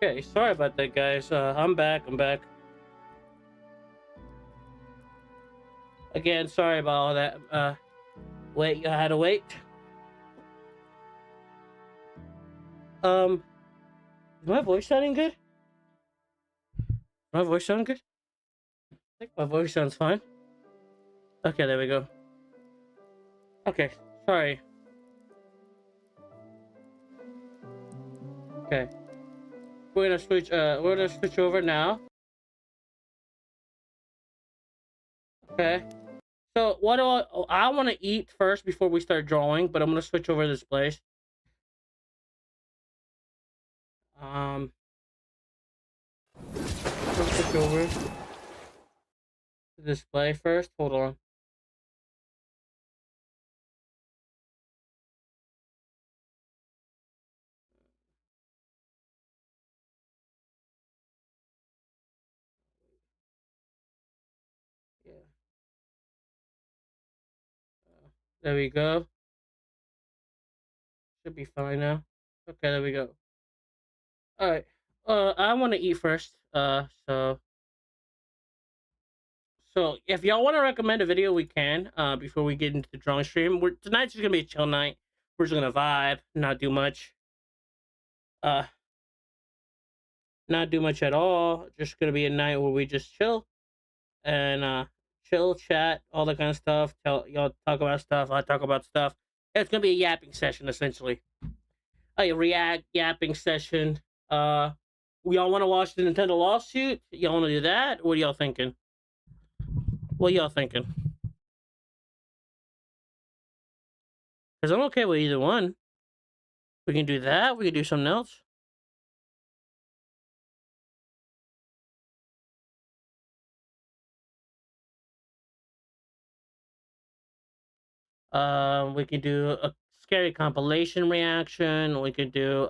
Okay, sorry about that, guys. I'm back. I'm back. Again, sorry about all that. Wait, you had to wait. Um, is my voice sounding good? My voice sounding good? I think my voice sounds fine. Okay, there we go. Okay, sorry. Okay, we're gonna switch. We're gonna switch over now. Okay. So what do I want to eat first before we start drawing, but I'm gonna switch over this place. Um, let's switch over to display first. Hold on. Yeah. There we go. Should be fine now. Okay, there we go. All right. I want to eat first. So if y'all want to recommend a video, we can. Before we get into the drawing stream, tonight's just gonna be a chill night. We're just gonna vibe, not do much. Uh, not do much at all. Just gonna be a night where we just chill and chill, chat, all that kind of stuff. Tell y'all talk about stuff. I talk about stuff. It's gonna be a yapping session essentially. A react yapping session. We all want to watch the Nintendo lawsuit. Y'all want to do that? What are y'all thinking? What y'all thinking? Because I'm okay with either one. We can do that. We can do something else. We can do a scary compilation reaction. We could do.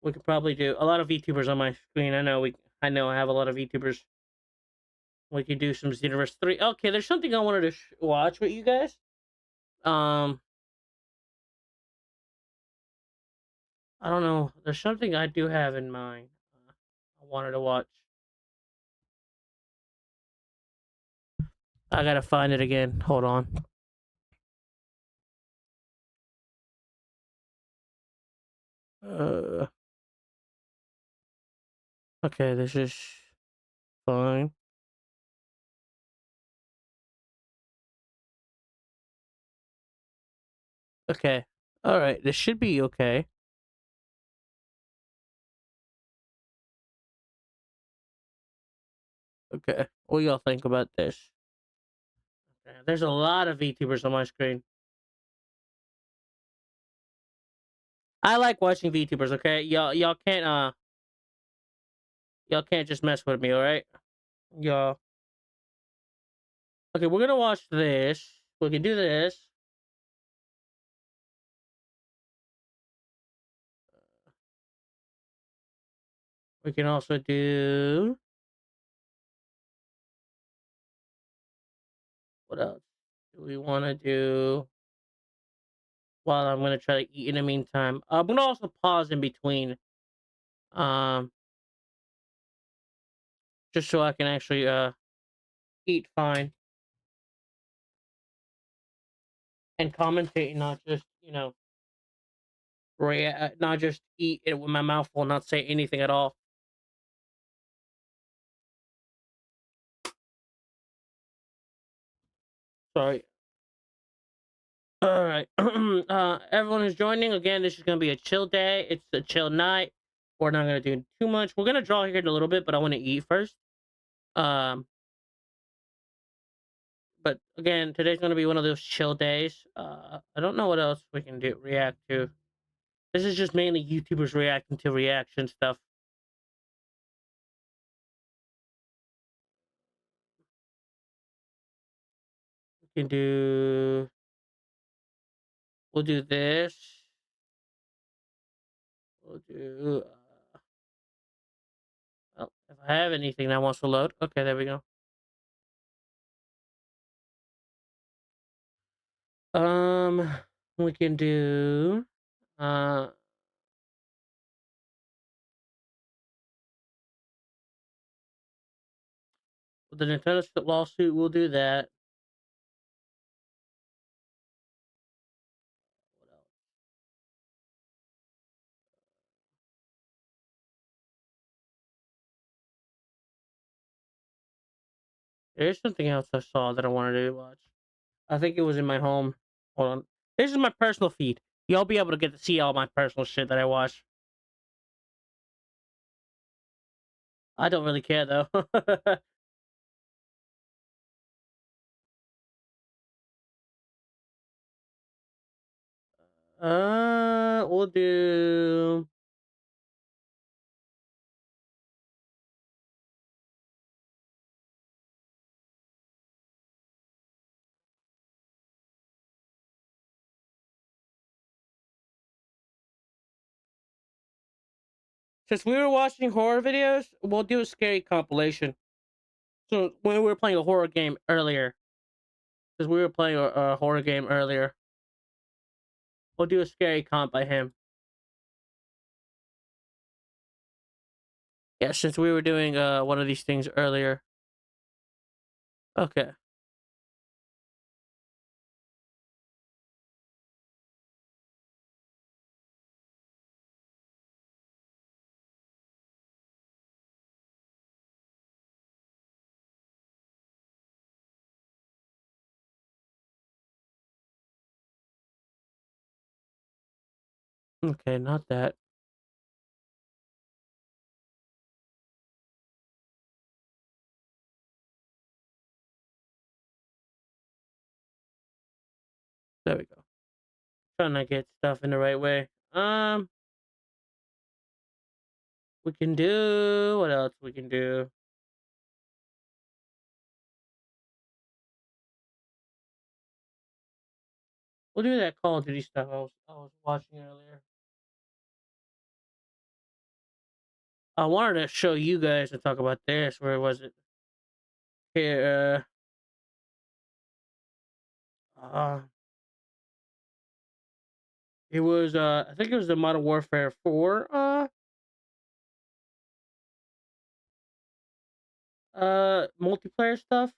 We could probably do a lot of VTubers on my screen. I know. I know. I have a lot of VTubers. We could do some Xenoverse 3. Okay, there's something I wanted to watch with you guys. Um, I don't know. There's something I do have in mind. I wanted to watch. I gotta find it again. Hold on. Uh, okay, this is fine. Okay. All right, this should be okay. Okay. What do y'all think about this? Okay, there's a lot of VTubers on my screen. I like watching VTubers, okay? Y'all can't just mess with me, all right? Y'all. Okay, we're gonna watch this. We can do this. We can also do what else do we want to do? While I'm gonna try to eat in the meantime, I'm gonna also pause in between, um, just so I can actually eat fine and commentate, not just not just eat it with my mouth full, not say anything at all. Sorry. All right. Everyone who's joining again, this is gonna be a chill day. It's a chill night. We're not gonna do too much. We're gonna draw here in a little bit, but I want to eat first. Um, but again, today's gonna be one of those chill days. I don't know what else we can do. React to. This is just mainly YouTubers reacting to reaction stuff. We can do. We'll do this. We'll do. Well, if I have anything that wants to load, okay, there we go. Um, we can do. Uh, the Nintendo lawsuit. We'll do that. What else? There's something else I saw that I wanted to watch. I think it was in my home. Hold on. This is my personal feed. You'll be able to get to see all my personal shit that I watch. I don't really care though. We'll do. Since we were watching horror videos, we'll do a scary compilation. So when we were playing a horror game earlier, because we were playing a horror game earlier, we'll do a scary comp by him. Yeah, since we were doing one of these things earlier. Okay. Okay, not that. There we go. Trying to get stuff in the right way. We can do what else we can do. We'll do that Call of Duty stuff I was watching earlier. I wanted to show you guys and talk about this. Where was it? Here. Uh, it was. I think it was the Modern Warfare 4. Multiplayer stuff.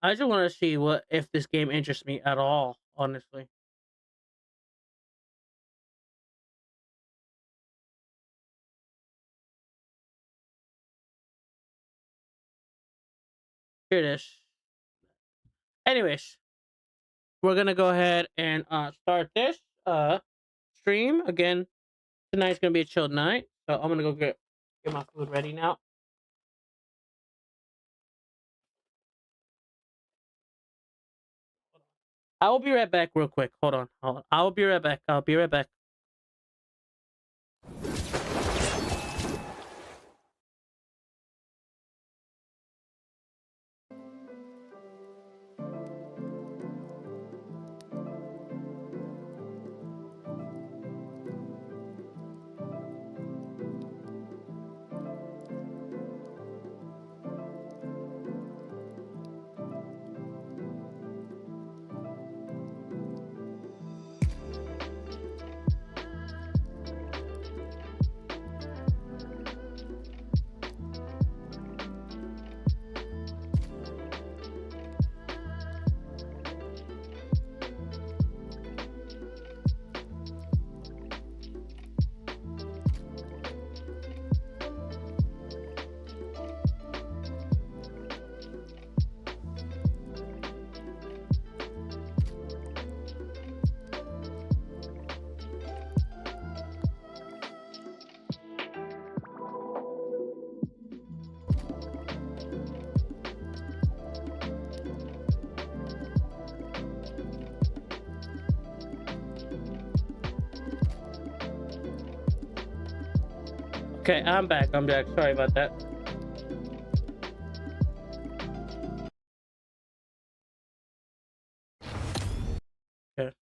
I just want to see what if this game interests me at all. Honestly, here it is. Anyways, we're gonna go ahead and start this stream again. Tonight's gonna be a chill night, so I'm gonna go get my food ready now. I will be right back, real quick. Hold on, hold on. I will be right back. I'll be right back. Okay, I'm back. I'm back. Sorry about that. Okay.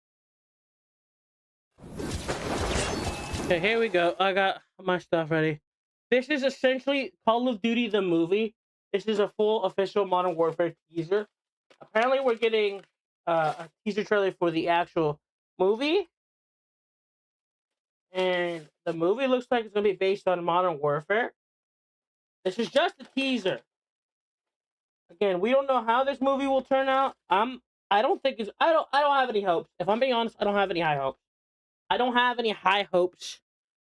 Okay, here we go. I got my stuff ready. This is essentially Call of Duty the movie. This is a full official Modern Warfare teaser. Apparently, we're getting a teaser trailer for the actual movie, And the movie looks like it's gonna be based on Modern Warfare. This is just a teaser. Again, we don't know how this movie will turn out. I don't think it's I don't have any hopes. If I'm being honest, I don't have any high hopes. I don't have any high hopes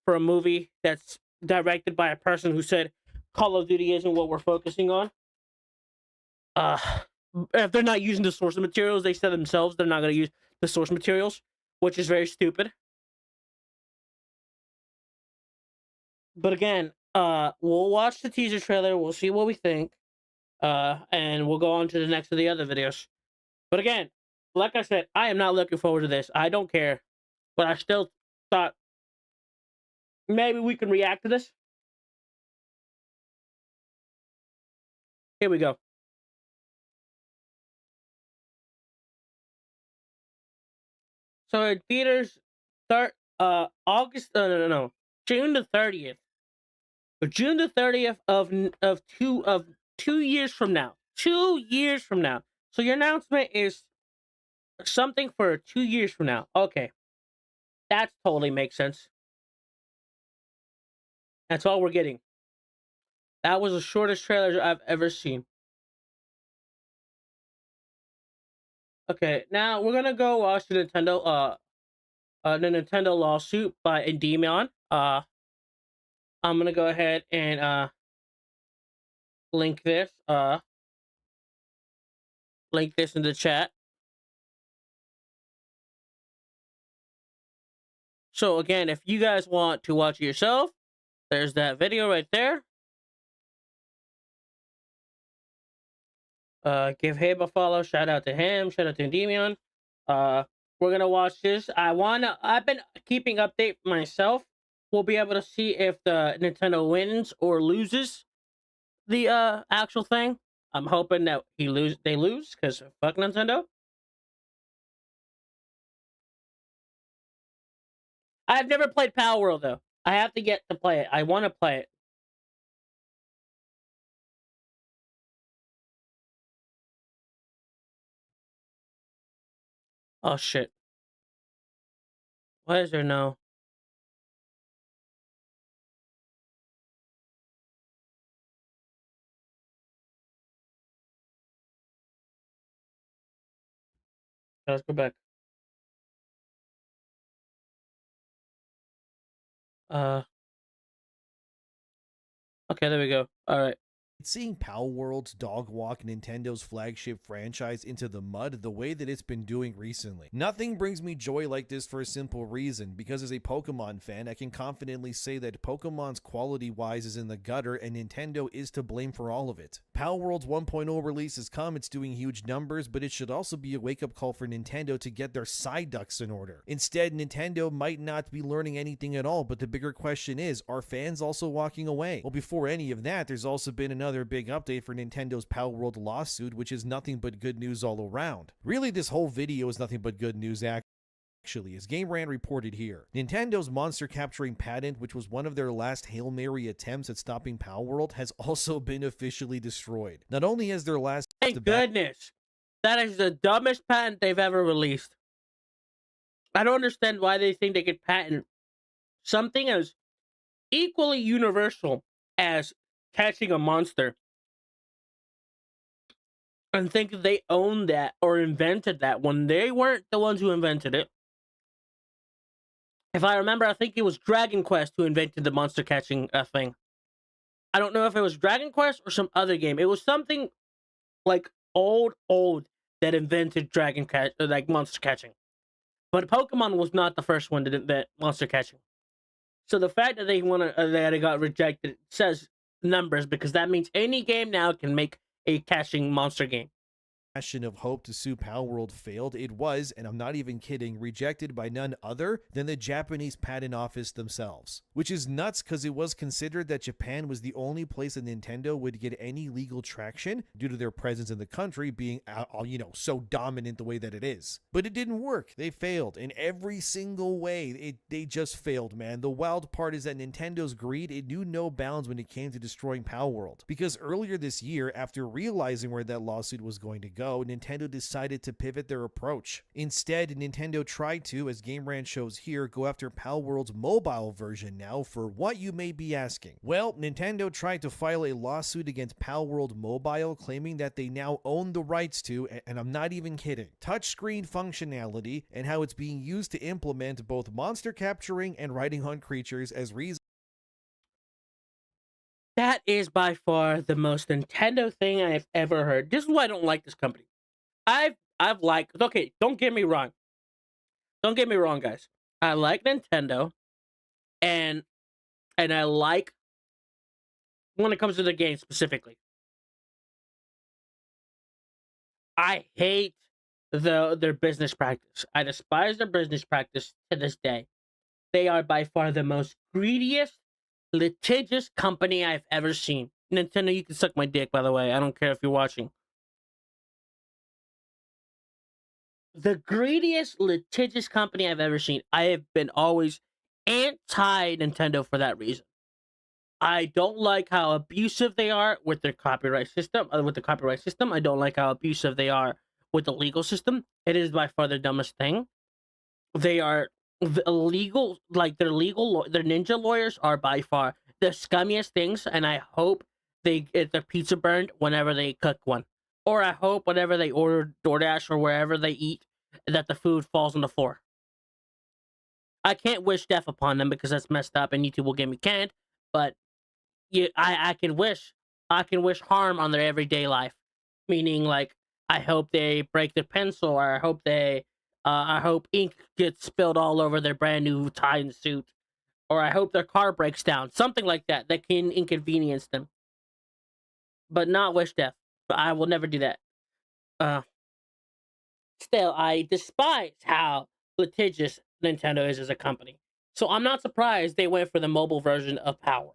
for a movie that's directed by a person who said Call of Duty isn't what we're focusing on. Uh if they're not using the source materials, they said themselves they're not gonna use the source materials, which is very stupid. But again, we'll watch the teaser trailer, we'll see what we think. And we'll go on to the next of the other videos. But again, like I said, I am not looking forward to this. I don't care. But I still thought maybe we can react to this. Here we go. So in theaters, August, no, June the 30th. June the 30th of 2 years from now. 2 years from now. So your announcement is something for 2 years from now. Okay. That totally makes sense. That's all we're getting. That was the shortest trailer I've ever seen. Okay, now we're gonna go watch the Nintendo lawsuit by Endymion. I'm gonna go ahead and link this in the chat. So again, if you guys want to watch it yourself, there's that video right there. Give him a follow. Shout out to him. Shout out to Endymion. We're gonna watch this. I've been keeping update myself. We'll be able to see if the Nintendo wins or loses the actual thing. I'm hoping that they lose, because fuck Nintendo. I've never played Power World though. I have to get to play it. I want to play it. Oh shit. Why is there no? Let's go back. Okay, there we go. All right. Seeing Power World's dog walk Nintendo's flagship franchise into the mud the way that it's been doing recently. Nothing brings me joy like this for a simple reason, because as a Pokemon fan, I can confidently say that Pokemon's quality-wise is in the gutter and Nintendo is to blame for all of it. Power World's 1.0 release has come, it's doing huge numbers, but it should also be a wake-up call for Nintendo to get their side ducks in order. Instead, Nintendo might not be learning anything at all, but the bigger question is, are fans also walking away? Well, before any of that, there's also been another big update for Nintendo's Power World lawsuit, which is nothing but good news all around. Really, this whole video is nothing but good news actually, as Game Rant reported here. Nintendo's monster capturing patent, which was one of their last Hail Mary attempts at stopping Power World, has also been officially destroyed. Not only has their last... Thank goodness. That is the dumbest patent they've ever released. I don't understand why they think they could patent something as equally universal as catching a monster and think they owned that or invented that when they weren't the ones who invented it. If I remember, I think it was Dragon Quest who invented the monster catching thing. I don't know if it was Dragon Quest or some other game. It was something like old that invented like monster catching. But Pokemon was not the first one to invent monster catching. So the fact that that it got rejected says numbers, because that means any game now can make a catching monster game. Of hope to sue Power World failed, it was, and I'm not even kidding, rejected by none other than the Japanese Patent Office themselves. Which is nuts, because it was considered that Japan was the only place that Nintendo would get any legal traction due to their presence in the country being, so dominant the way that it is. But it didn't work. They failed in every single way. They just failed, man. The wild part is that Nintendo's greed, it knew no bounds when it came to destroying Power World. Because earlier this year, after realizing where that lawsuit was going to go, so, Nintendo decided to pivot their approach. Instead, Nintendo tried to, as Game Rant shows here, go after Palworld's mobile version now for what you may be asking. Well, Nintendo tried to file a lawsuit against Palworld Mobile, claiming that they now own the rights to, and I'm not even kidding, touchscreen functionality and how it's being used to implement both monster capturing and riding on creatures as reasons. That is by far the most Nintendo thing I've ever heard. This is why I don't like this company. I've liked, okay, don't get me wrong. Don't get me wrong, guys. I like Nintendo and I like when it comes to the game specifically. I hate their business practice. I despise their business practice to this day. They are by far the most greediest, litigious company I've ever seen. Nintendo, you can suck my dick, by the way. I don't care if you're watching. The greediest, litigious company I've ever seen. I have been always anti Nintendo for that reason. I don't like how abusive they are with their copyright system. I don't like how abusive they are with the legal system. It is by far the dumbest thing. They are illegal, like their ninja lawyers are by far the scummiest things. And I hope they get their pizza burned whenever they cook one, or I hope whenever they order DoorDash or wherever they eat, that the food falls on the floor. I can't wish death upon them because that's messed up, and YouTube will get me canned. But I can wish harm on their everyday life. Meaning, like, I hope they break their pencil, or I hope ink gets spilled all over their brand new tie and suit, or I hope their car breaks down, something like that that can inconvenience them. But not wish death. I will never do that. Still, I despise how litigious Nintendo is as a company. So I'm not surprised they went for the mobile version of Power.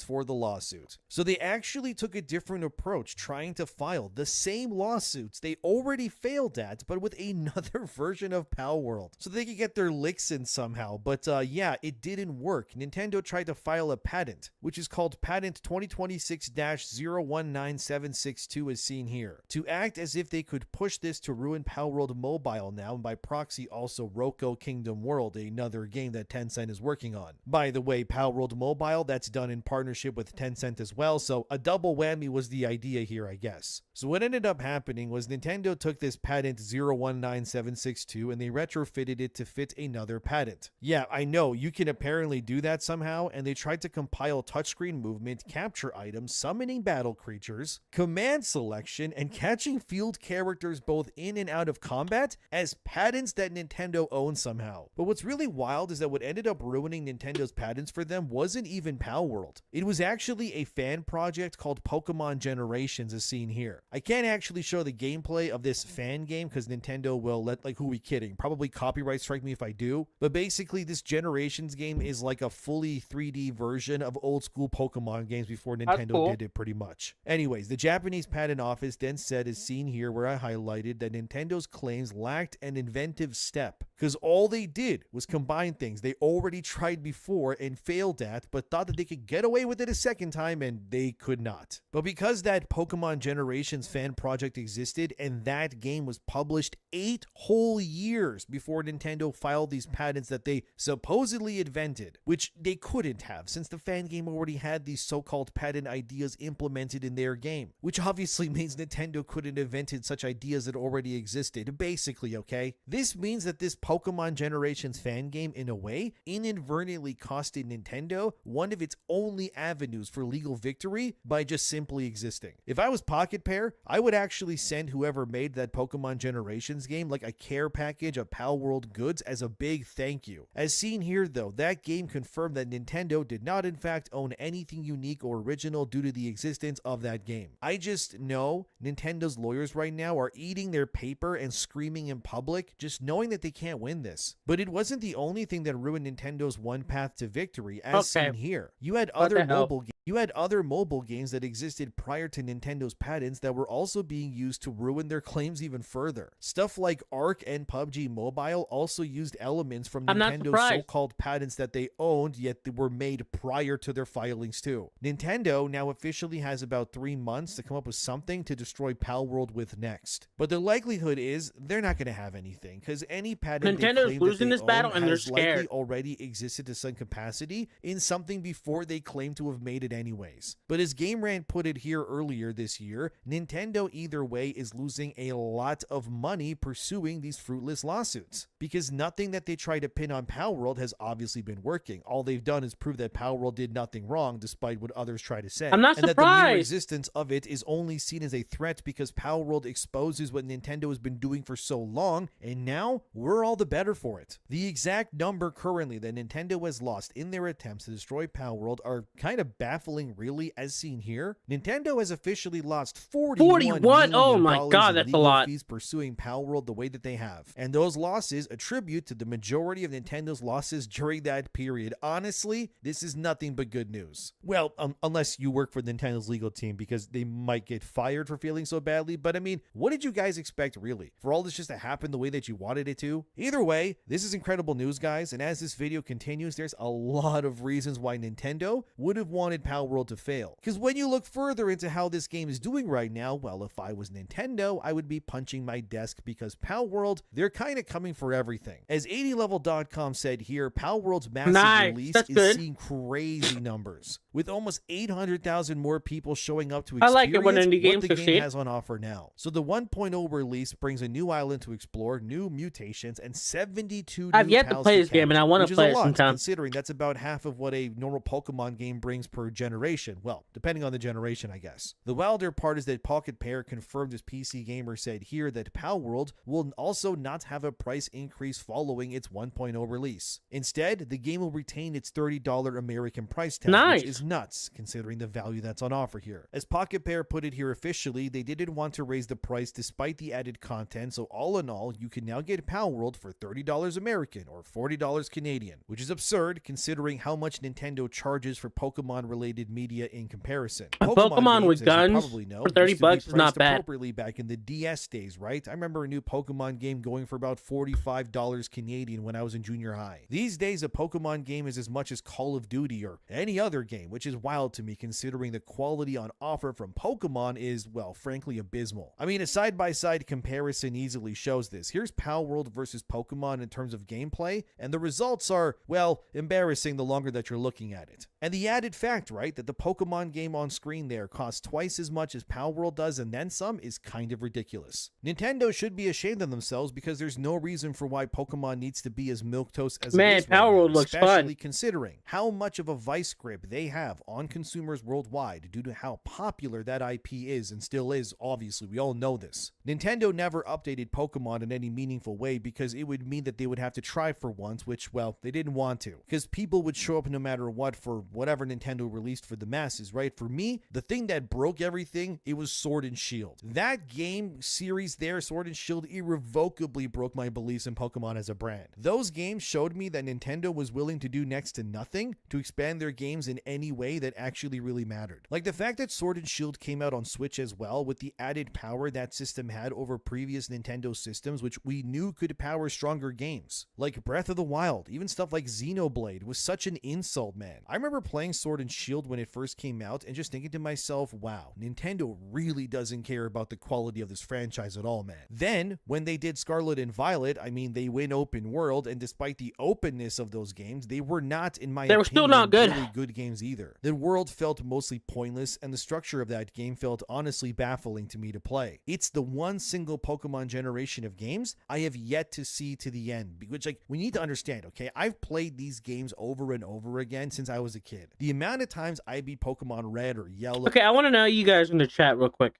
For the lawsuit. So they actually took a different approach, trying to file the same lawsuits they already failed at, but with another version of Palworld, so they could get their licks in somehow. But yeah, it didn't work. Nintendo tried to file a patent, which is called Patent 2026-019762 as seen here, to act as if they could push this to ruin Palworld Mobile now, and by proxy also Roko Kingdom World, another game that Tencent is working on. By the way, Palworld Mobile, that's done in partnership with Tencent as well, so a double whammy was the idea here, I guess. So what ended up happening was Nintendo took this patent 019762 and they retrofitted it to fit another patent. Yeah, I know, you can apparently do that somehow, and they tried to compile touchscreen movement, capture items, summoning battle creatures, command selection, and catching field characters both in and out of combat as patents that Nintendo owns somehow. But what's really wild is that what ended up ruining Nintendo's patents for them wasn't even Palworld. It was actually a fan project called Pokemon Generations as seen here. I can't actually show the gameplay of this fan game because Nintendo will let, like, who are we kidding? Probably copyright strike me if I do. But basically this Generations game is like a fully 3D version of old school Pokemon games before Nintendo did it pretty much. Anyways, the Japanese patent office then said as seen here where I highlighted that Nintendo's claims lacked an inventive step because all they did was combine things they already tried before and failed at, but thought that they could get away with it a second time, and they could not. But because that Pokemon Generations fan project existed and that game was published 8 whole years before Nintendo filed these patents that they supposedly invented, which they couldn't have since the fan game already had these so-called patent ideas implemented in their game, which obviously means Nintendo couldn't have invented such ideas that already existed, basically, okay? This means that this Pokemon Generations fan game, in a way, inadvertently costed Nintendo one of its only avenues for legal victory by just simply existing. If I was Pocket Pair, I would actually send whoever made that Pokemon Generations game like a care package of Palworld goods as a big thank you. As seen here though, that game confirmed that Nintendo did not in fact own anything unique or original due to the existence of that game. I just know Nintendo's lawyers right now are eating their paper and screaming in public, just knowing that they can't win this. But it wasn't the only thing that ruined Nintendo's one path to victory, as seen here. You had other mobile games. You had other mobile games that existed prior to Nintendo's patents that were also being used to ruin their claims even further. Stuff like Ark and PUBG Mobile also used elements from I'm not Nintendo's surprised. so-called patents that they owned, yet they were made prior to their filings too. Nintendo now officially has about 3 months to come up with something to destroy Palworld with next. But the likelihood is they're not going to have anything, because any patent they Nintendo's claim that losing they this own battle and they're has likely scared. already existed to some capacity in something before they claim to have made it anyways. But as Game Rant put it here earlier this year, Nintendo either way is losing a lot of money pursuing these fruitless lawsuits, because nothing that they try to pin on Palworld has obviously been working. All they've done is prove that Palworld did nothing wrong despite what others try to say. I'm not And that the mere surprised. existence of it is only seen as a threat because Palworld exposes what Nintendo has been doing for so long, and now we're all the better for it. The exact number currently that Nintendo has lost in their attempts to destroy Palworld are kind of baffling, really, as seen here. Nintendo has officially lost $41 million Oh my God, in that's a legal lot. fees pursuing Palworld the way that they have. And those losses attribute to the majority of Nintendo's losses during that period. Honestly, this is nothing but good news. Well, unless you work for Nintendo's legal team, because they might get fired for feeling so badly. But I mean, what did you guys expect, really? For all this just to happen the way that you wanted it to? Either way, this is incredible news, guys. And as this video continues, there's a lot of reasons why Nintendo would have wanted Palworld to fail. Because when you look further into how this game is doing right now, well, if I was Nintendo, I would be punching my desk, because Palworld, they're kind of coming for everything. As 80level.com said here, Palworld's massive release is seeing crazy numbers, with almost 800,000 more people showing up to experience I like it when indie games what the succeed. game has on offer now. So the 1.0 release brings a new island to explore, new mutations, and 72 I've new yet to pals play to this game, catch, and I want which to is play a it lot, sometime. considering that's about half of what a normal Pokemon game brings per generation. Well, depending on the generation, I guess. The wilder part is that Pocket Pair confirmed, as PC Gamer said here, that Palworld will also not have a price increase following its 1.0 release. Instead, the game will retain its $30 American price tag, which is nuts considering the value that's on offer here. As Pocket Pair put it here officially, they didn't want to raise the price despite the added content, so all in all, you can now get Palworld for $30 American or $40 Canadian, which is absurd considering how much Nintendo charges for Pokemon-related media in comparison. Pokemon with games, guns as you probably know, for 30 used to be bucks is not priced bad. appropriately back in the DS days, right? I remember a new Pokemon game going for about $45 Canadian when I was in junior high. These days, a Pokemon game is as much as Call of Duty or any other game, which is wild to me considering the quality on offer from Pokemon is, well, frankly abysmal. I mean, a side-by-side comparison easily shows this. Here's Palworld versus Pokemon in terms of gameplay, and the results are, well, embarrassing the longer that you're looking at it. And the added fact, right, that the Pokemon game on screen there costs twice as much as Palworld does and then some is kind of ridiculous. Nintendo should be ashamed of themselves, because there's no reason for why Pokemon needs to be as milquetoast as it is right Palworld now, looks especially fun. considering how much of a vice grip they have on consumers worldwide due to how popular that IP is and still is. Obviously, we all know this. Nintendo never updated Pokemon in any meaningful way because it would mean that they would have to try for once, which, well, they didn't want to, because people would show up no matter what for whatever Nintendo released for the masses, right? For me, the thing that broke everything, it was Sword and Shield. That game series there, Sword and Shield, irrevocably broke my beliefs in Pokemon as a brand. Those games showed me that Nintendo was willing to do next to nothing to expand their games in any way that actually really mattered. Like the fact that Sword and Shield came out on Switch as well, with the added power that system had over previous Nintendo systems, which we knew could power stronger games. Like Breath of the Wild, even stuff like Xenoblade was such an insult, man. I remember playing Sword and Shield when it first came out and just thinking to myself, wow, Nintendo really doesn't care about the quality of this franchise at all, man. Then, when they did Scarlet and Violet, I mean, they went open world, and despite the openness of those games, they were not, in my opinion, were still not good. really good games either. The world felt mostly pointless, and the structure of that game felt honestly baffling to me to play. It's the one single Pokemon generation of games I have yet to see to the end, which, like, we need to understand, okay? I've played these games over and over again since I was a kid. The amount of times I beat Pokemon Red or Yellow. Okay, I want to know you guys in the chat real quick.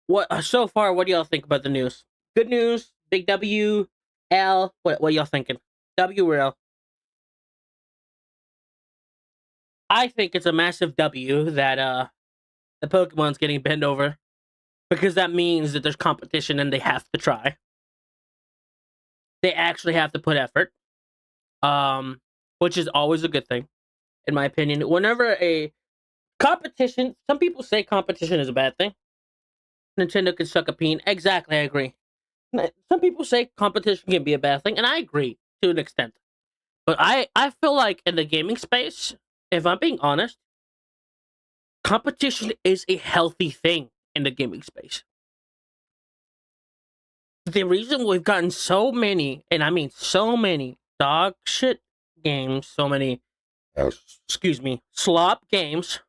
What so far? What do y'all think about the news? Good news, big W, L. What y'all thinking? W or L? I think it's a massive W that the Pokemon's getting bent over, because that means that there's competition and they have to try. They actually have to put effort, which is always a good thing, in my opinion. Whenever a Competition. Some people say competition is a bad thing. Nintendo can suck a peen. Exactly, I agree. Some people say competition can be a bad thing, and I agree to an extent. But I feel like in the gaming space, if I'm being honest, competition is a healthy thing in the gaming space. The reason we've gotten so many, and I mean so many, dog shit games, so many, excuse me, slop games.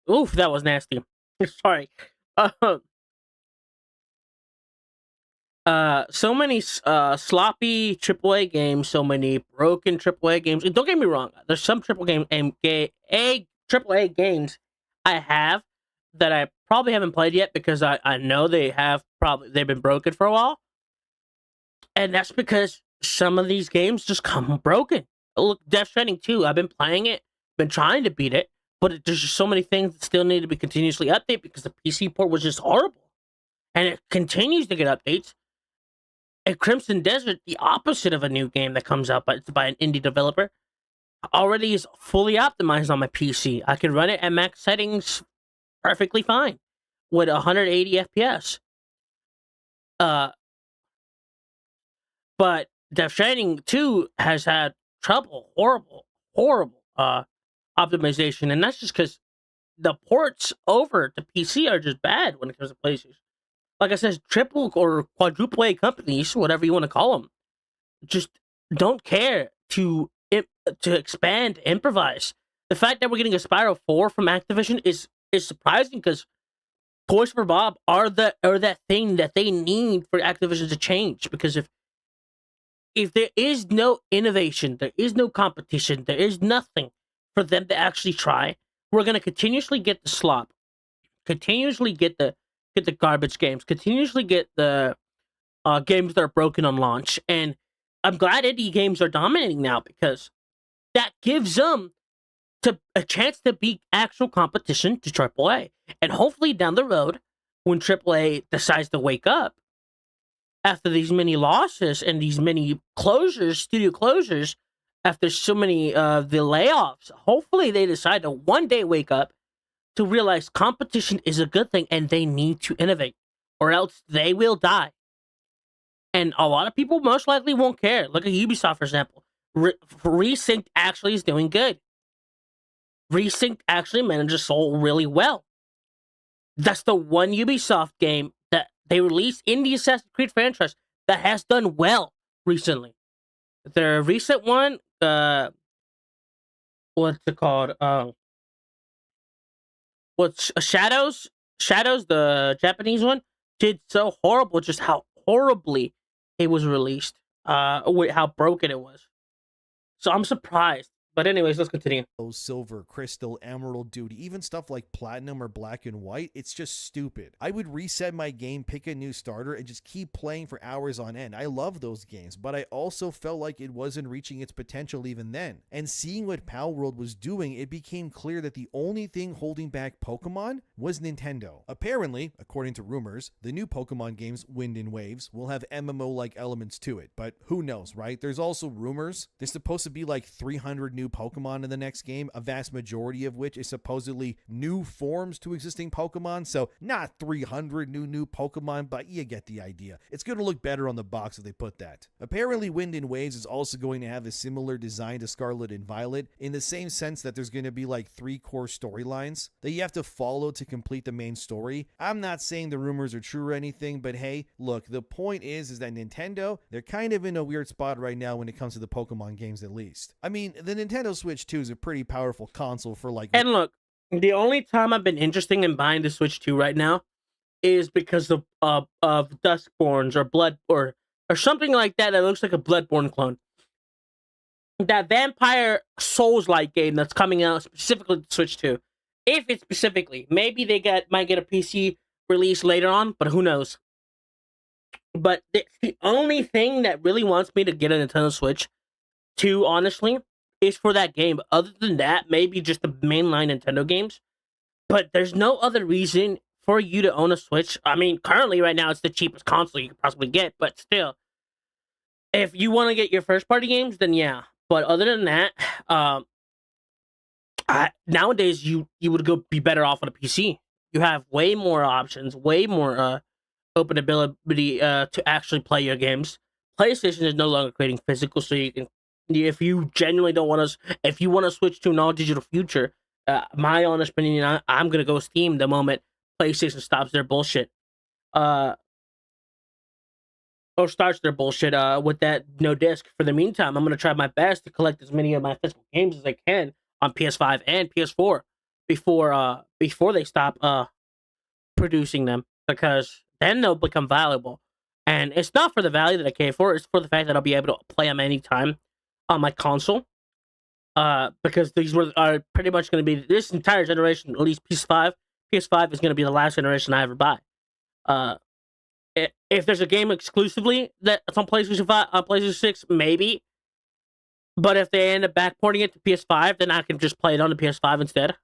Oof, that was nasty. Sorry. Uh, so many sloppy AAA games, so many broken AAA games. And don't get me wrong, there's some AAA games I have that I probably haven't played yet because I know they've been broken for a while, and that's because some of these games just come broken. Look, Death Stranding 2, I've been playing it, been trying to beat it, but there's just so many things that still need to be continuously updated because the PC port was just horrible, and it continues to get updates. And Crimson Desert, the opposite of a new game that comes out by an indie developer, already is fully optimized on my PC. I can run it at max settings perfectly fine with 180 FPS. Uh, but Death Stranding 2 has had trouble, horrible optimization, and that's just because the ports over to PC are just bad when it comes to PlayStation. Like I said, triple or quadruple A companies, whatever you want to call them, just don't care to expand, improvise. The fact that we're getting a Spiral 4 from Activision is surprising because Toys for Bob are that thing that they need for Activision to change. Because if there is no innovation, there is no competition, there is nothing for them to actually try, we're gonna continuously get the slop, continuously get the garbage games, continuously get the games that are broken on launch. And I'm glad indie games are dominating now because that gives them a chance to beat actual competition to AAA. And hopefully down the road, when AAA decides to wake up after these many losses and these many closures, studio closures, after so many the layoffs, hopefully they decide to one day wake up to realize competition is a good thing and they need to innovate, or else they will die. And a lot of people most likely won't care. Look at Ubisoft, for example. Resync actually is doing good. Resync actually manages Soul really well. That's the one Ubisoft game that they released in the Assassin's Creed franchise that has done well recently. Their recent one, what's it called? What's Shadows? Shadows, the Japanese one, did so horrible. Just how horribly it was released. How broken it was. So I'm surprised. But anyways, let's continue. Silver, crystal, emerald, dude, even stuff like platinum or black and white, it's just stupid. I would reset my game, pick a new starter, and just keep playing for hours on end. I love those games, but I also felt like it wasn't reaching its potential even then. And seeing what Palworld was doing, it became clear that the only thing holding back Pokemon was Nintendo. Apparently, according to rumors, the new Pokemon games, Wind and Waves, will have MMO-like elements to it, but who knows, right? There's also rumors. There's supposed to be like 300 new Pokemon in the next game, a vast majority of which is supposedly new forms to existing Pokemon. So not 300 new Pokemon, but you get the idea. It's going to look better on the box if they put that. Apparently, Wind and Waves is also going to have a similar design to Scarlet and Violet, in the same sense that there's going to be like 3 core storylines that you have to follow to complete the main story. I'm not saying the rumors are true or anything, but hey, look, the point is that Nintendo, they're kind of in a weird spot right now when it comes to the Pokemon games, at least. I mean, the Nintendo Switch 2 is a pretty powerful console for like... And look, the only time I've been interested in buying the Switch 2 right now is because of Duskborns or Blood or something like that looks like a Bloodborne clone. That Vampire Souls-like game that's coming out specifically to Switch 2. If it's specifically, maybe might get a PC release later on, but who knows? But it's the only thing that really wants me to get a Nintendo Switch 2, honestly, is for that game. Other than that, maybe just the mainline Nintendo games. But there's no other reason for you to own a Switch. I mean, currently, right now, it's the cheapest console you could possibly get. But still, if you want to get your first party games, then yeah. But other than that, Nowadays you would go be better off on a PC. You have way more options, way more open ability to actually play your games. PlayStation is no longer creating physical, so you can, if you genuinely don't want to, if you want to switch to an all digital future, my honest opinion, I'm gonna go Steam the moment PlayStation stops their bullshit. Uh, or starts their bullshit with that no disc. For the meantime, I'm gonna try my best to collect as many of my physical games as I can on PS5 and PS4 before they stop producing them, because then they'll become valuable. And it's not for the value that I pay for; it's for the fact that I'll be able to play them anytime on my console. Because these are pretty much going to be this entire generation, at least PS5. PS5 is going to be the last generation I ever buy. Uh, if there's a game exclusively that's on PlayStation 5, on PlayStation 6, maybe. But if they end up backporting it to PS5, then I can just play it on the PS5 instead.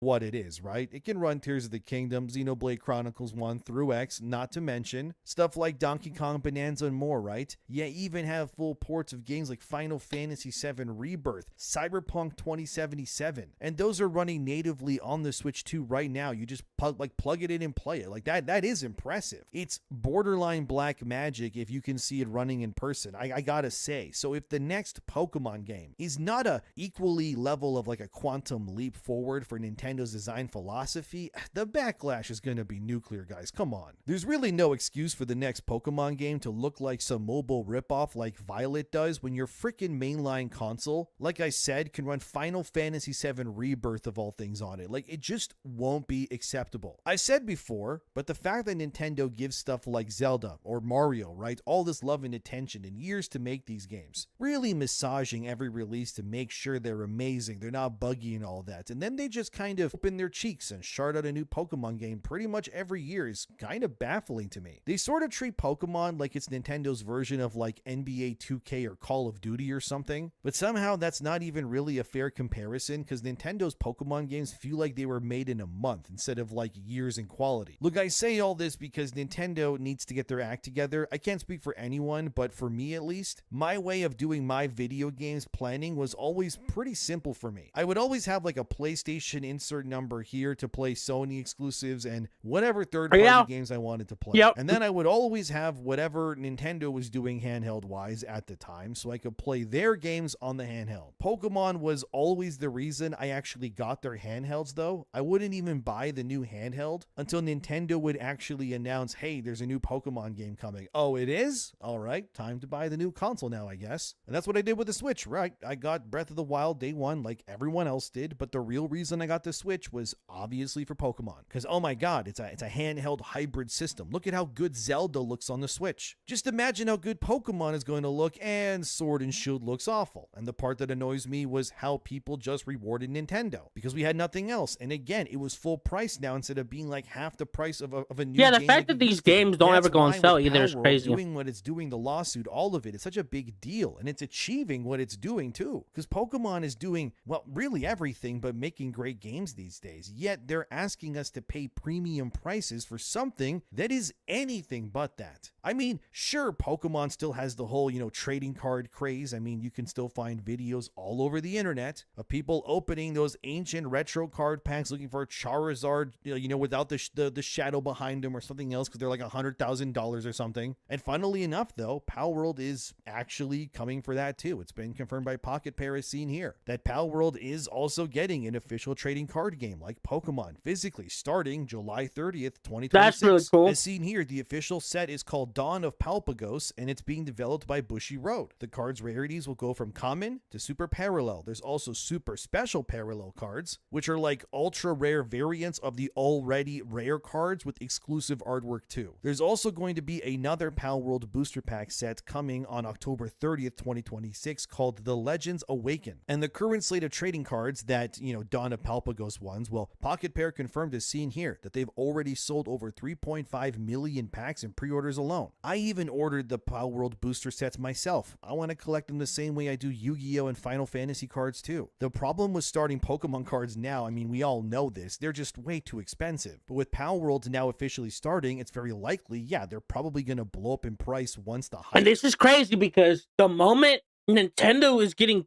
What it is, right? It can run Tears of the Kingdom, Xenoblade Chronicles 1 through X, not to mention stuff like Donkey Kong Bonanza and more, right? You even have full ports of games like Final Fantasy VII Rebirth, Cyberpunk 2077, and those are running natively on the Switch 2 right now. You just plug it in and play it. Like that is impressive. It's borderline black magic if you can see it running in person. I gotta say. So if the next Pokemon game is not a equally level of like a quantum leap forward for Nintendo's design philosophy, the backlash is going to be nuclear, guys. Come on. There's really no excuse for the next Pokemon game to look like some mobile ripoff like Violet does when your freaking mainline console, like I said, can run Final Fantasy VII Rebirth of all things on it. Like, it just won't be acceptable. I said before, but the fact that Nintendo gives stuff like Zelda or Mario, right, all this love and attention and years to make these games, really massaging every release to make sure they're amazing, they're not buggy and all that, and then they just kind of open their cheeks and shard out a new Pokemon game pretty much every year is kind of baffling to me. They sort of treat Pokemon like it's Nintendo's version of like NBA 2K or Call of Duty or something, but somehow that's not even really a fair comparison because Nintendo's Pokemon games feel like they were made in a month instead of like years in quality. Look, I say all this because Nintendo needs to get their act together. I can't speak for anyone, but for me at least, my way of doing my video games planning was always pretty simple for me. I would always have like a PlayStation insert number here to play Sony exclusives and whatever third-party games I wanted to play. Yep. And then I would always have whatever Nintendo was doing handheld-wise at the time so I could play their games on the handheld. Pokemon was always the reason I actually got their handhelds though. I wouldn't even buy the new handheld until Nintendo would actually announce, hey, there's a new Pokemon game coming. Oh, it is? All right, time to buy the new console now, I guess. And that's what I did with the Switch, right? I got Breath of the Wild day one like everyone else did, but the real reason I got the Switch was obviously for Pokemon. Because, oh my god, it's a handheld hybrid system. Look at how good Zelda looks on the Switch. Just imagine how good Pokemon is going to look, and Sword and Shield looks awful. And the part that annoys me was how people just rewarded Nintendo because we had nothing else. And again, it was full price now instead of being like half the price of a new Yeah, the game fact like that it these used to be. games don't That's ever go on why sale with either is Palworld crazy. doing what it's doing, the lawsuit, all of it, it's such a big deal, and it's achieving what it's doing too. Because Pokemon is doing, well, really everything but making great games these days. Yet they're asking us to pay premium prices for something that is anything but that. I mean, sure, Pokemon still has the whole, trading card craze. I mean, you can still find videos all over the internet of people opening those ancient retro card packs looking for a Charizard, without the shadow behind them or something else because they're like $100,000 or something. And funnily enough, though, Palworld is actually coming for that too. It's been confirmed by Pocket Pair as seen here that Palworld is also getting an official trading card game like Pokemon physically starting July 30th, 2026. That's really cool. As seen here, the official set is called Dawn of Palpagos and it's being developed by Bushy Road. The cards' rarities will go from common to super parallel. There's also super special parallel cards, which are like ultra rare variants of the already rare cards with exclusive artwork too. There's also going to be another Palworld booster pack set coming on October 30th, 2026 called The Legends Awaken. And the current slate of trading cards that, Dawn of Palpagos ones, well, Pocket Pair confirmed as seen here that they've already sold over 3.5 million packs in pre-orders alone. I even ordered the Palworld booster sets myself. I want to collect them the same way I do Yu-Gi-Oh! And Final Fantasy cards too. The problem with starting Pokemon cards now, I mean, we all know this, they're just way too expensive. But with Palworld now officially starting, it's very likely, yeah, they're probably going to blow up in price once the hype. And this is crazy because the moment Nintendo is getting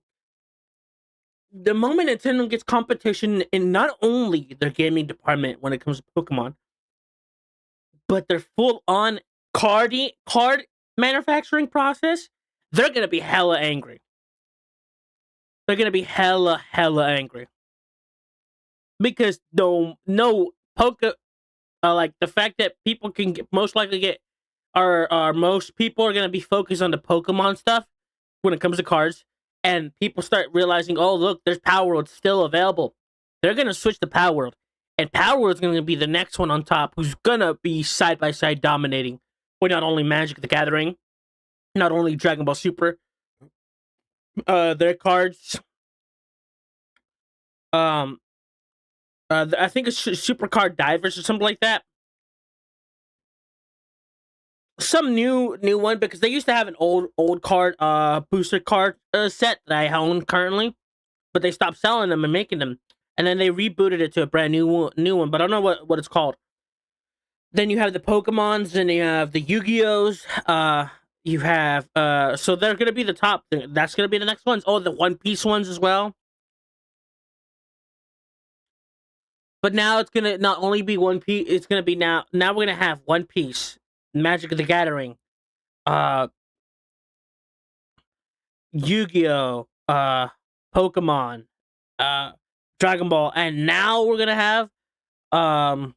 the moment Nintendo gets competition in not only their gaming department when it comes to Pokemon, but their full on card manufacturing process, they're gonna be hella angry. They're gonna be hella angry because no Poke like the fact that people can most likely get are most people are gonna be focused on the Pokemon stuff when it comes to cards, and people start realizing, oh look, there's Power World still available. They're gonna switch to Power World, and Power World's gonna be the next one on top, who's gonna be side by side dominating with not only Magic the Gathering, not only Dragon Ball Super, their cards. Um, I think it's Super Card Divers or something like that. Some new one because they used to have an old card booster card set that I own currently, but they stopped selling them and making them, and then they rebooted it to a brand new one. But I don't know what it's called. Then you have the Pokemons, then you have the Yu-Gi-Ohs. You have so they're gonna be the top. That's gonna be the next ones. Oh, the One Piece ones as well. But now it's gonna not only be One Piece. It's gonna be now we're gonna have One Piece, Magic of the Gathering, uh, Yu-Gi-Oh, Pokemon, uh, Dragon Ball, and now we're gonna have um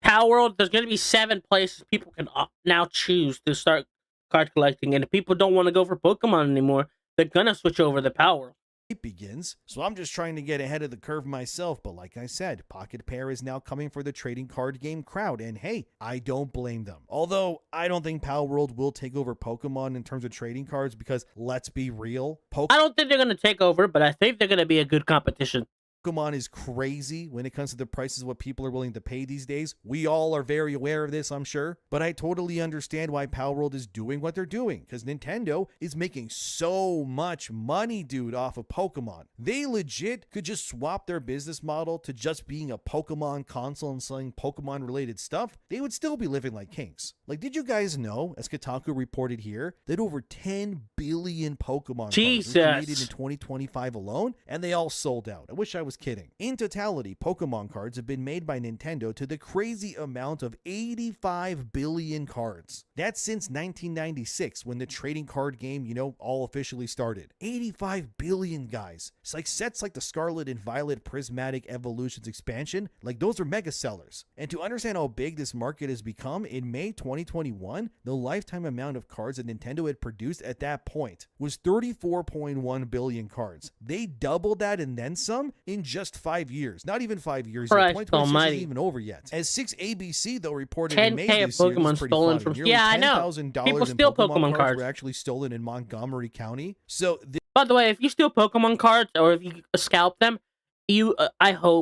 Power World. There's gonna be 7 places people can now choose to start card collecting, and if people don't want to go for Pokemon anymore, they're gonna switch over to Power World. It begins, so I'm just trying to get ahead of the curve myself. But like I said, Pocket Pair is now coming for the trading card game crowd, and hey, I don't blame them. Although I don't think Power World will take over Pokemon in terms of trading cards because let's be real, I don't think they're gonna take over, but I think they're gonna be a good competition. Pokemon is crazy when it comes to the prices of what people are willing to pay these days. We all are very aware of this, I'm sure. But I totally understand why Power World is doing what they're doing, because Nintendo is making so much money, dude, off of Pokemon. They legit could just swap their business model to just being a Pokemon console and selling Pokemon related stuff. They would still be living like kings. Like, did you guys know, as Kotaku reported here, that over 10 billion Pokemon cards were created in Jesus. 2025 alone, and they all sold out? I wish I was kidding. In totality, Pokemon cards have been made by Nintendo to the crazy amount of 85 billion cards. That's since 1996 when the trading card game, all officially started. 85 billion, guys. It's like sets like the Scarlet and Violet Prismatic Evolutions expansion, like those are mega sellers. And to understand how big this market has become, in May 2021, the lifetime amount of cards that Nintendo had produced at that point was 34.1 billion cards. They doubled that and then some in just 5 years. Not even 5 years yet. Christ 2026 almighty. isn't even over yet. As 6ABC, though, reported in 10K May of this year, this Pokemon is pretty stolen funny. from. Nearly Yeah, I know. $10,000 People in steal Pokemon Pokemon cards were cards. actually stolen in Montgomery County. So By the way, if you steal Pokemon cards or if you scalp them, you I hope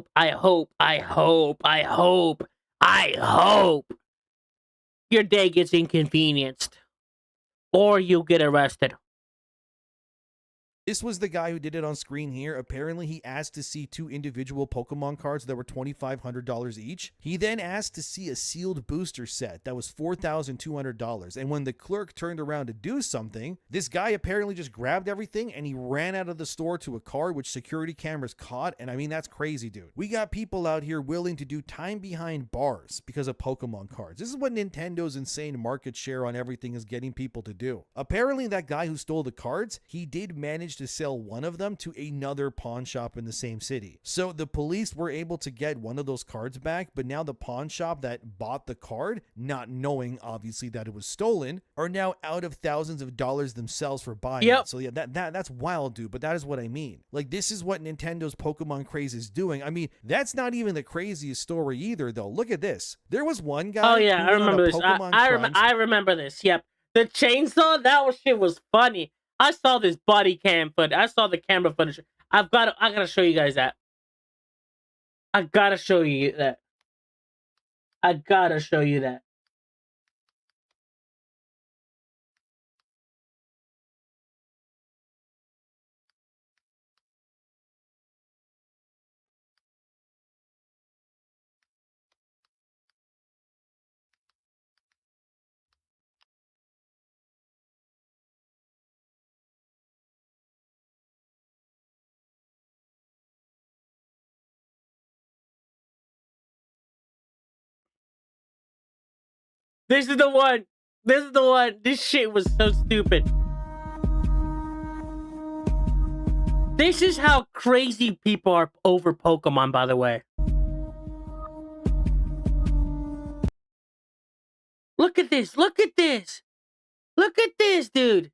your day gets inconvenienced or you get arrested. this was the guy who did it on screen here. Apparently, he asked to see 2 individual Pokemon cards that were $2,500 each. He then asked to see a sealed booster set that was $4,200. And when the clerk turned around to do something, this guy apparently just grabbed everything and he ran out of the store to a car, which security cameras caught. And I mean, that's crazy, dude. We got people out here willing to do time behind bars because of Pokemon cards. This is what Nintendo's insane market share on everything is getting people to do. Apparently, that guy who stole the cards, he did manage to sell one of them to another pawn shop in the same city. So the police were able to get one of those cards back, but now the pawn shop that bought the card, not knowing obviously that it was stolen, are now out of thousands of dollars themselves for buying it. So yeah, that's wild, dude, but that is what I mean. Like, this is what Nintendo's Pokemon craze is doing. I mean, that's not even the craziest story either, though. Look at this. There was one guy. Oh yeah, who I went on a remember this. Pokemon I remember this. Yep, the chainsaw. Shit was funny. I saw this body cam footage. I saw the camera footage. I gotta show you guys that. I gotta show you that. I gotta show you that. This is the one. This is the one. This shit was so stupid. This is how crazy people are over Pokemon, by the way. Look at this. Look at this. Look at this, dude.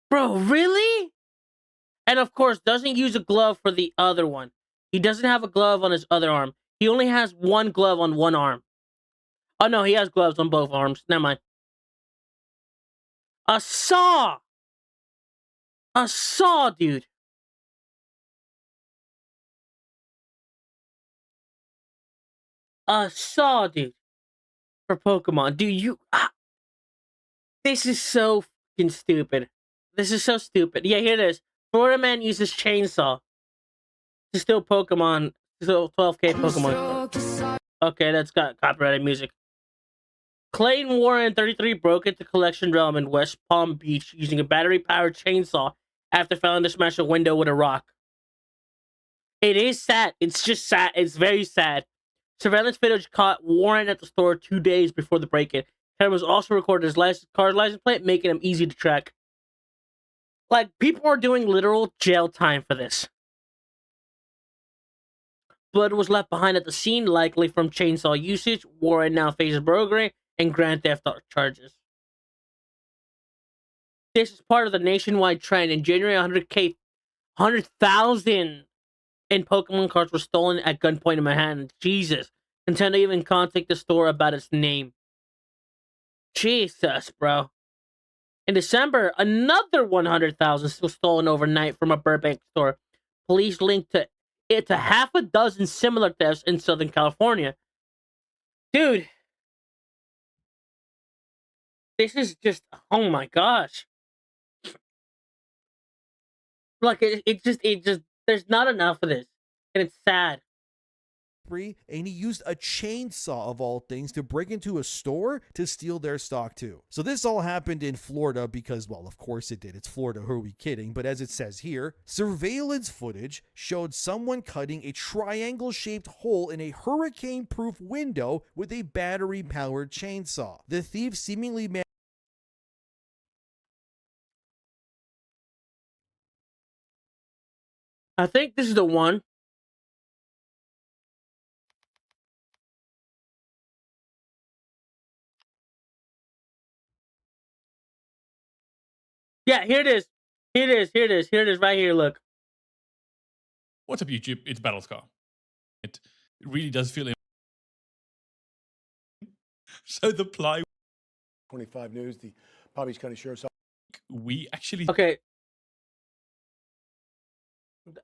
Bro, really? And of course, doesn't use a glove for the other one. He doesn't have a glove on his other arm. He only has one glove on one arm. Oh no, he has gloves on both arms. Never mind. A saw! A saw, dude. A saw, dude. For Pokemon. Dude, you... this is so fucking stupid. This is so stupid. Yeah, here it is. Florida man uses chainsaw to steal Pokemon. So 12K Pokemon. Okay, that's got copyrighted music. Clayton Warren, 33, broke into Collection Realm in West Palm Beach using a battery-powered chainsaw after failing to smash a window with a rock. It is sad. It's just sad. It's very sad. Surveillance footage caught Warren at the store 2 days before the break-in. Cameras also recorded his car's license plate, making him easy to track. Like, people are doing literal jail time for this. Blood was left behind at the scene, likely from chainsaw usage. Warren now faces burglary and grand theft charges. This is part of the nationwide trend. In January, 100,000 in Pokemon cards were stolen at gunpoint in Manhattan. Jesus. Nintendo even contacted the store about its name. Jesus, bro. In December, another 100,000 was stolen overnight from a Burbank store. Police linked it to half a dozen similar thefts in Southern California. Dude. This is just, oh my gosh. Like, it just, there's not enough of this. And it's sad. And he used a chainsaw of all things to break into a store to steal their stock too. So this all happened in Florida because, well, of course it did. It's Florida, who are we kidding? But as it says here, surveillance footage showed someone cutting a triangle-shaped hole in a hurricane-proof window with a battery-powered chainsaw. The thief seemingly I think this is the one. Yeah, here it is. Here it is. Here it is. Here it is right here. Look. What's up, YouTube? It's Battlescar. It really does feel... So the ply... 25 News, the Palm Beach County Sheriff's Office. We actually... Okay.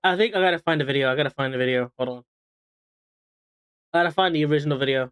I think I gotta find the video. I gotta find the video. Hold on. I gotta find the original video.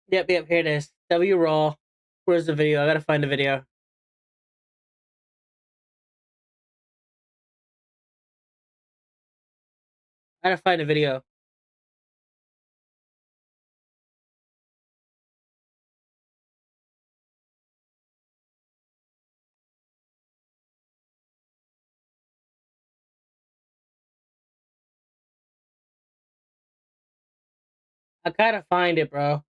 Yep, here it is. W Raw. Where's the video? I gotta find the video. I gotta find the video. I gotta find it, bro.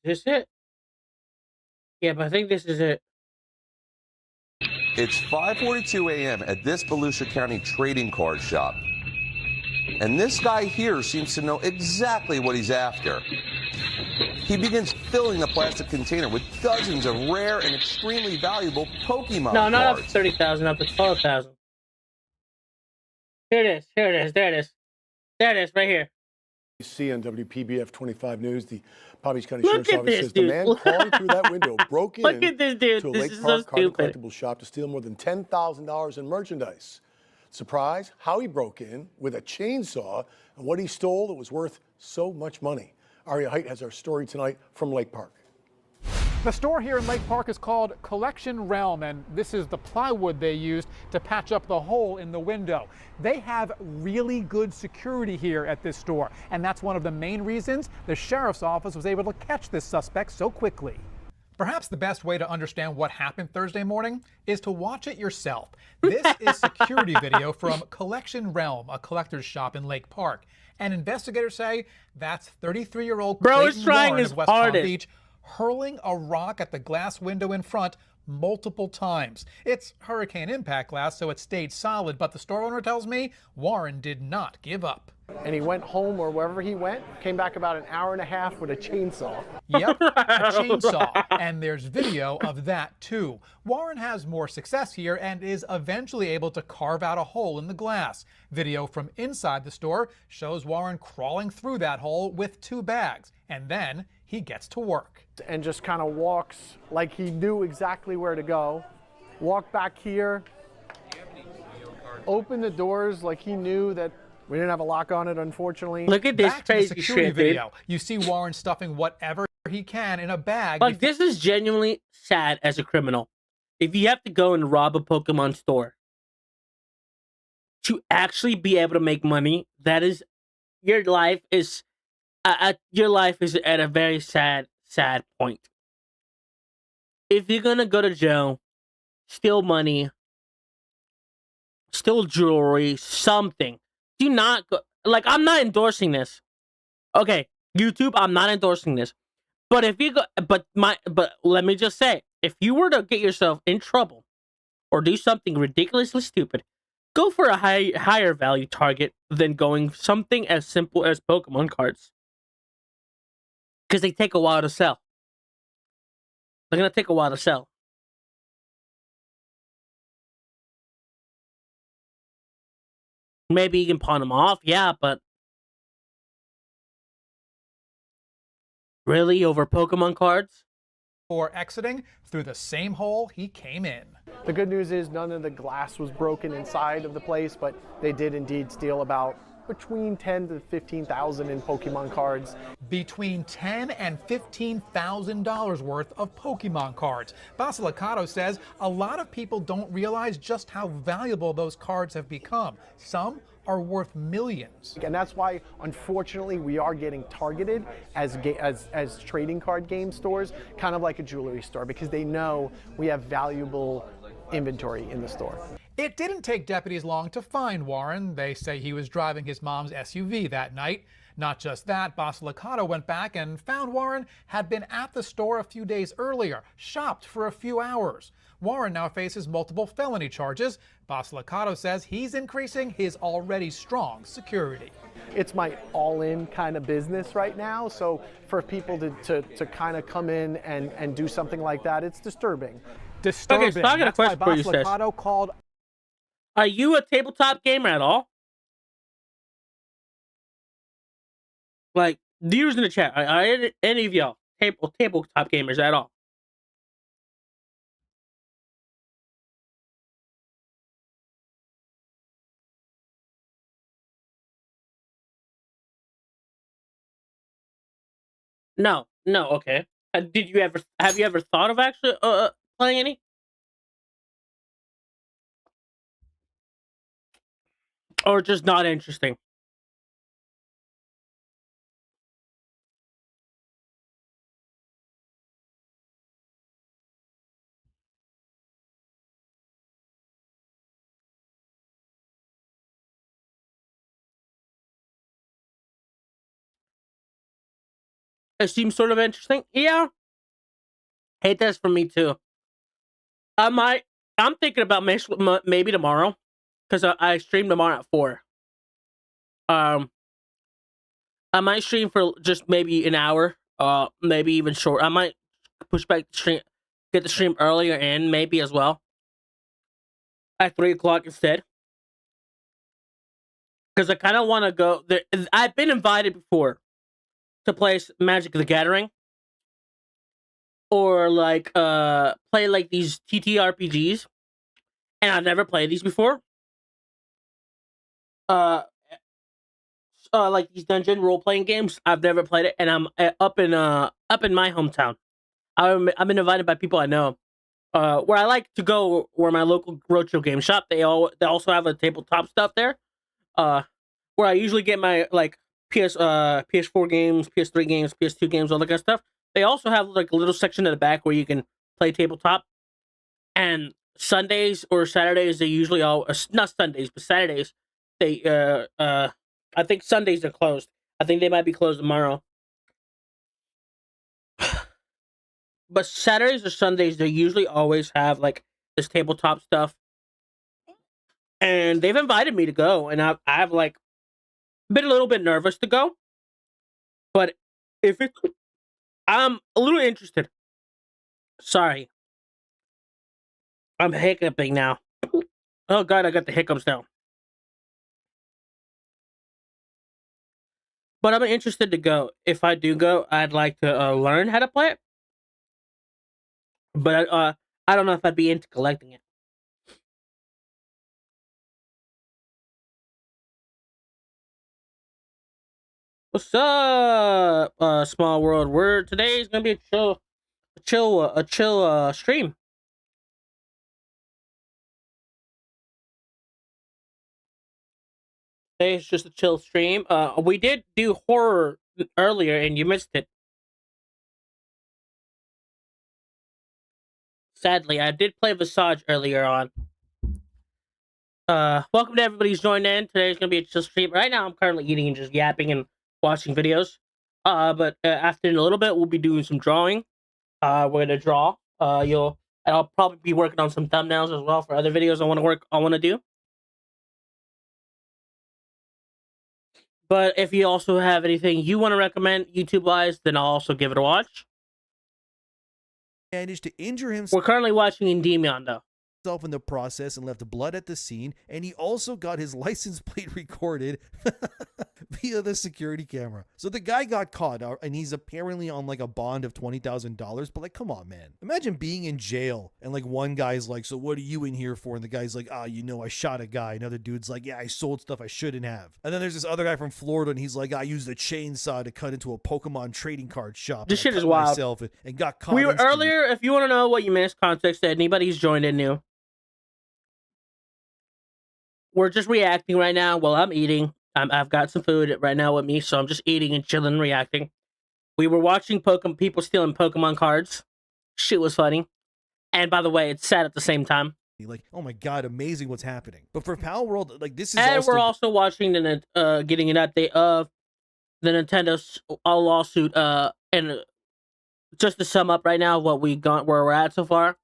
Is this it? Yeah, but I think this is it. It's 5:42 a.m. at this Volusia County trading card shop. And this guy here seems to know exactly what he's after. He begins filling the plastic container with dozens of rare and extremely valuable Pokemon No, not up to cards. 30,000, up to 12,000. Here it is. Here it is. There it is. There it is, right here. You see on WPBF 25 News, the Palm Beach County Look Sheriff's at Office this says the dude. man crawling through that window broke Look in at this dude. to a This Lake is Park so card and stupid. collectibles shop to steal more than $10,000 in merchandise. Surprise, how he broke in with a chainsaw and what he stole that was worth so much money. Aria Height has our story tonight from Lake Park. The store here in Lake Park is called Collection Realm, and this is the plywood they used to patch up the hole in the window. They have really good security here at this store, and that's one of the main reasons the sheriff's office was able to catch this suspect so quickly. Perhaps the best way to understand what happened Thursday morning is to watch it yourself. This is security video from Collection Realm, a collector's shop in Lake Park. And investigators say that's 33-year-old Bro is Clayton trying Warren his of West Palm hardest. Beach, hurling a rock at the glass window in front multiple times. It's hurricane impact glass, so it stayed solid, but the store owner tells me Warren did not give up. And he went home or wherever he went, came back about an hour and a half with a chainsaw. Yep, a chainsaw. And there's video of that too. Warren has more success here and is eventually able to carve out a hole in the glass. Video from inside the store shows Warren crawling through that hole with 2 bags. And then he gets to work. And just kind of walks like he knew exactly where to go. Walk back here. Open the doors like he knew that we didn't have a lock on it, unfortunately. Look at this Back to the crazy security shit, dude. video. You see Warren stuffing whatever he can in a bag. Like, this is genuinely sad as a criminal. If you have to go and rob a Pokemon store to actually be able to make money, that is, your life is at a very sad point. If you're gonna go to jail, steal money, steal jewelry, something, do not go. Like, I'm not endorsing this. Okay, YouTube, I'm not endorsing this. But if you go, but let me just say, if you were to get yourself in trouble or do something ridiculously stupid, go for a higher value target than going something as simple as Pokemon cards. Because they take a while to sell. They're going to take a while to sell. Maybe you can pawn them off, yeah, but really, over Pokemon cards? Before exiting through the same hole he came in. The good news is none of the glass was broken inside of the place, but they did indeed steal about between 10 to 15,000 in Pokemon cards. Between $10,000 and $15,000 worth of Pokemon cards. Basilicato says a lot of people don't realize just how valuable those cards have become. Some are worth millions. And that's why, unfortunately, we are getting targeted as trading card game stores, kind of like a jewelry store, because they know we have valuable inventory in the store. It didn't take deputies long to find Warren. They say he was driving his mom's SUV that night. Not just that, Basilicato went back and found Warren had been at the store a few days earlier, shopped for a few hours. Warren now faces multiple felony charges. Basilicato says he's increasing his already strong security. It's my all-in kind of business right now, so for people to kind of come in and do something like that, it's disturbing. Disturbing. Okay, so I got a That's why question for you, sis. Basilicato called. Are you a tabletop gamer at all? Like, viewers in the chat, are any of y'all tabletop gamers at all? No, okay. Have you ever thought of actually playing any? Or just not interesting? It seems sort of interesting. Yeah. Hey, that's for me too. I'm thinking about maybe tomorrow, because I stream tomorrow at 4. I might stream for just maybe an hour, maybe even short. I might push back the stream, get the stream earlier in, maybe as well, at 3 o'clock instead. because I kind of want to go there. I've been invited before to play Magic the Gathering, or like play like these TTRPGs, and I've never played these before. Uh, like these dungeon role playing games, I've never played it, and I'm up in my hometown. I've been invited by people I know. Where I like to go, where my local roadshow game shop, they also have a tabletop stuff there. Where I usually get my like PS4 games, PS3 games, PS2 games, all that kind of stuff. They also have like a little section in the back where you can play tabletop. And Sundays or Saturdays, they usually all not Sundays, but Saturdays. They I think Sundays they're closed. I think they might be closed tomorrow. But Saturdays or Sundays, they usually always have like this tabletop stuff, and they've invited me to go, and I've like been a little bit nervous to go, but if it, I'm a little interested. Sorry, I'm hiccuping now. Oh god, I got the hiccups now. But I'm interested to go. If I do go, I'd like to learn how to play it. But I don't know if I'd be into collecting it. What's up, small world? Today's gonna be a chill stream. Today's just a chill stream. We did do horror earlier, and you missed it. Sadly, I did play Visage earlier on. Welcome to everybody who's joined in. Today's gonna be a chill stream. Right now, I'm currently eating and just yapping and watching videos. But after in a little bit, we'll be doing some drawing. We're gonna draw. I'll probably be working on some thumbnails as well for other videos I want to do. But if you also have anything you want to recommend YouTube wise, then I'll also give it a watch. Managed to injure himself. We're currently watching Endymion though. In the process and left blood at the scene, and he also got his license plate recorded via the security camera. So the guy got caught, and he's apparently on like a bond of $20,000. But like, come on, man! Imagine being in jail and like one guy's like, "So what are you in here for?" And the guy's like, I shot a guy." Another dude's like, "Yeah, I sold stuff I shouldn't have." And then there's this other guy from Florida, and he's like, "I used a chainsaw to cut into a Pokemon trading card shop. This shit is wild." And got caught. We were earlier. If you want to know what you missed, context that anybody who's joined in new. We're just reacting right now while I'm eating. I've got some food right now with me, so I'm just eating and chilling, reacting. We were watching people stealing Pokemon cards. Shit was funny. And by the way, it's sad at the same time. Like, oh my god, amazing what's happening. But for Pal World, like this is and we're also watching getting an update of the Nintendo's lawsuit. And just to sum up right now what we got, where we're at so far,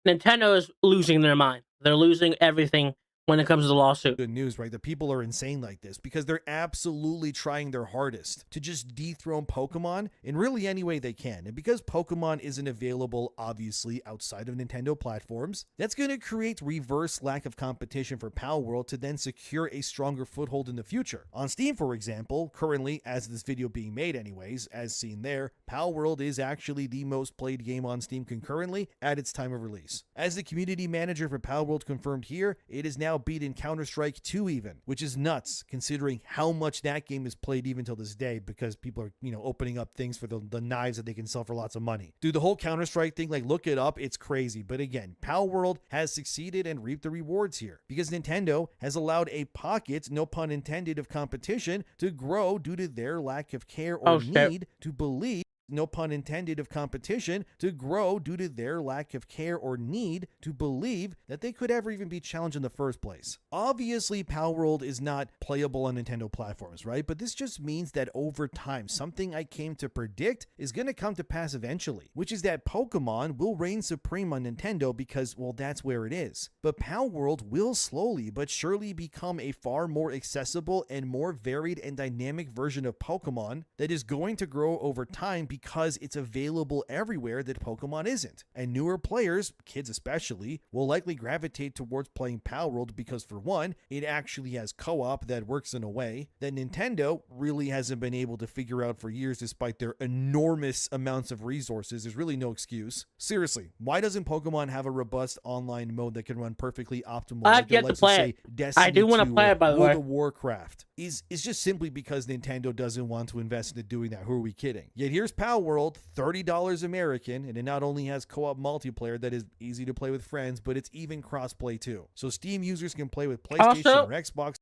Nintendo is losing their mind. They're losing everything when it comes to the lawsuit. Good news, right? The people are insane like this because they're absolutely trying their hardest to just dethrone Pokemon in really any way they can. And because Pokemon isn't available, obviously, outside of Nintendo platforms, that's going to create reverse lack of competition for Pal World to then secure a stronger foothold in the future. On Steam, for example, currently, as this video being made anyways, as seen there, Pal World is actually the most played game on Steam concurrently at its time of release. As the community manager for Pal World confirmed here, it is now beaten Counter-Strike 2 even, which is nuts considering how much that game is played even till this day because people are, opening up things for the knives that they can sell for lots of money. Dude, the whole Counter-Strike thing, like look it up, it's crazy. But again, Pal World has succeeded and reaped the rewards here because Nintendo has allowed a pocket, no pun intended, of competition to grow due to their lack of care or need to believe no pun intended, of competition to grow due to their lack of care or need to believe that they could ever even be challenged in the first place. Obviously, Pal World is not playable on Nintendo platforms, right? But this just means that over time, something I came to predict is going to come to pass eventually, which is that Pokemon will reign supreme on Nintendo because, well, that's where it is. But Pal World will slowly but surely become a far more accessible and more varied and dynamic version of Pokemon that is going to grow over time because it's available everywhere that Pokemon isn't. And newer players, kids especially, will likely gravitate towards playing Palworld because, for one, it actually has co-op that works in a way that Nintendo really hasn't been able to figure out for years despite their enormous amounts of resources. There's really no excuse. Seriously, why doesn't Pokemon have a robust online mode that can run perfectly optimal? I've yet to play it. Destiny I do want to play it, by the World way. of Warcraft is just simply because Nintendo doesn't want to invest into doing that. Who are we kidding? Yet here's Palworld, $30 American, and it not only has co-op multiplayer that is easy to play with friends, but it's even cross-play too. So Steam users can play with PlayStation Also, or Xbox.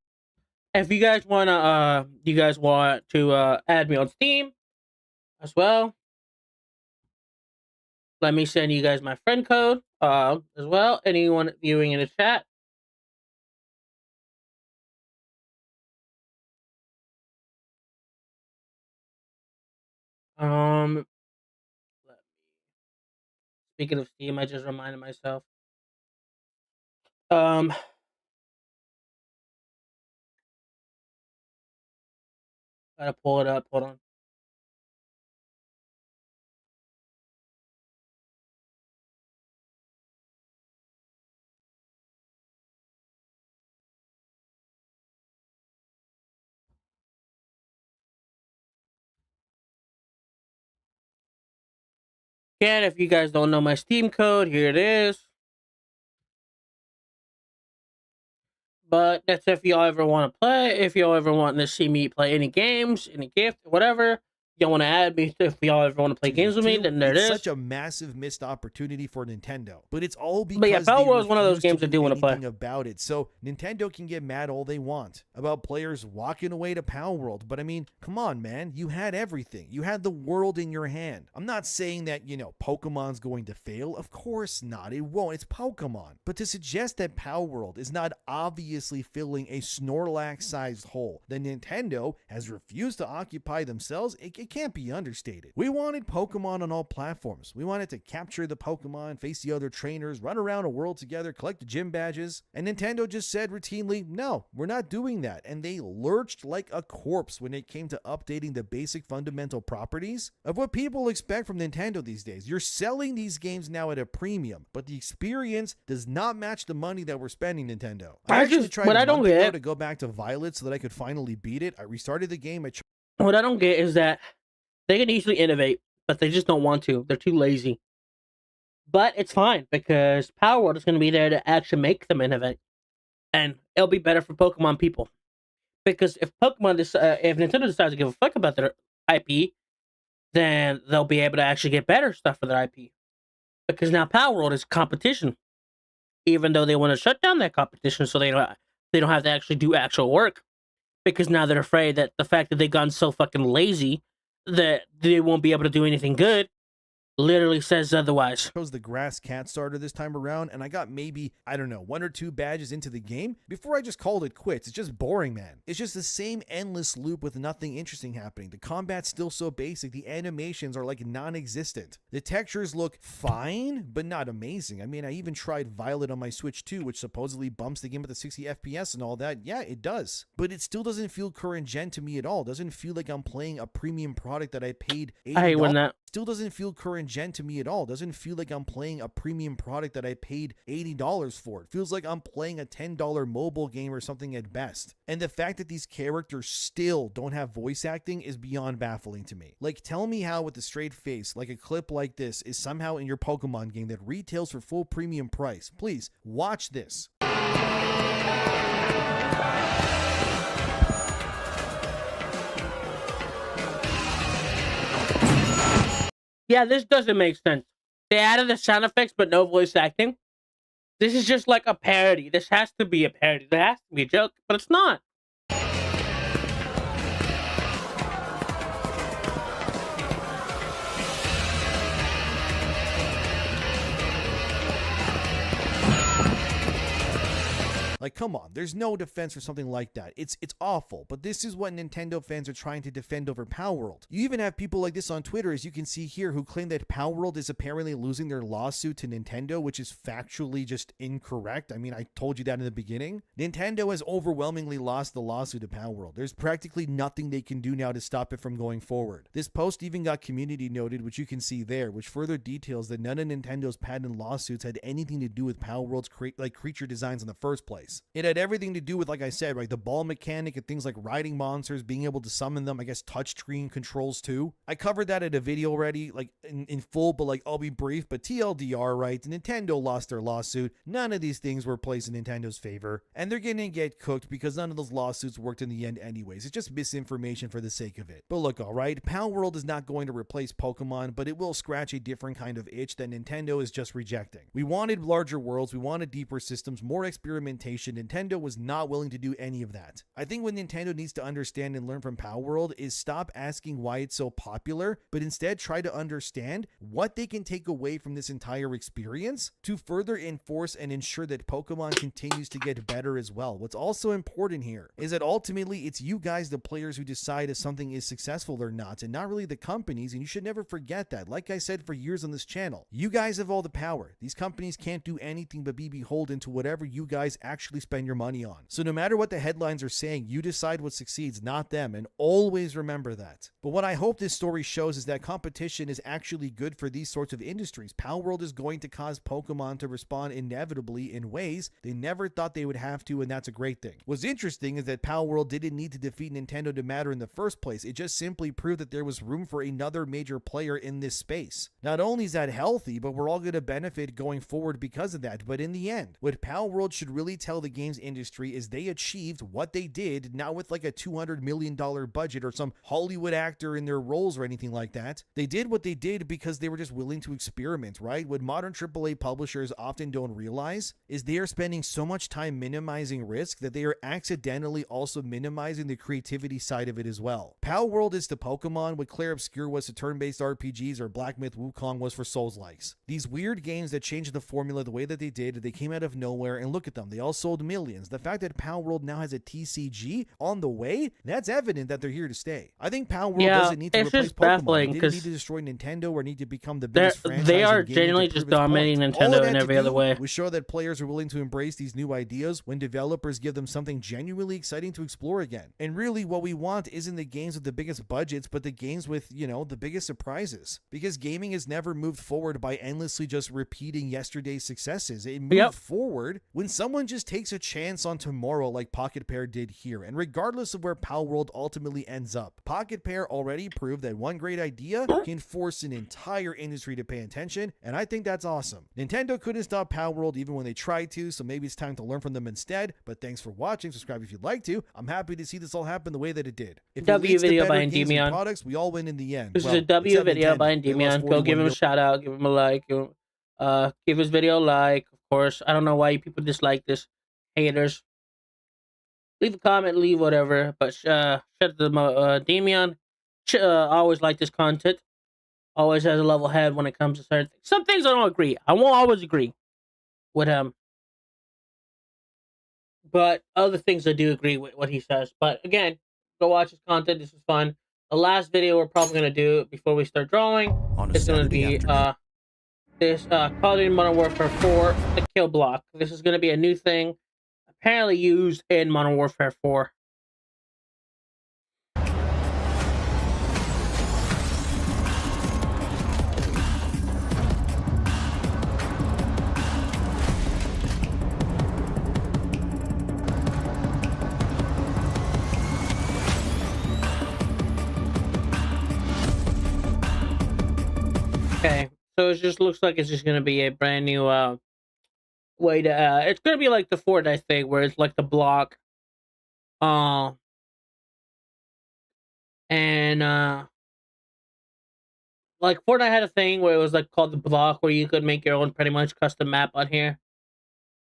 If you guys want to add me on Steam as well, let me send you guys my friend code as well. Anyone viewing in the chat. Speaking of Steam, I just reminded myself. Gotta pull it up. Hold on. Again, if you guys don't know my Steam code, here it is. But that's if y'all ever want to play. If y'all ever want to see me play any games, any gift, whatever. Y'all want to add me, if y'all ever want to play games with me, then there it is. It's such a massive missed opportunity for Nintendo, but it's all because But yeah, Palworld is one of those refuse games I do want to play about it. So Nintendo can get mad all they want about players walking away to Palworld, but I mean, come on, man, you had everything. You had the world in your hand. I'm not saying that, Pokemon's going to fail. Of course not. It won't. It's Pokemon. But to suggest that Palworld is not obviously filling a Snorlax-sized hole that Nintendo has refused to occupy themselves, it can't be understated. We wanted Pokemon on all platforms. We wanted to capture the Pokemon, face the other trainers, run around a world together, collect the gym badges, and Nintendo just said routinely, no, we're not doing that, and they lurched like a corpse when it came to updating the basic fundamental properties of what people expect from Nintendo these days. You're selling these games now at a premium, but the experience does not match the money that we're spending, Nintendo. I actually tried a month ago to go back to Violet so that I could finally beat it. I restarted the game. What I don't get is that they can easily innovate, but they just don't want to. They're too lazy. But it's fine, because Palworld is going to be there to actually make them innovate. And it'll be better for Pokemon people. Because if Nintendo decides to give a fuck about their IP, then they'll be able to actually get better stuff for their IP. Because now Palworld is competition. Even though they want to shut down that competition so they don't have to actually do actual work. Because now they're afraid that the fact that they've gone so fucking lazy that they won't be able to do anything good literally says otherwise. Chose the grass cat starter this time around, and I got maybe, I don't know, 1 or 2 badges into the game before I just called it quits. It's just boring, man. It's just the same endless loop with nothing interesting happening. The combat's still so basic. The animations are like non-existent. The textures look fine, but not amazing. I mean, I even tried Violet on my Switch 2, which supposedly bumps the game at the 60 FPS and all that. Yeah, it does. But it still doesn't feel current gen to me at all. It doesn't feel like I'm playing a premium product that I paid $80. I hate when that. Still doesn't feel current gen to me at all. Doesn't feel like I'm playing a premium product that I paid $80 for. It feels like I'm playing a $10 mobile game or something at best. And the fact that these characters still don't have voice acting is beyond baffling to me. Like, tell me how with a straight face, like a clip like this is somehow in your Pokemon game that retails for full premium price. Please, watch this. Yeah, this doesn't make sense. They added the sound effects, but no voice acting. This is just like a parody. This has to be a parody. There has to be a joke, but it's not. Like, come on, there's no defense for something like that. It's awful, but this is what Nintendo fans are trying to defend over Palworld. You even have people like this on Twitter, as you can see here, who claim that Palworld is apparently losing their lawsuit to Nintendo, which is factually just incorrect. I mean, I told you that in the beginning. Nintendo has overwhelmingly lost the lawsuit to Palworld. There's practically nothing they can do now to stop it from going forward. This post even got community noted, which you can see there, which further details that none of Nintendo's patent lawsuits had anything to do with Palworld's creature designs in the first place. It had everything to do with, like I said, right, the ball mechanic and things like riding monsters, being able to summon them, I guess touchscreen controls too. I covered that in a video already, like in full, but like I'll be brief. But TLDR, right, Nintendo lost their lawsuit. None of these things were placed in Nintendo's favor, and they're gonna get cooked because none of those lawsuits worked in the end anyways. It's just misinformation for the sake of it. But look, alright, Palworld is not going to replace Pokemon, but it will scratch a different kind of itch that Nintendo is just rejecting. We wanted larger worlds, we wanted deeper systems, more experimentation. Nintendo was not willing to do any of that. I think what Nintendo needs to understand and learn from Palworld is stop asking why it's so popular, but instead try to understand what they can take away from this entire experience to further enforce and ensure that Pokemon continues to get better as well. What's also important here is that ultimately it's you guys, the players, who decide if something is successful or not, and not really the companies, and you should never forget that. Like I said for years on this channel, you guys have all the power. These companies can't do anything but be beholden to whatever you guys actually spend your money on. So no matter what the headlines are saying, you decide what succeeds, not them, and always remember that. But what I hope this story shows is that competition is actually good for these sorts of industries. Palworld is going to cause Pokemon to respond inevitably in ways they never thought they would have to, and that's a great thing. What's interesting is that Palworld didn't need to defeat Nintendo to matter in the first place. It just simply proved that there was room for another major player in this space. Not only is that healthy, but we're all going to benefit going forward because of that. But in the end, what Palworld should really tell the games industry is they achieved what they did, not with like a $200 million budget or some Hollywood actor in their roles or anything like that. They did what they did because they were just willing to experiment, right? What modern AAA publishers often don't realize is they are spending so much time minimizing risk that they are accidentally also minimizing the creativity side of it as well. Palworld is to Pokemon what Clair Obscur was to turn-based RPGs or Black Myth Wukong was for Souls-likes. These weird games that changed the formula the way that they did, they came out of nowhere, and look at them, they all sold millions. The fact that Palworld now has a TCG on the way, that's evident that they're here to stay. I think Palworld doesn't need to replace Pokemon. They didn't need to destroy Nintendo or need to become the biggest franchise. They are genuinely just dominating Nintendo in every other way. We show that players are willing to embrace these new ideas when developers give them something genuinely exciting to explore again. And really what we want isn't the games with the biggest budgets, but the games with, you know, the biggest surprises. Because gaming has never moved forward by endlessly just repeating yesterday's successes. It moved forward when someone just takes a chance on tomorrow like Pocket Pair did here. And regardless of where Palworld ultimately ends up, Pocket Pair already proved that one great idea can force an entire industry to pay attention, and I think that's awesome. Nintendo couldn't stop Palworld even when they tried to, so maybe it's time to learn from them instead. But thanks for watching. Subscribe if you'd like to. I'm happy to see this all happen the way that it did. If W video by Endymion products, we all win in the end. This is a W video by Endymion. Go give him a shout out, give him a like, give his video a like. Of course, I don't know why people dislike this, haters. Leave a comment, leave whatever. But shout out to Endymion. I always like this content. Always has a level head when it comes to certain things. Some things I don't agree. I won't always agree with him. But other things I do agree with what he says. But again, go watch his content. This is fun. The last video we're probably going to do before we start drawing is going to be this Call of Duty Modern Warfare 4, the kill block. This is going to be a new thing apparently used in Modern Warfare 4. Okay, so it just looks like it's just going to be a brand new way to... it's going to be like the Fortnite thing, where it's like the block. And... like, Fortnite had a thing where it was like called the block, where you could make your own pretty much custom map on here.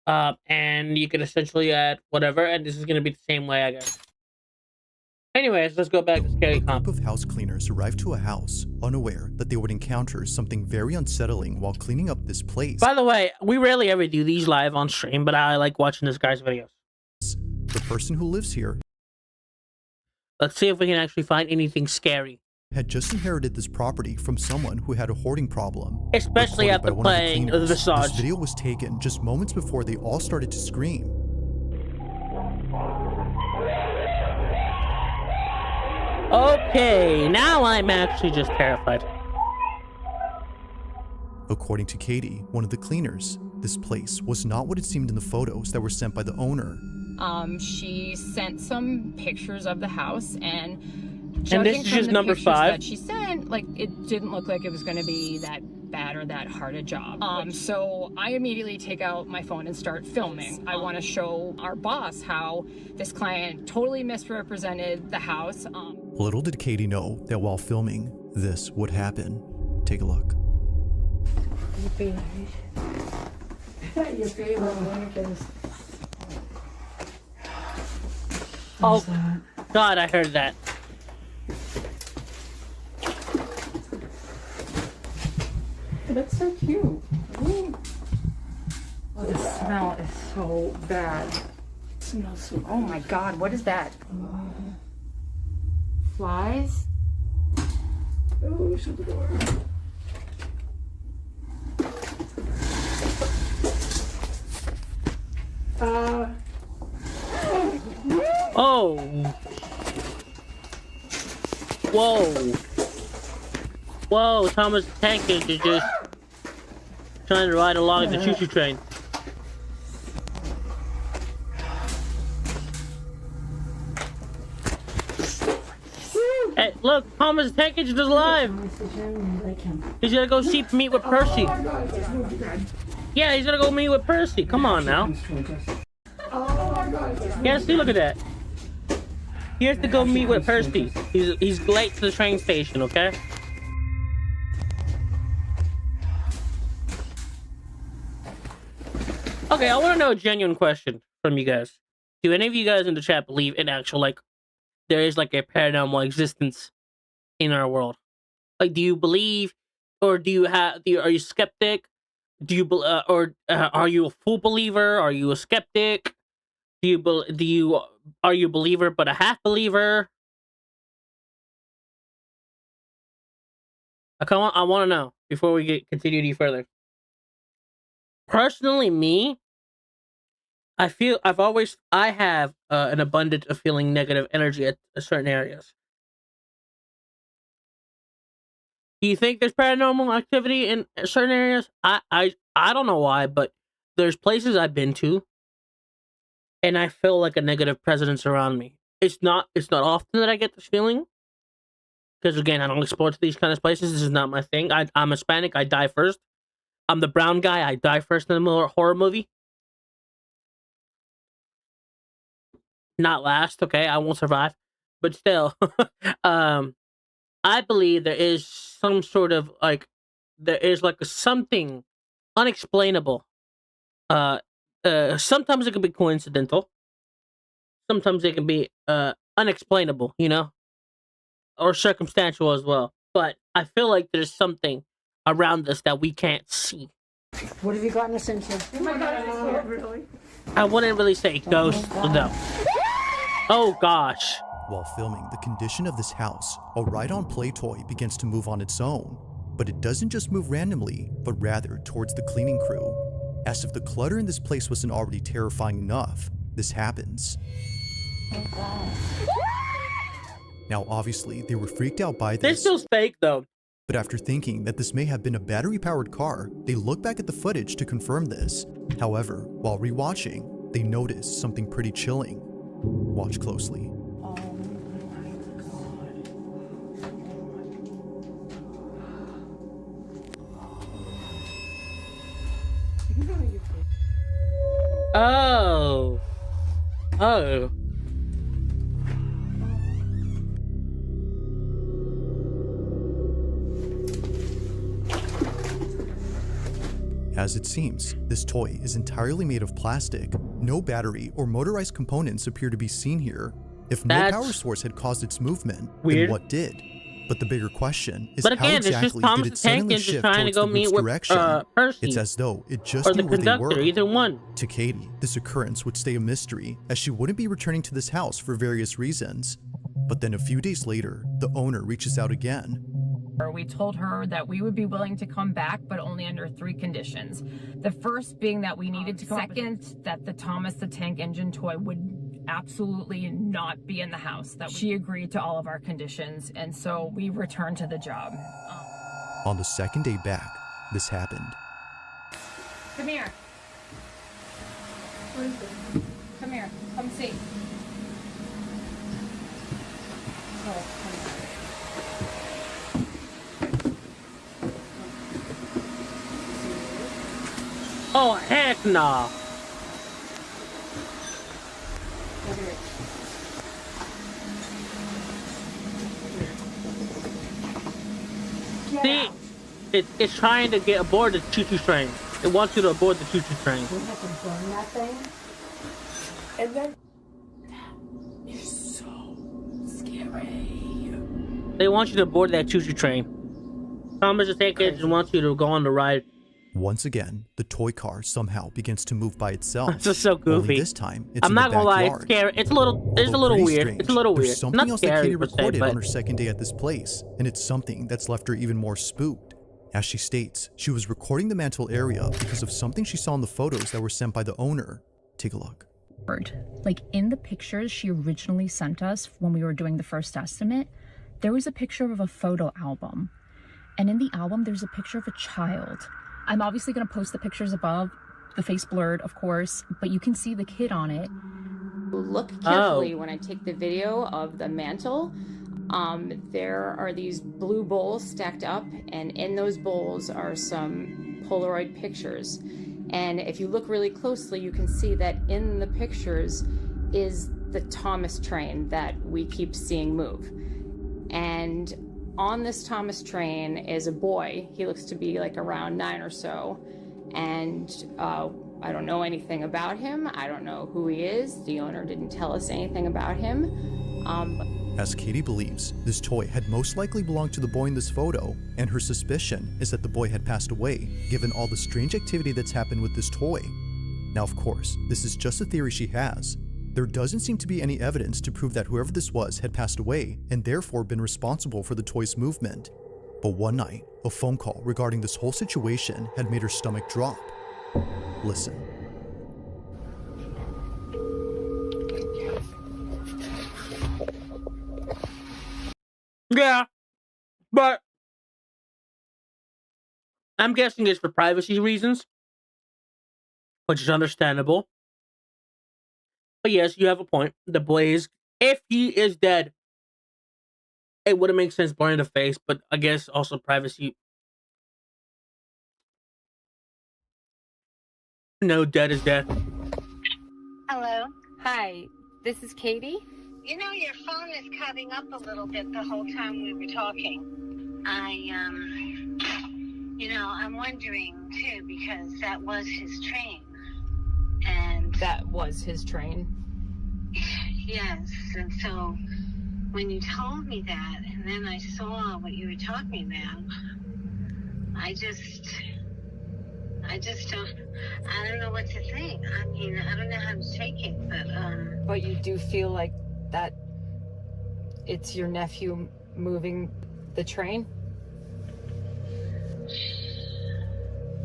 And you could essentially add whatever, and this is going to be the same way, I guess. Anyways, let's go back to Scary Comp. A group of house cleaners arrived to a house, unaware that they would encounter something very unsettling while cleaning up this place. By the way, we rarely ever do these live on stream, but I like watching this guy's videos. The person who lives here Let's see if we can actually find anything scary. had just inherited this property from someone who had a hoarding problem. Especially Reported by after one of the playing the cleaners, Visage. This video was taken just moments before they all started to scream. Okay, now I'm actually just terrified. According to Katie, one of the cleaners, this place was not what it seemed in the photos that were sent by the owner. She sent some pictures of the house, and this judging is from just the number pictures 5. that she sent, like, it didn't look like it was going to be that bad or that hard a job. So I immediately take out my phone and start filming. I want to show our boss how this client totally misrepresented the house. Little did Katie know that while filming, this would happen. Take a look. Your favorite Americans. Oh, God, I heard that. That's so cute. Ooh. Oh, the smell is so bad. It smells so. Oh my God, what is that? Flies? Oh, shut the door. Oh. Whoa. Whoa, Thomas the Tank Engine is just trying to ride along the choo-choo train. Hey, look, Thomas the Tank Engine is alive. He's gonna go meet with Percy. Yeah, he's gonna go meet with Percy. Come on now. Yeah, see, look at that. He has to go meet with Percy. He's late to the train station, okay? Okay, I want to know a genuine question from you guys. Do any of you guys in the chat believe in actual, like, there is, like, a paranormal existence in our world? Like, do you believe, or are you skeptic? Do you, are you a full believer? Are you a skeptic? Are you a believer but a half believer? I want to know before we continue any further. Personally, me, I have an abundance of feeling negative energy at certain areas. Do you think there's paranormal activity in certain areas? I don't know why, but there's places I've been to, and I feel like a negative presence around me. It's not often that I get this feeling, because again, I don't explore to these kind of places. This is not my thing. I'm Hispanic. I die first. I'm the brown guy. I die first in a horror movie. Not last, okay? I won't survive. But still, I believe there is some sort of, like, there is, like, something unexplainable. Sometimes it can be coincidental. Sometimes it can be, unexplainable, you know? Or circumstantial as well. But I feel like there's something around us that we can't see. What have you gotten us into? Oh my God, really? I wouldn't really say ghosts, no. Oh gosh. While filming the condition of this house, a ride-on play toy begins to move on its own. But it doesn't just move randomly, but rather towards the cleaning crew. As if the clutter in this place wasn't already terrifying enough, this happens. Oh God. Now obviously, they were freaked out by this. This feels fake though. But after thinking that this may have been a battery-powered car, they look back at the footage to confirm this. However, while rewatching, they notice something pretty chilling. Watch closely. Oh my God. Oh. Oh. As it seems, this toy is entirely made of plastic. No battery or motorized components appear to be seen here. If no That's power source had caused its movement, weird. then what did? But the bigger question is But how again, it's just exactly Thomas did the it Tank suddenly Engine shift trying to towards go the meet group's with direction? Percy. It's as though it just Or the knew where they conductor, were. either one. To Katie, this occurrence would stay a mystery as she wouldn't be returning to this house for various reasons. But then a few days later, the owner reaches out again. We told her that we would be willing to come back, but only under 3 conditions. The first being that we needed to come. Second, that the Thomas the Tank Engine toy would absolutely not be in the house. That she agreed to all of our conditions, and so we returned to the job. On the second day back, this happened. Come here. Come here. Come see. Oh, heck no. See, it's trying to get aboard the choo-choo train. It wants you to aboard the choo-choo train. We have to burn that thing. And then it's so scary. They want you to board that choo-choo train. Thomas the Tank Engine wants you to go on the ride. Once again, the toy car somehow begins to move by itself. This is so goofy. Only this time, it's I'm in not the gonna lie, backyard. it's scary. It's a little Although pretty weird. strange, It's a little weird. There's something Not else that scary Katie per se, recorded but on her second day at this place, and it's something that's left her even more spooked. As she states, she was recording the mantle area because of something she saw in the photos that were sent by the owner. Take a look. Like in the pictures she originally sent us when we were doing the first estimate, there was a picture of a photo album. And in the album, there's a picture of a child. I'm obviously going to post the pictures above, the face blurred, of course, but you can see the kid on it. Look carefully when I take the video of the mantle. There are these blue bowls stacked up, and in those bowls are some Polaroid pictures. And if you look really closely, you can see that in the pictures is the Thomas train that we keep seeing move. And on this Thomas train is a boy. He looks to be like around 9 or so. And I don't know anything about him. I don't know who he is. The owner didn't tell us anything about him. As Katie believes, this toy had most likely belonged to the boy in this photo, and her suspicion is that the boy had passed away, given all the strange activity that's happened with this toy. Now, of course, this is just a theory she has. There doesn't seem to be any evidence to prove that whoever this was had passed away and therefore been responsible for the toy's movement. But one night, a phone call regarding this whole situation had made her stomach drop. Listen. yeah, but I'm guessing it's for privacy reasons, which is understandable. But yes, you have a point. The Blaze, if he is dead, it wouldn't make sense blurring the face, but I guess also privacy. No, dead is dead. Hello. Hi, this is Katie. You know, your phone is cutting up a little bit the whole time we were talking. I'm wondering too, because that was his train. And That was his train. yes, and so when you told me that, and then I saw what you were talking about, I don't know what to think. I mean, I don't know how to take it, but But you do feel like that it's your nephew moving the train?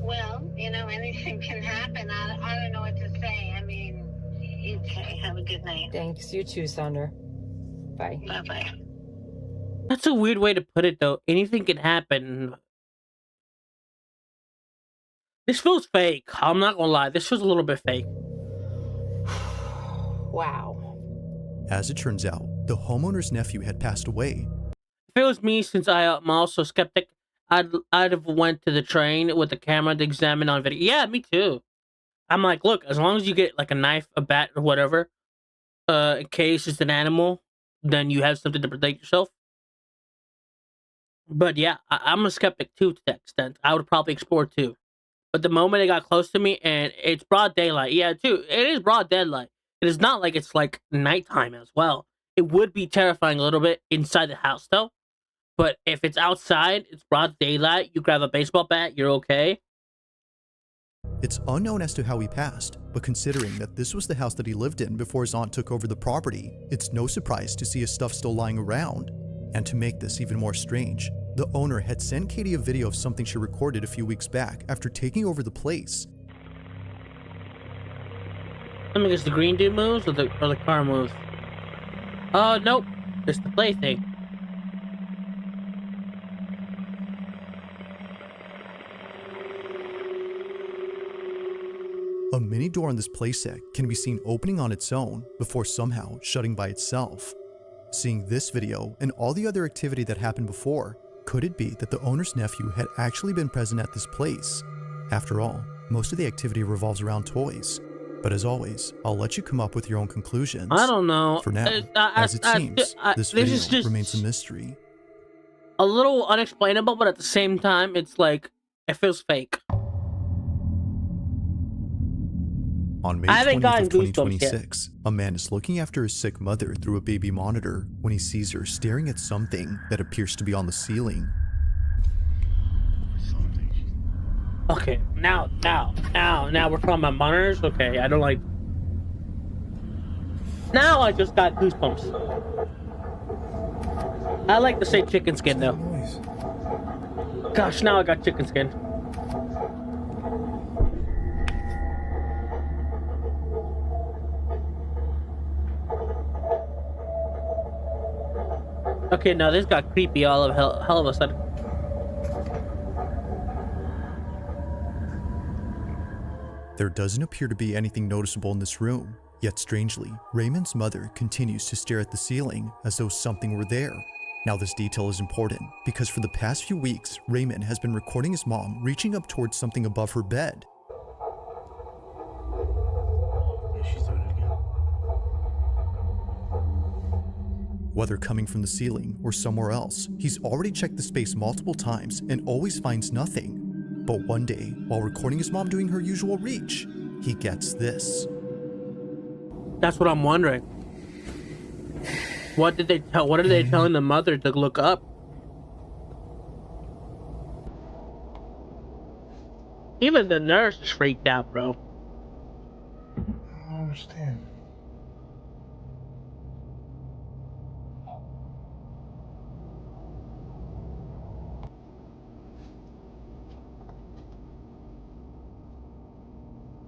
well, anything can happen. I don't know what to say. I mean, okay, have a good night. Thanks, you too, Sander. Bye. Bye-bye. That's a weird way to put it, though. Anything can happen. This feels fake. I'm not gonna lie. This feels a little bit fake. Wow. As it turns out, the homeowner's nephew had passed away. If it was me, since I'm also skeptic, I'd have went to the train with the camera to examine on video. Yeah, me too. I'm like, look, as long as you get like a knife, a bat, or whatever, in case it's an animal, then you have something to protect yourself. But yeah, I'm a skeptic too to that extent. I would probably explore too. But the moment it got close to me, and it's broad daylight, yeah, too, it is broad daylight. It is not like it's like nighttime as well. It would be terrifying a little bit inside the house though. But if it's outside, it's broad daylight, you grab a baseball bat, you're okay. It's unknown as to how he passed, but considering that this was the house that he lived in before his aunt took over the property, it's no surprise to see his stuff still lying around. And to make this even more strange, the owner had sent Katie a video of something she recorded a few weeks back after taking over the place. I mean, it's the green dude moves or the car moves? Oh, nope. It's the play thing. A mini door on this playset can be seen opening on its own before somehow shutting by itself. Seeing this video and all the other activity that happened before, could it be that the owner's nephew had actually been present at this place? After all, most of the activity revolves around toys. But as always, I'll let you come up with your own conclusions. I don't know. For now, as it seems, this video is just remains a mystery. A little unexplainable, but at the same time, it's like, it feels fake. On May 20th of 2026, a man is looking after his sick mother through a baby monitor when he sees her staring at something that appears to be on the ceiling. Okay, now we're talking about monitors? Okay, I don't like... Now I just got goosebumps. I like to say chicken skin, though. Gosh, now I got chicken skin. Okay, now this got creepy all of hell of a sudden. There doesn't appear to be anything noticeable in this room, yet strangely, Raymond's mother continues to stare at the ceiling as though something were there. Now this detail is important because for the past few weeks, Raymond has been recording his mom reaching up towards something above her bed. Whether coming from the ceiling or somewhere else, he's already checked the space multiple times and always finds nothing. But one day, while recording his mom doing her usual reach, he gets this. That's what I'm wondering. What are they telling the mother to look up? Even the nurse is freaked out, bro. I don't understand.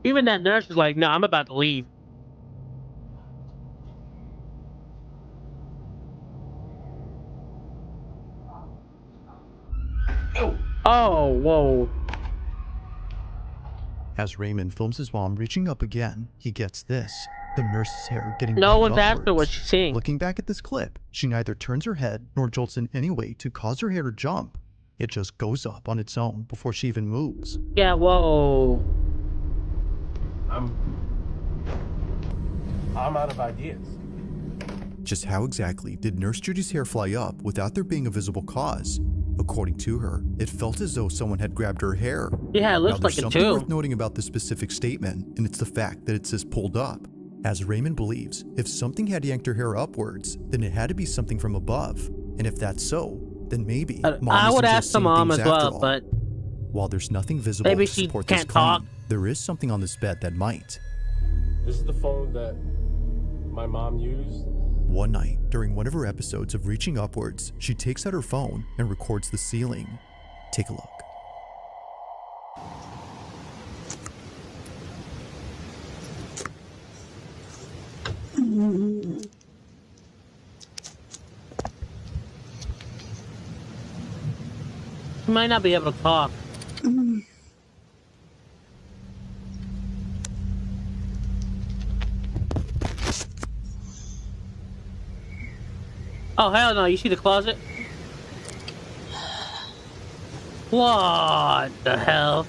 Even that nurse is like, no, I'm about to leave. Oh, whoa. As Raymond films his mom reaching up again, he gets this. The nurse's hair getting No pulled one's after upwards. what she's seeing. Looking back at this clip, she neither turns her head nor jolts in any way to cause her hair to jump. It just goes up on its own before she even moves. Yeah, whoa. I'm out of ideas. Just how exactly did Nurse Judy's hair fly up without there being a visible cause? According to her, it felt as though someone had grabbed her hair. Yeah, it looks now, like there's it something too. worth noting about this specific statement, and it's the fact that it says pulled up. As Raymond believes, if something had yanked her hair upwards, then it had to be something from above. And if that's so, then maybe Mom I would isn't ask just the seeing mom things as after well, all. but While there's nothing visible maybe to she support this can't claim, talk. there is something on this bed that might. This is the phone that my mom used. One night, during one of her episodes of Reaching Upwards, she takes out her phone and records the ceiling. Take a look. she might not be able to talk. Oh, hell no. You see the closet? What the hell?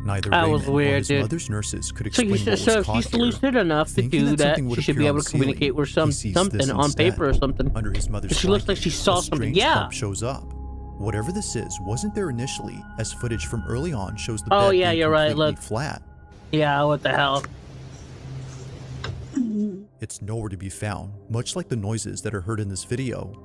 Neither That Raymond was or weird, his dude. mother's nurses could So, explain what so was if caught she's here. lucid enough to Thinking do that, something would she should be appear able on to the communicate ceiling, with he sees something this on instead. paper or something. Under his mother's She looks like she blanket, saw a something. strange Yeah. clump shows up. Whatever this is wasn't there initially, as footage from early on shows the Oh bed yeah, being you're right. completely Look. flat. Yeah, what the hell? It's nowhere to be found, much like the noises that are heard in this video.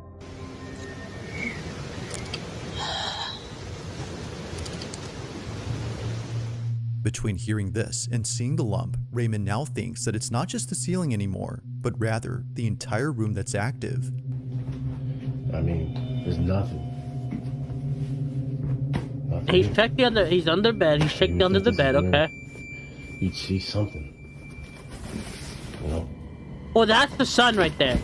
Between hearing this and seeing the lump, Raymond now thinks that it's not just the ceiling anymore, but rather the entire room that's active. I mean, there's nothing. He's checked the under. He's under bed. He's checked under the bed. Okay. You'd see something. You know? Well, that's the sun right there.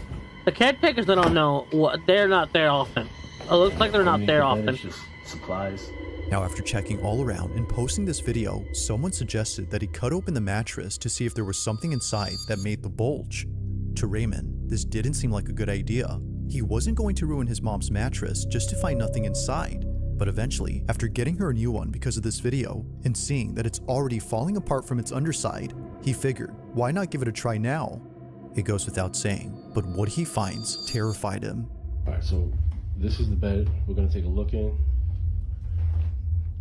The caretakers, I don't know. What they're not there often. It looks like they're not there often. It's just supplies. Now, after checking all around and posting this video, someone suggested that he cut open the mattress to see if there was something inside that made the bulge. To Raymond, this didn't seem like a good idea. He wasn't going to ruin his mom's mattress just to find nothing inside. But eventually, after getting her a new one because of this video, and seeing that it's already falling apart from its underside, he figured, why not give it a try now? It goes without saying, but what he finds terrified him. Alright, so this is the bed we're gonna take a look in.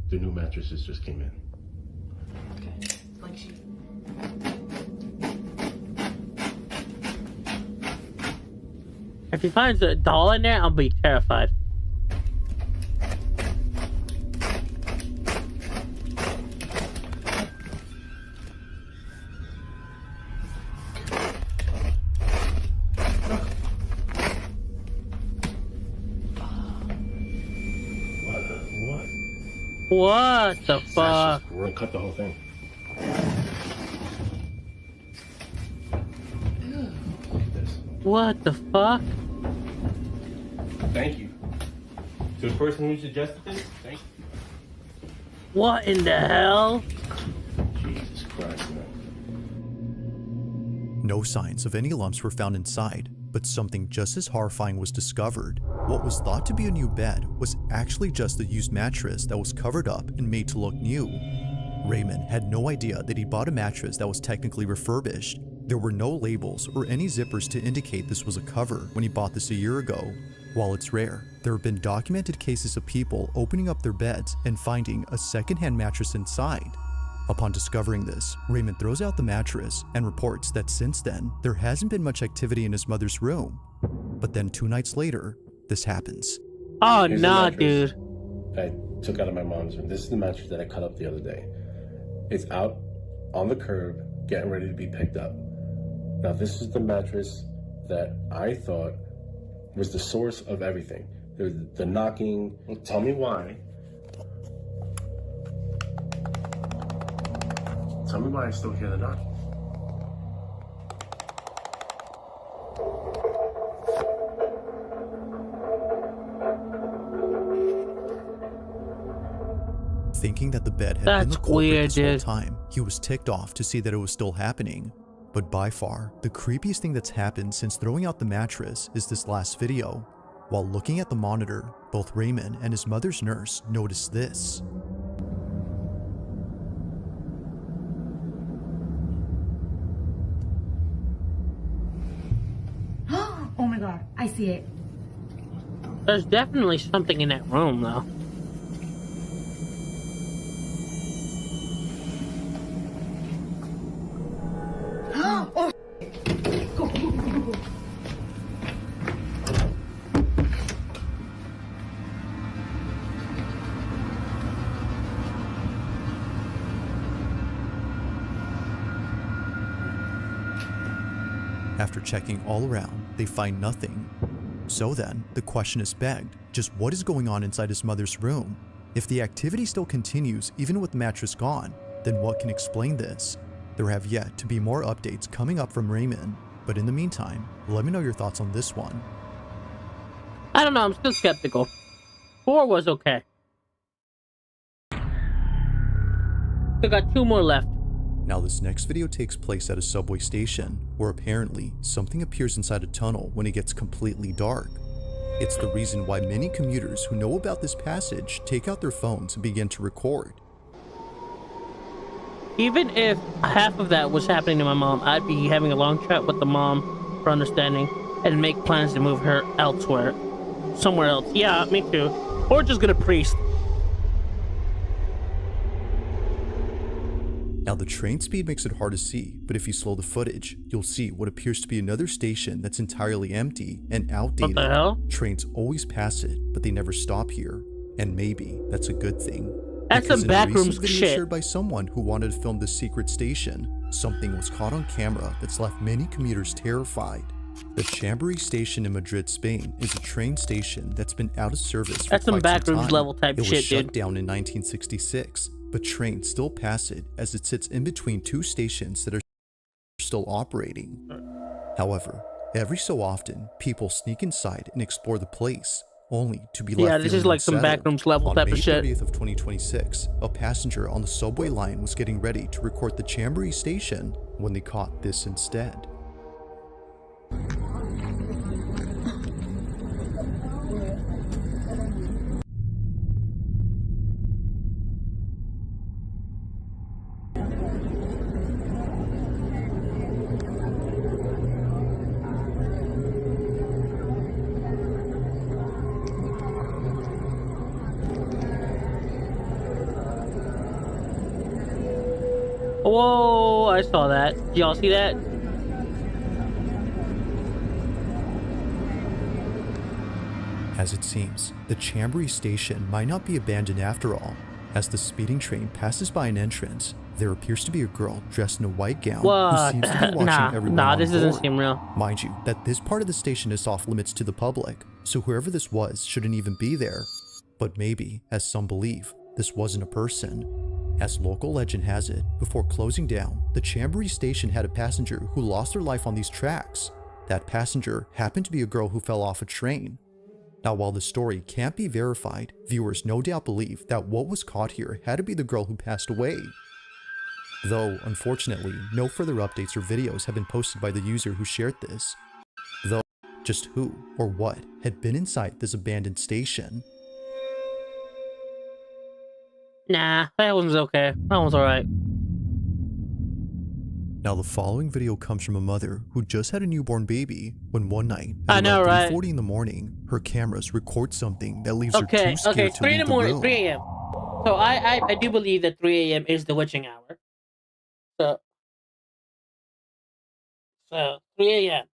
The new mattresses just came in. Okay. Like she. If he finds a doll in there, I'll be terrified. What the fuck? We're gonna cut the whole thing. Look at this. What the fuck? Thank you. To the person who suggested this, thank you. What in the hell? Jesus Christ, man. No signs of any lumps were found inside, but something just as horrifying was discovered. What was thought to be a new bed was actually just a used mattress that was covered up and made to look new. Raymond had no idea that he bought a mattress that was technically refurbished. There were no labels or any zippers to indicate this was a cover when he bought this a year ago. While it's rare, there have been documented cases of people opening up their beds and finding a secondhand mattress inside. Upon discovering this, Raymond throws out the mattress and reports that since then, there hasn't been much activity in his mother's room. But then 2 nights later, this happens. Oh, Here's nah, the dude. mattress I took out of my mom's room. This is the mattress that I cut up the other day. It's out on the curb, getting ready to be picked up. Now, this is the mattress that I thought was the source of everything. The knocking. Well, tell me why. Tell me why I still hear the knocking. Thinking that the bed had been the That's culprit weird, this whole dude. time, he was ticked off to see that it was still happening. But by far, the creepiest thing that's happened since throwing out the mattress is this last video. While looking at the monitor, both Raymond and his mother's nurse noticed this. Oh my god, I see it. There's definitely something in that room, though. Oh, go, go, go, go, go. After checking all around, they find nothing. So then, the question is begged, just what is going on inside his mother's room? If the activity still continues even with the mattress gone, then what can explain this? There have yet to be more updates coming up from Raymond, but in the meantime, let me know your thoughts on this one. I don't know, I'm still skeptical. 4 was okay. Still got 2 more left. Now this next video takes place at a subway station, where apparently something appears inside a tunnel when it gets completely dark. It's the reason why many commuters who know about this passage take out their phones and begin to record. Even if half of that was happening to my mom, I'd be having a long chat with the mom for understanding and make plans to move her elsewhere. Somewhere else. Yeah, me too. Or just get a priest. Now the train speed makes it hard to see, but if you slow the footage, you'll see what appears to be another station that's entirely empty and outdated. What the hell? Trains always pass it, but they never stop here. And maybe that's a good thing. That's Because some in a backrooms recent video shit. shared by someone who wanted to film this secret station, something was caught on camera that's left many commuters terrified. The Chambery station in Madrid, Spain is a train station that's been out of service for That's some quite some backrooms time. level type It was shit, shut dude. down in 1966, but trains still pass it as it sits in between two stations that are still operating. However, every so often, people sneak inside and explore the place, only to be left Yeah, this is feeling like some unsettled. backrooms level On type May of shit. 30th of 2026, a passenger on the subway line was getting ready to record the Chambery station when they caught this instead. Whoa, I saw that. Did y'all see that? As it seems, the Chambery station might not be abandoned after all. As the speeding train passes by an entrance, there appears to be a girl dressed in a white gown who What? seems to be watching everyone Nah, on this doesn't board. seem real. Mind you, that this part of the station is off limits to the public, so whoever this was shouldn't even be there. But maybe, as some believe, this wasn't a person. As local legend has it, before closing down, the Chambery station had a passenger who lost their life on these tracks. That passenger happened to be a girl who fell off a train. Now, while the story can't be verified, viewers no doubt believe that what was caught here had to be the girl who passed away. Though, unfortunately, no further updates or videos have been posted by the user who shared this. Though, just who or what had been inside this abandoned station? Nah, that one's okay. That one's alright. Now, the following video comes from a mother who just had a newborn baby when one night I at know, around right? 3:40 in the morning, her cameras record something that leaves her Okay, too scared okay, to 3 in leave the the morning, room. 3 a.m. So I do believe that 3 a.m. is the witching hour. So 3 a.m.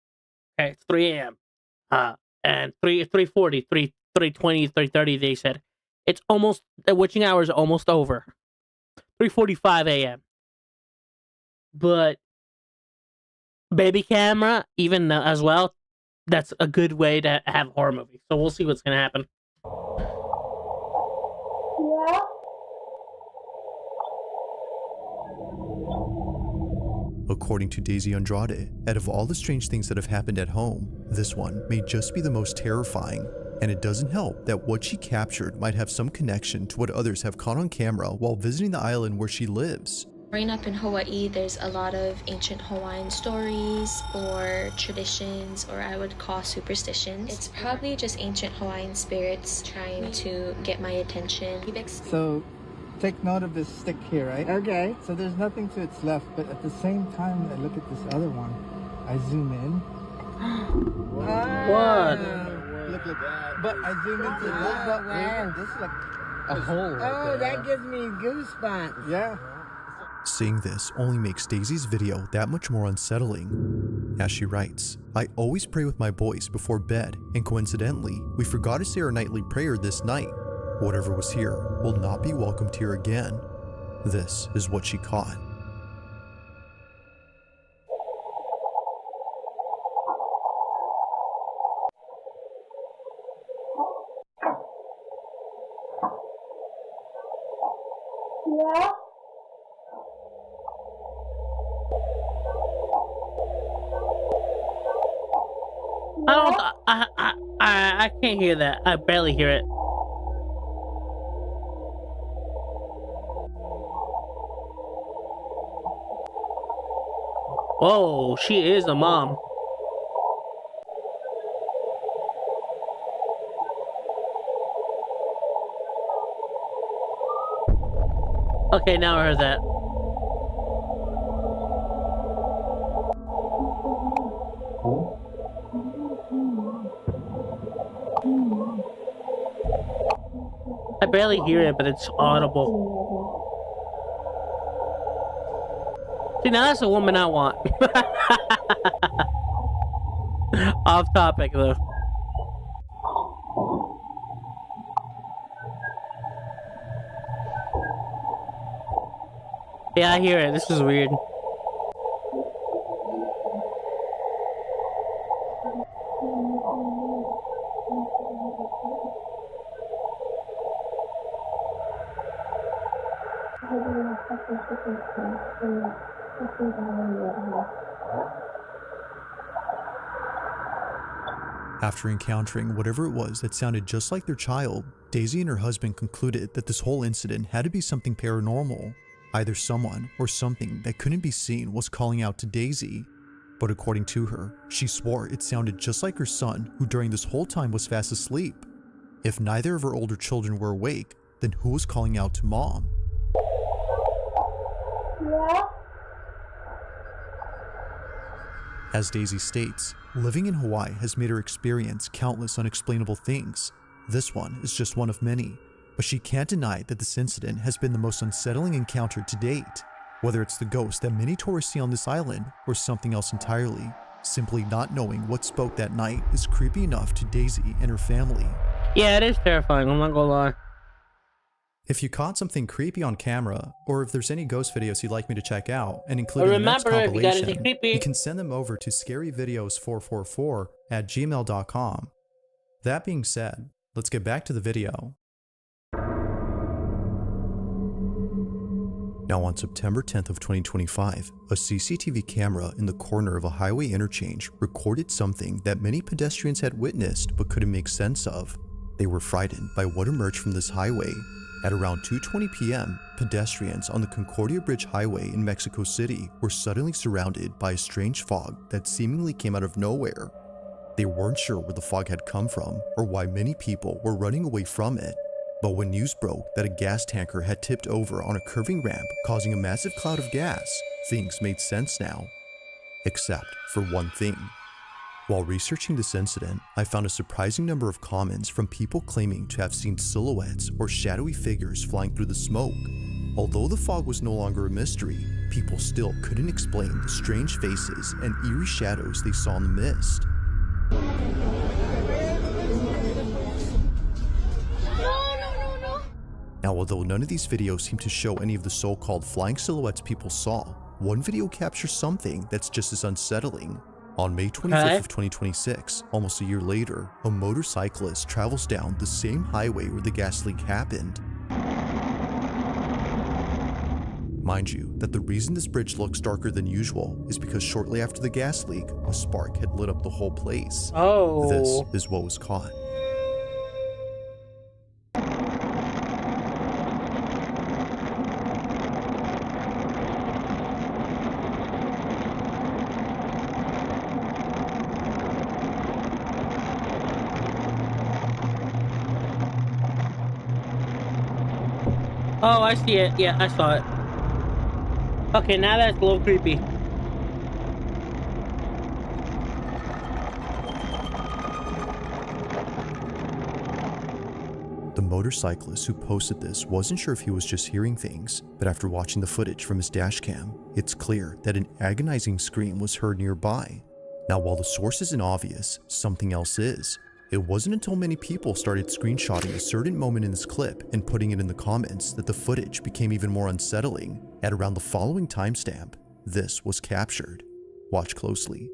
Okay, it's 3 a.m. And 3:40, 3:20, 3:30. They said it's almost the witching hour is almost over. 3:45 a.m. But baby camera, even as well, that's a good way to have a horror movie. So we'll see what's gonna happen. Yeah. According to Daisy Andrade, out of all the strange things that have happened at home, this one may just be the most terrifying. And it doesn't help that what she captured might have some connection to what others have caught on camera while visiting the island where she lives. Growing up in Hawaii, there's a lot of ancient Hawaiian stories or traditions, or I would call superstitions. It's probably just ancient Hawaiian spirits trying to get my attention. So take note of this stick here, right? Okay. So there's nothing to its left, but at the same time, I look at this other one. I zoom in. What? Look, but I zoom into this, but this is like a hole. Oh, that gives me goosebumps. Yeah. Seeing this only makes Daisy's video that much more unsettling. As she writes, I always pray with my boys before bed, and coincidentally, we forgot to say our nightly prayer this night. Whatever was here will not be welcomed here again. This is what she caught. Yeah. I can't hear that. I barely hear it. Whoa, she is a mom. Okay, now I heard that. I barely hear it, but it's audible. See, now that's a woman I want. Off topic, though. Yeah, I hear it. This is weird. After encountering whatever it was that sounded just like their child, Daisy and her husband concluded that this whole incident had to be something paranormal. Either someone or something that couldn't be seen was calling out to Daisy. But according to her, she swore it sounded just like her son, who during this whole time was fast asleep. If neither of her older children were awake, then who was calling out to Mom? As Daisy states, living in Hawaii has made her experience countless unexplainable things. This one is just one of many, but she can't deny that this incident has been the most unsettling encounter to date. Whether it's the ghost that many tourists see on this island or something else entirely, simply not knowing what spoke that night is creepy enough to Daisy and her family. Yeah, it is terrifying, I'm not gonna lie. If you caught something creepy on camera, or if there's any ghost videos you'd like me to check out and include in the next compilation, you can send them over to scaryvideos444@gmail.com. That being said, let's get back to the video. Now on September 10th of 2025, a CCTV camera in the corner of a highway interchange recorded something that many pedestrians had witnessed but couldn't make sense of. They were frightened by what emerged from this highway. At around 2:20 p.m., pedestrians on the Concordia Bridge Highway in Mexico City were suddenly surrounded by a strange fog that seemingly came out of nowhere. They weren't sure where the fog had come from or why many people were running away from it. But when news broke that a gas tanker had tipped over on a curving ramp, causing a massive cloud of gas, things made sense now. Except for one thing. While researching this incident, I found a surprising number of comments from people claiming to have seen silhouettes or shadowy figures flying through the smoke. Although the fog was no longer a mystery, people still couldn't explain the strange faces and eerie shadows they saw in the mist. Now, although none of these videos seem to show any of the so-called flying silhouettes people saw, one video captures something that's just as unsettling. On May 25th of 2026, almost a year later, a motorcyclist travels down the same highway where the gas leak happened. Mind you, that the reason this bridge looks darker than usual is because shortly after the gas leak, a spark had lit up the whole place. Oh. This is what was caught. Oh, I see it. Yeah, I saw it. Okay, now that's a little creepy. The motorcyclist who posted this wasn't sure if he was just hearing things, but after watching the footage from his dashcam, it's clear that an agonizing scream was heard nearby. Now, while the source isn't obvious, something else is. It wasn't until many people started screenshotting a certain moment in this clip and putting it in the comments that the footage became even more unsettling. At around the following timestamp, this was captured. Watch closely.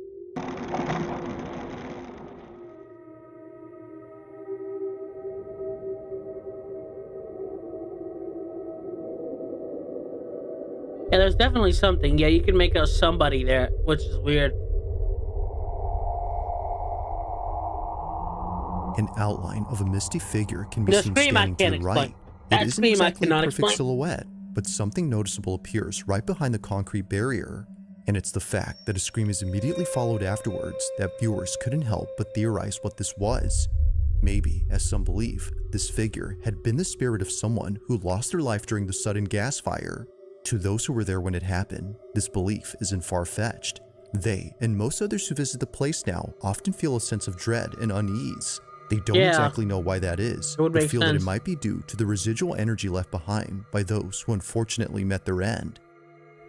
Yeah, there's definitely something. Yeah, you can make out somebody there, which is weird. An outline of a misty figure can be seen standing to the right. It isn't exactly a perfect silhouette, but something noticeable appears right behind the concrete barrier. And it's the fact that a scream is immediately followed afterwards that viewers couldn't help but theorize what this was. Maybe, as some believe, this figure had been the spirit of someone who lost their life during the sudden gas fire. To those who were there when it happened, this belief isn't far-fetched. They and most others who visit the place now often feel a sense of dread and unease. They don't Yeah. exactly know why that is, It would but make feel that it sense. might be due to the residual energy left behind by those who unfortunately met their end.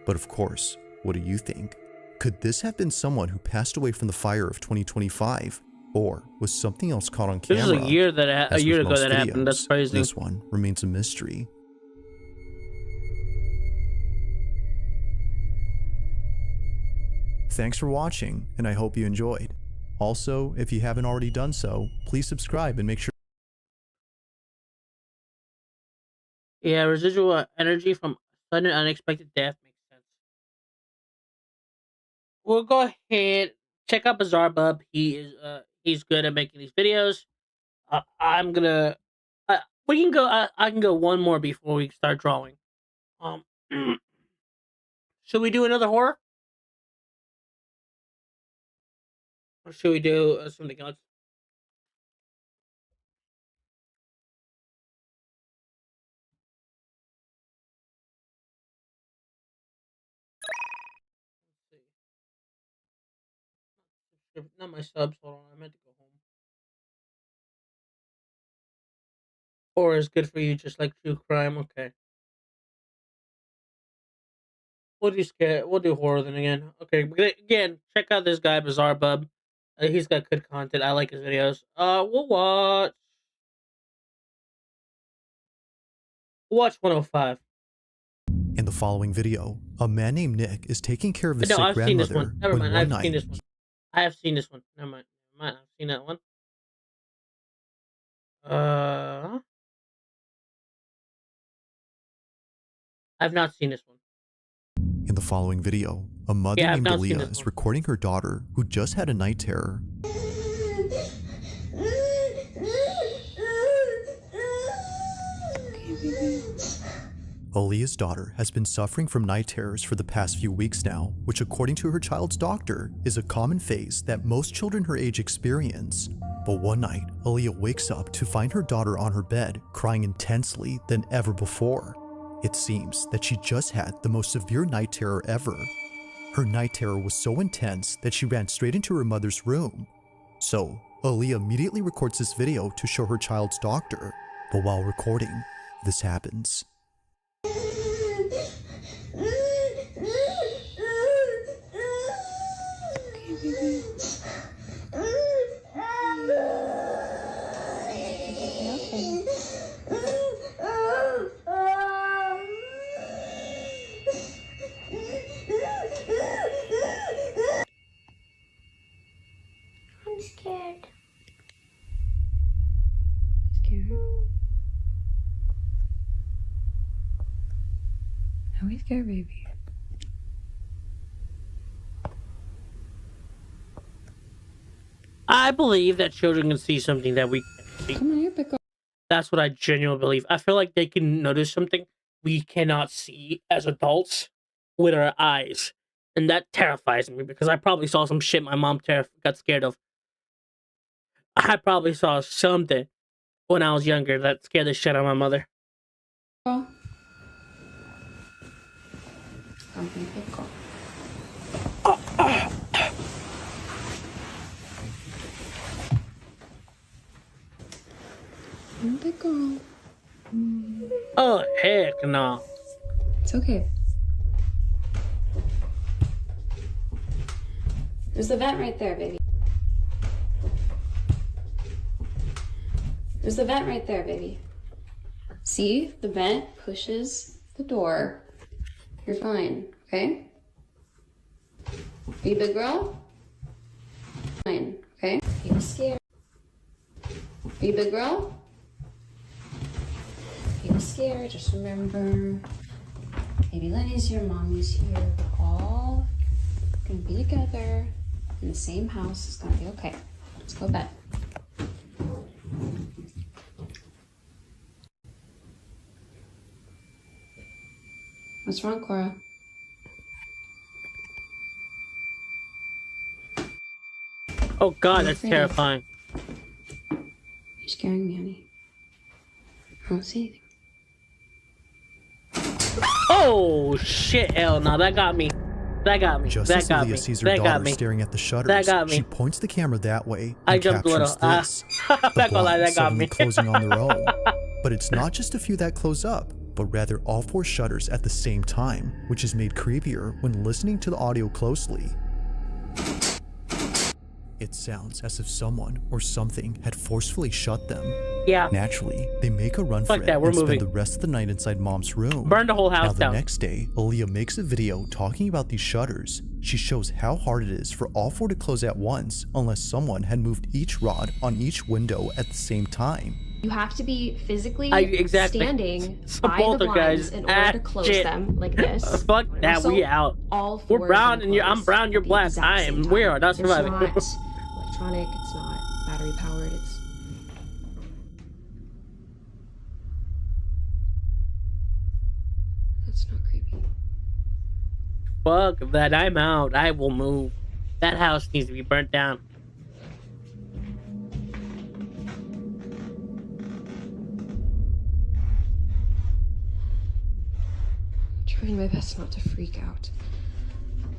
But of course, what do you think? Could this have been someone who passed away from the fire of 2025? Or was something else caught on This camera? is a year that As a year with ago most that happened. That's videos, crazy. This one remains a mystery. Thanks for watching, and I hope you enjoyed. Also, if you haven't already done so, please subscribe and make sure. Yeah, residual energy from sudden unexpected death makes sense. We'll go ahead, check out Bizarre Bub. He's good at making these videos. I'm gonna we can go. I can go one more before we start drawing. Um, should we do another horror, or should we do something else? Not my subs. Hold on, I meant to go home. Horror is good for you, just like true crime. Okay, we'll do horror then again. Okay, but again, check out this guy, Bizarre Bub. He's got good content. I like his videos. We'll watch 105. In the following video, a man named Nick is taking care of his No, sick I've seen this grandmother one. Never when mind. one I've night seen this one. I have seen this one. Never mind. I've seen that one. I've not seen this one. In the following video, a mother Yeah, I've named not seen Aaliyah this is recording her daughter who just had a night terror. Aaliyah's daughter has been suffering from night terrors for the past few weeks now, which according to her child's doctor is a common phase that most children her age experience. But one night, Aaliyah wakes up to find her daughter on her bed crying intensely than ever before. It seems that she just had the most severe night terror ever. Her night terror was so intense that she ran straight into her mother's room. So, Aaliyah immediately records this video to show her child's doctor. But while recording, this happens. I'm scared. Scared? Are we scared, baby? I believe that children can see something that we can't see. Come on, here, pick up. That's what I genuinely believe. I feel like they can notice something we cannot see as adults with our eyes. And that terrifies me because I probably saw some shit my mom got scared of. I probably saw something when I was younger that scared the shit out of my mother. Come on, pick up. Big girl. Oh, heck no. It's okay. There's the vent right there, baby. There's the vent right there, baby. See? The vent pushes the door. You're fine, okay? Be a big girl? Fine, okay? You're scared. Be a big girl? You're scared, just remember. Baby Lenny's here, Mommy's here. We're all gonna be together in the same house. It's gonna be okay. Let's go to bed. What's wrong, Cora? Oh god, You're that's afraid of- terrifying. You're scaring me, honey. I don't see anything. Oh shit, hell no, that got me. That got me. Just That as got Leah me. sees her That got daughter me. staring at the That shutters, got me. she points the camera that way I and jumped a little. captures this. I'm The not gonna lie, blinds that got suddenly me. closing on their own. But it's not just a few that close up, but rather all 4 shutters at the same time, which is made creepier when listening to the audio closely. It sounds as if someone or something had forcefully shut them. Yeah. Naturally, they make a run Fuck for that, it we're and moving. spend the rest of the night inside Mom's room. Burn the whole house Now the down. next day, Aaliyah makes a video talking about these shutters. She shows how hard it is for all 4 to close at once unless someone had moved each rod on each window at the same time. You have to be physically exactly. standing Some by the poltergeist. blinds in order to close Shit. them like this. Fuck that, Also, we out. all We're 4 of brown them and I'm close brown, you're at the black. exact I same am. time. We are not It's surviving. not electronic, it's not battery powered, it's... That's not creepy. Fuck that, I'm out. I will move. That house needs to be burnt down. Trying my best not to freak out.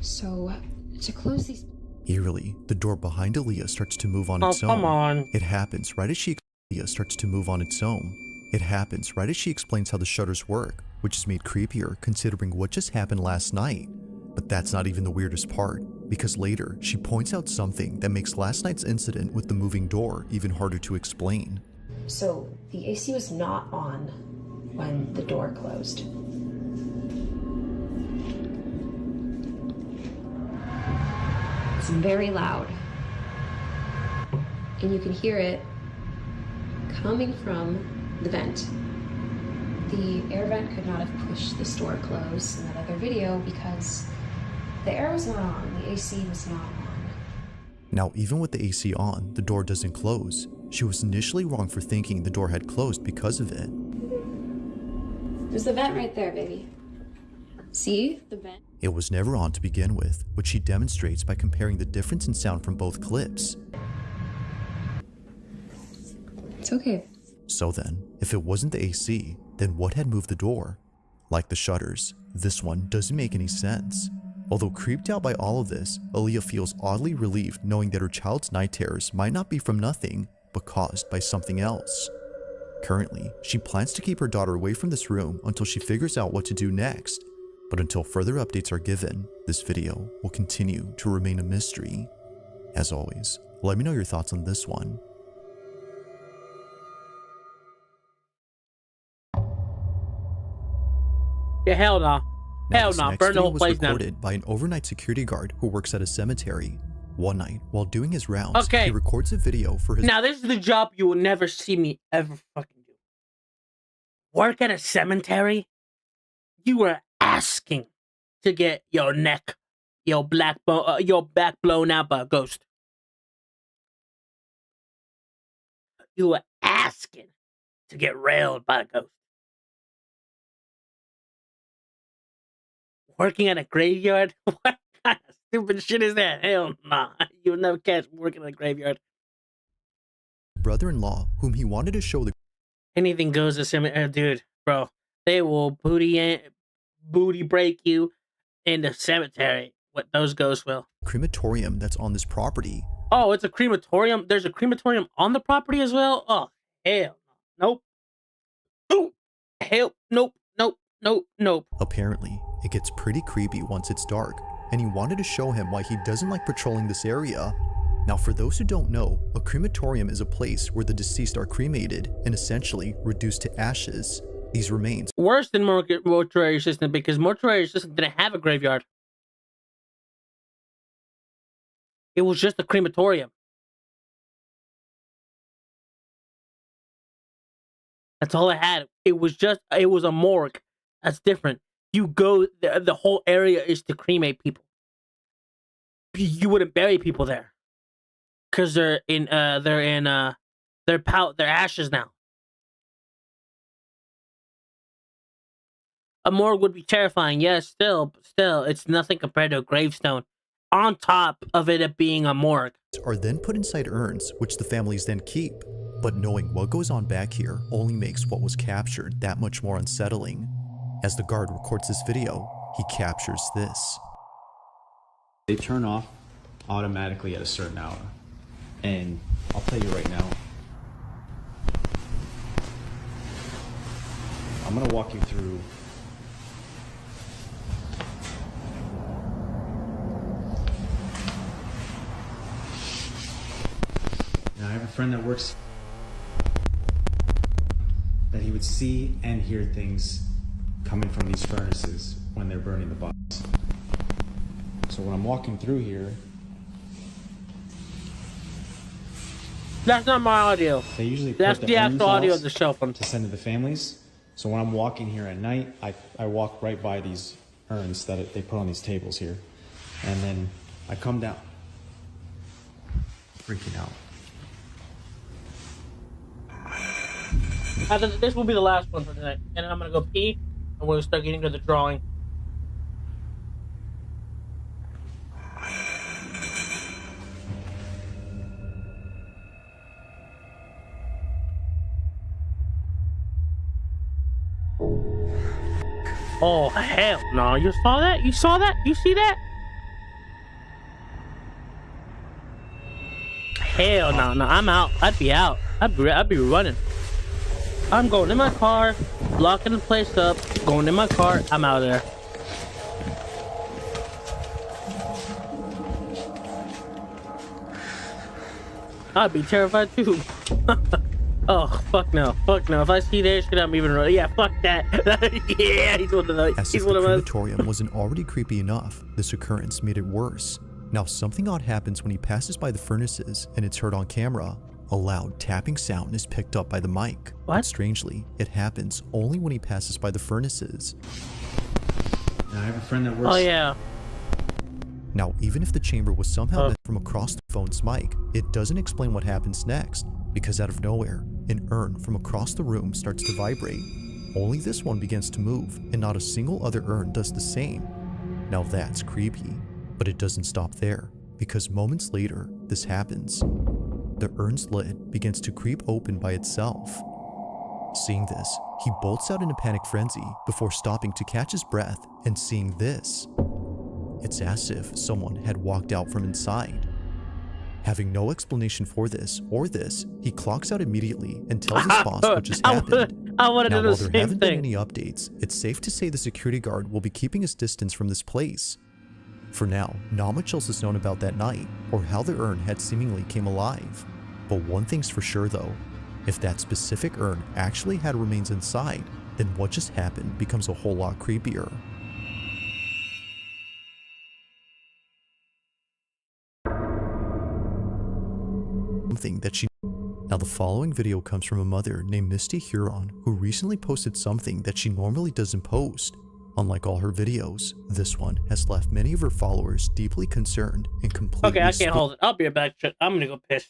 So, to close these... Eerily, the door behind Aaliyah starts to move on Oh, its own. come on. It happens right as Aaliyah starts to move on its own. It happens right as she explains how the shutters work, which is made creepier considering what just happened last night. But that's not even the weirdest part, because later she points out something that makes last night's incident with the moving door even harder to explain. So, the AC was not on when the door closed. It's very loud. And you can hear it coming from the vent. The air vent could not have pushed this door closed in that other video because the air was not on, the AC was not on. Now, even with the AC on, the door doesn't close. She was initially wrong for thinking the door had closed because of it. There's the vent right there, baby. See? The vent? It was never on to begin with, which she demonstrates by comparing the difference in sound from both clips. It's okay. So then, if it wasn't the AC, then what had moved the door? Like the shutters, this one doesn't make any sense. Although creeped out by all of this, Aaliyah feels oddly relieved knowing that her child's night terrors might not be from nothing, but caused by something else. Currently, she plans to keep her daughter away from this room until she figures out what to do next. But until further updates are given, this video will continue to remain a mystery. As always, let me know your thoughts on this one. Yeah, hell no. Hell This no. next Burn the video whole was place down. recorded by an overnight security guard who works at a cemetery. One night, while doing his rounds, Okay. he records a video for his... Now, this is the job you will never see me ever fucking do. Work at a cemetery? You are asking to get your neck, your back blown out by a ghost. You are asking to get railed by a ghost. Working at a graveyard? What kind of stupid shit is that? Hell nah. You'll never catch me working at a graveyard. brother-in-law, whom he wanted to show the... Anything goes to cemetery, dude, bro. They will booty break you in the cemetery. What those ghosts will. crematorium that's on this property. Oh, it's a crematorium. There's a crematorium on the property as well. Oh, hell, nope. Ooh, hell, nope, nope, nope, nope. Apparently, it gets pretty creepy once it's dark, and he wanted to show him why he doesn't like patrolling this area. Now, for those who don't know, a crematorium is a place where the deceased are cremated and essentially reduced to ashes. These remains Worse than mortuary system, because mortuary system didn't have a graveyard. It was just a crematorium. That's all it had. It was a morgue. That's different. You go, the whole area is to cremate people. You wouldn't bury people there. Because they're ashes now. A morgue would be terrifying, yes, still, it's nothing compared to a gravestone. On top of it being a morgue. are then put inside urns, which the families then keep. But knowing what goes on back here only makes what was captured that much more unsettling. As the guard records this video, he captures this. They turn off automatically at a certain hour. And I'll tell you right now, I'm gonna walk you through now. I have a friend that works that he would see and hear things coming from these furnaces when they're burning the box. So when I'm walking through here, that's not my audio. They usually that's put the urns actual audio off of the cell phone to send to the families. So when I'm walking here at night, I walk right by these urns that they put on these tables here, and then I come down, freaking out. This will be the last one for tonight, and then I'm gonna go pee, and we're gonna start getting to the drawing. Oh hell no! You saw that? You saw that? You see that? Hell no, no! I'm out. I'd be out. I'd be running. I'm going in my car, locking the place up, going in my car. I'm out of there. I'd be terrified too. Oh, fuck no. Fuck no. If I see that shit, I'm even running. Yeah, fuck that. Yeah, he's one of those. As He's if one the of us. crematorium wasn't already creepy enough, this occurrence made it worse. Now, something odd happens when he passes by the furnaces, and it's heard on camera. A loud tapping sound is picked up by the mic. What? But strangely, it happens only when he passes by the furnaces. Now I have a friend that works. Oh, yeah. Now, even if the chamber was somehow met from across the phone's mic, it doesn't explain what happens next, because out of nowhere, an urn from across the room starts to vibrate. Only this one begins to move, and not a single other urn does the same. Now that's creepy, but it doesn't stop there, because moments later, this happens. The urn's lid begins to creep open by itself. Seeing this, he bolts out in a panic frenzy before stopping to catch his breath and seeing this. It's as if someone had walked out from inside. Having no explanation for this or this, he clocks out immediately and tells his boss what just happened. I wanted to Now, do while the there same haven't been thing. any updates, it's safe to say the security guard will be keeping his distance from this place. For now, not much else is known about that night or how the urn had seemingly came alive. But one thing's for sure though, if that specific urn actually had remains inside, then what just happened becomes a whole lot creepier. Something that she... Now the following video comes from a mother named Misty Huron who recently posted something that she normally doesn't post. Unlike all her videos, this one has left many of her followers deeply concerned and completely Okay, I can't hold it. I'll be right back. I'm gonna go piss.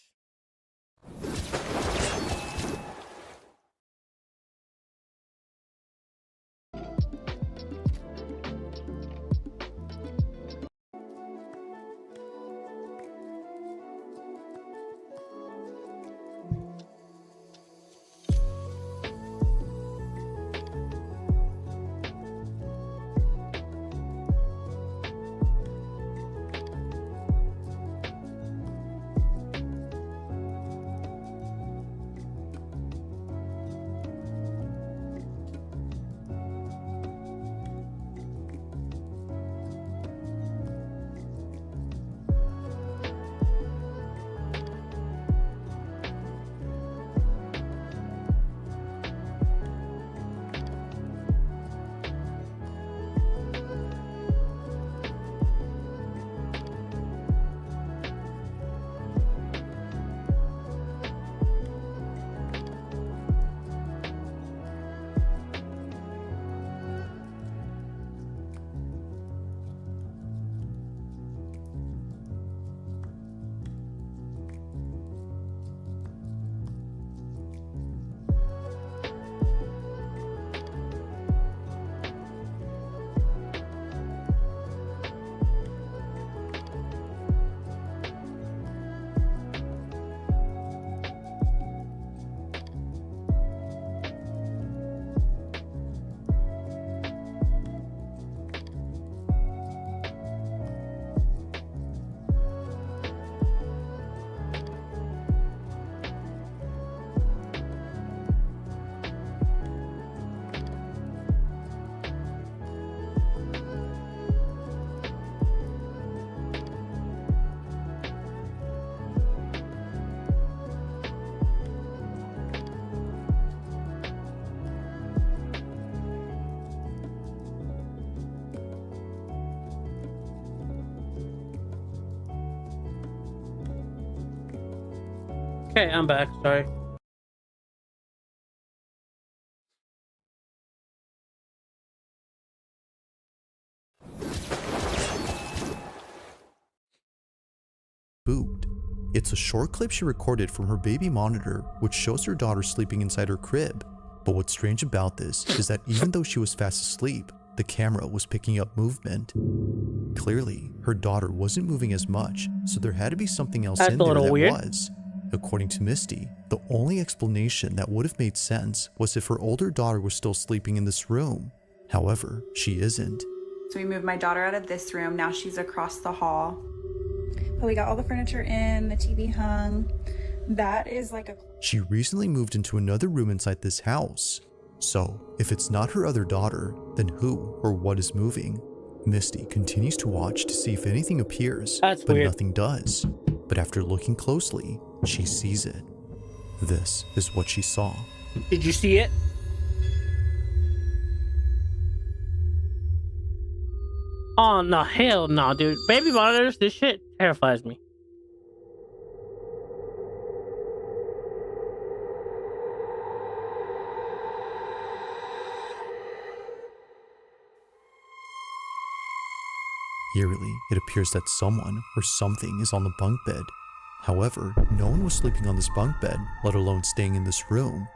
Okay, I'm back. Sorry. Spooked. It's a short clip she recorded from her baby monitor, which shows her daughter sleeping inside her crib. But what's strange about this is that even though she was fast asleep, the camera was picking up movement. Clearly, her daughter wasn't moving as much, so there had to be something else That's in a there little that weird. was. According to Misty, the only explanation that would have made sense was if her older daughter was still sleeping in this room. However, she isn't. So we moved my daughter out of this room. Now she's across the hall. But we got all the furniture in, the TV hung. That is like a... She recently moved into another room inside this house. So, if it's not her other daughter, then who or what is moving? Misty continues to watch to see if anything appears, but weird. nothing does. But after looking closely, she sees it. This is what she saw. Did you see it? Oh, no, hell no, dude. Baby monitors, this shit terrifies me. Eerily, it appears that someone or something is on the bunk bed. However, no one was sleeping on this bunk bed, let alone staying in this room.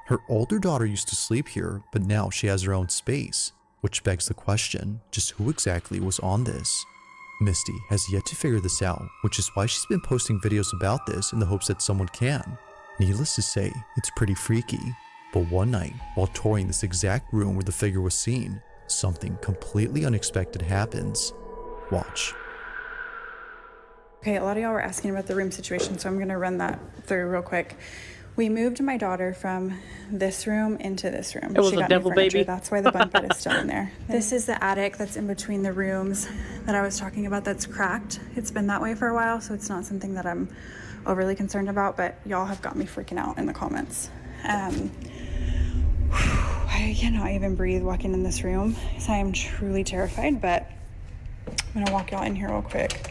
Her older daughter used to sleep here, but now she has her own space, which begs the question, just who exactly was on this? Misty has yet to figure this out, which is why she's been posting videos about this in the hopes that someone can. Needless to say, it's pretty freaky. But one night, while touring this exact room where the figure was seen, something completely unexpected happens. Watch. Okay, a lot of y'all were asking about the room situation, so I'm gonna run that through real quick. We moved my daughter from this room into this room. It was She a got new devil furniture. baby. That's why the bunk bed is still in there. This is the attic that's in between the rooms that I was talking about that's cracked. It's been that way for a while, so it's not something that I'm overly concerned about, but y'all have got me freaking out in the comments. I cannot even breathe walking in this room, so I am truly terrified, but I'm gonna walk y'all in here real quick.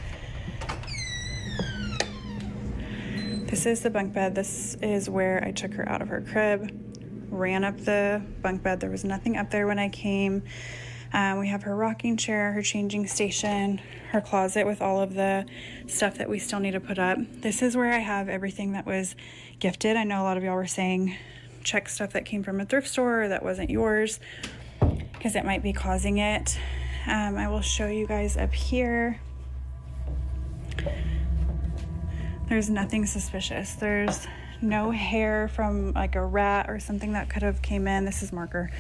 This is the bunk bed. This is where I took her out of her crib, ran up the bunk bed. There was nothing up there when I came. We have her rocking chair, her changing station, her closet with all of the stuff that we still need to put up. This is where I have everything that was gifted. I know a lot of y'all were saying check stuff that came from a thrift store or that wasn't yours because it might be causing it. I will show you guys up here. There's nothing suspicious. There's no hair from like a rat or something that could have came in. This is marker.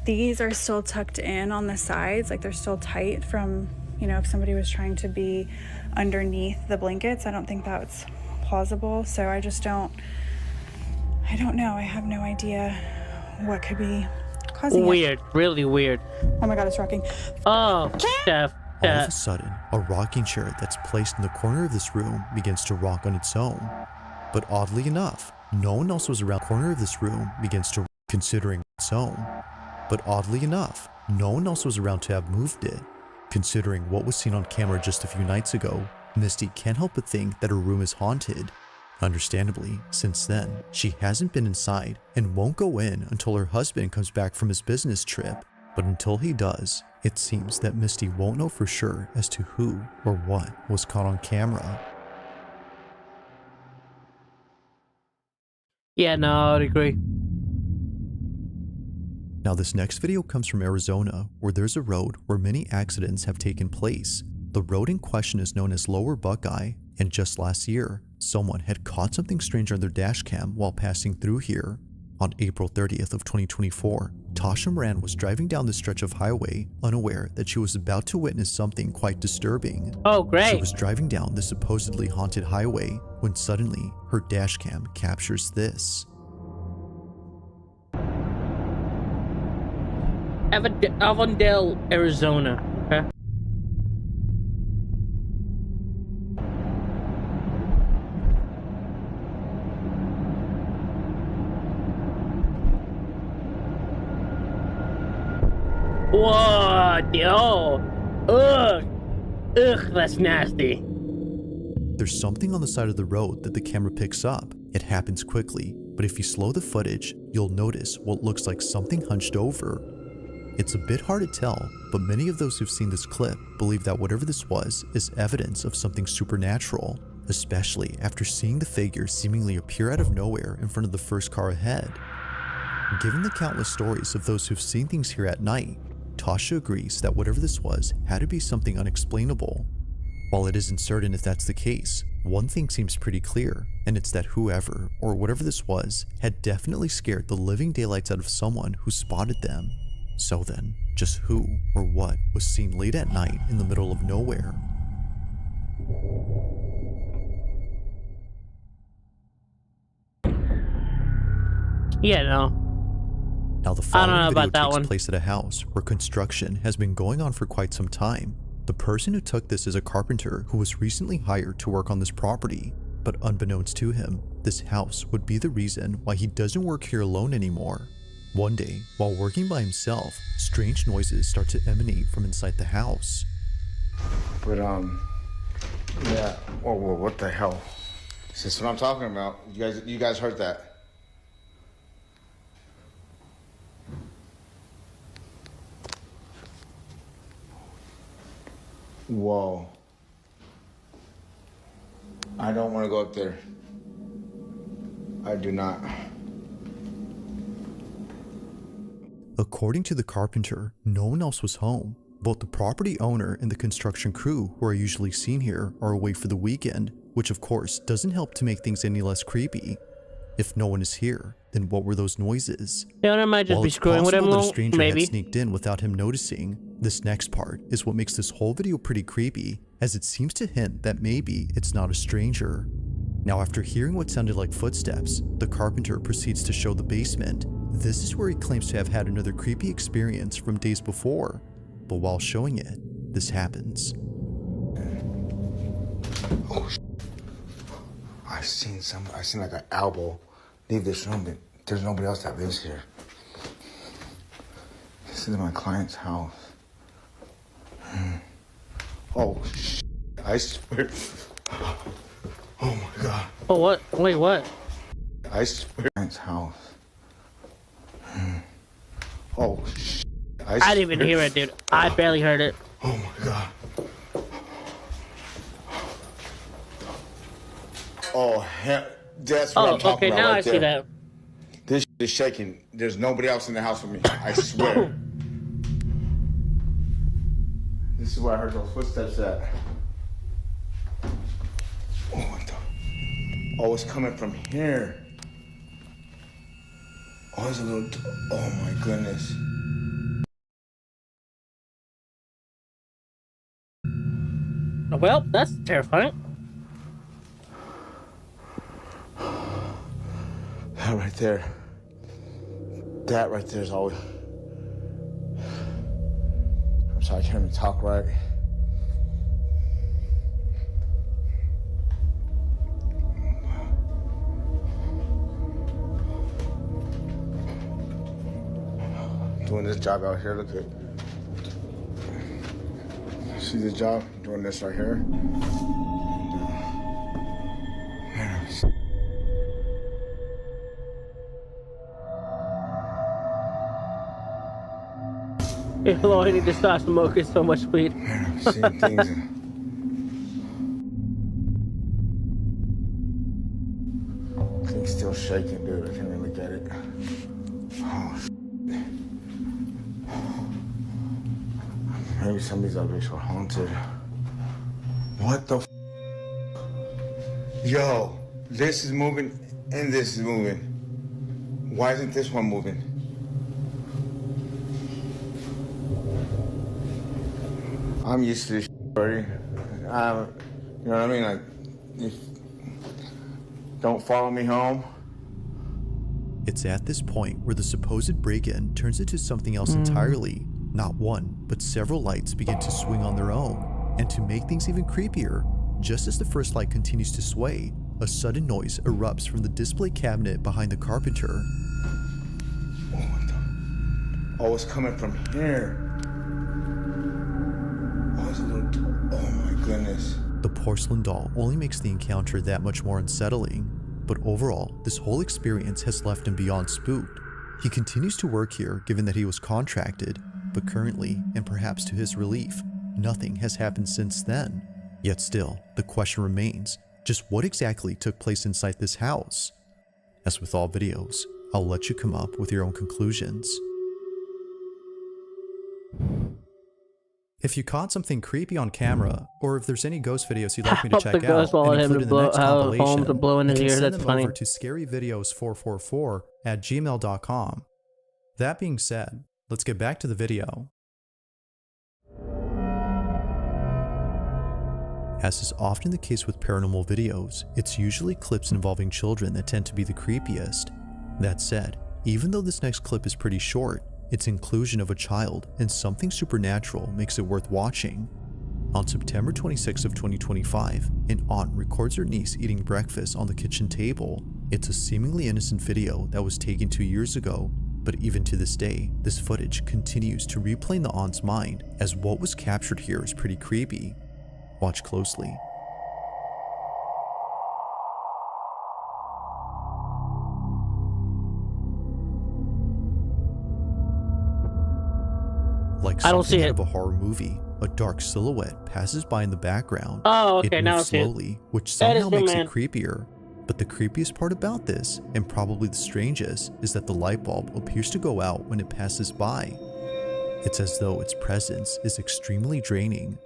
These are still tucked in on the sides, like they're still tight from, you know, if somebody was trying to be underneath the blankets. I don't think that's plausible. So I don't know. I have no idea what could be causing Weird, really weird. Oh my God, it's rocking. Oh, Steph. All of a sudden, a rocking chair that's placed in the corner of this room begins to rock on its own. But oddly enough, no one else was around the corner of this room begins to considering its own. But oddly enough, no one else was around to have moved it. Considering what was seen on camera just a few nights ago, Misty can't help but think that her room is haunted. Understandably, since then, she hasn't been inside and won't go in until her husband comes back from his business trip. But until he does, it seems that Misty won't know for sure as to who or what was caught on camera. Yeah, no, I'd agree. Now this next video comes from Arizona, where there's a road where many accidents have taken place. The road in question is known as Lower Buckeye, and just last year, someone had caught something strange on their dash cam while passing through here. On April 30th of 2024, Tasha Moran was driving down this stretch of highway, unaware that she was about to witness something quite disturbing. Oh, great. She was driving down the supposedly haunted highway when suddenly her dash cam captures this. Avondale, Arizona. Okay. What? Oh, ugh, that's nasty. There's something on the side of the road that the camera picks up, It happens quickly, but if you slow the footage, you'll notice what looks like something hunched over. It's a bit hard to tell, but many of those who've seen this clip believe that whatever this was is evidence of something supernatural, especially after seeing the figure seemingly appear out of nowhere in front of the first car ahead. Given the countless stories of those who've seen things here at night, Tasha agrees that whatever this was had to be something unexplainable. While it isn't certain if that's the case, one thing seems pretty clear, and it's that whoever or whatever this was had definitely scared the living daylights out of someone who spotted them. So then, just who or what was seen late at night in the middle of nowhere? Yeah, no. Now the following video takes place at a house where construction has been going on for quite some time. The person who took this is a carpenter who was recently hired to work on this property, but unbeknownst to him, this house would be the reason why he doesn't work here alone anymore. One day, while working by himself, strange noises start to emanate from inside the house. But yeah. Whoa, what the hell? Is this what I'm talking about? You guys heard that? Whoa. I don't want to go up there. I do not. According to the carpenter, no one else was home. Both the property owner and the construction crew who are usually seen here are away for the weekend, which of course doesn't help to make things any less creepy. If no one is here, then what were those noises? The owner might just be screwing with him, that a stranger maybe. had sneaked in without him noticing. This next part is what makes this whole video pretty creepy, as it seems to hint that maybe it's not a stranger. Now, after hearing what sounded like footsteps, the carpenter proceeds to show the basement. This is where he claims to have had another creepy experience from days before, but while showing it, this happens. Oh, I seen like an elbow leave this room, but there's nobody else that lives here. This is my client's house. Oh, I swear. Oh my God. Oh, what? Wait, what? I swear. Client's house. Oh, I didn't even hear it, dude. I barely heard it. Oh my God. Oh, hell. That's what I'm talking about. Now right I see that. This shit is shaking. There's nobody else in the house with me. I swear. This is where I heard those footsteps at. Oh, what the? Oh, it's coming from here. Oh, there's a little. Oh my goodness. Well, that's terrifying. That right there. That right there is always. I'm sorry, I can't even talk right. Doing this job out here, look at. See this job? Doing this right here. Hey, Lord, I need to stop smoking so much weed. Man, I'm seeing things. Things still shaking, dude. I can't even look at it. Oh, shit. Maybe some of these objects were haunted. What the f? Yo, this is moving and this is moving. Why isn't this one moving? I'm used to this already. You know what I mean? Like, don't follow me home. It's at this point where the supposed break-in turns into something else entirely. Not one, but several lights begin to swing on their own. And to make things even creepier, just as the first light continues to sway, a sudden noise erupts from the display cabinet behind the carpenter. Oh, what the? Oh, it's coming from here. Oh, it's a little. Oh my goodness. The porcelain doll only makes the encounter that much more unsettling. but overall, this whole experience has left him beyond spooked. He continues to work here given that he was contracted, but currently, and perhaps to his relief, nothing has happened since then. Yet still, the question remains, just what exactly took place inside this house? As with all videos, I'll let you come up with your own conclusions. If you caught something creepy on camera, or if there's any ghost videos you'd like me to Hope the check ghost out and followed him include to in the blow next how home compilation, to blow in you his can ear. send That's them funny. over to scaryvideos444@gmail.com. That being said, let's get back to the video. As is often the case with paranormal videos, it's usually clips involving children that tend to be the creepiest. That said, even though this next clip is pretty short, its inclusion of a child and something supernatural makes it worth watching. On September 26 of 2025, an aunt records her niece eating breakfast on the kitchen table. It's a seemingly innocent video that was taken 2 years ago, but even to this day, this footage continues to replay in the aunt's mind, as what was captured here is pretty creepy. Watch closely. Like I don't see something out it. of a horror movie, a dark silhouette passes by in the background. Oh, okay, it now I moves see it. slowly, which That is somehow you, makes man. it creepier. But the creepiest part about this, and probably the strangest, is that the light bulb appears to go out when it passes by. It's as though its presence is extremely draining.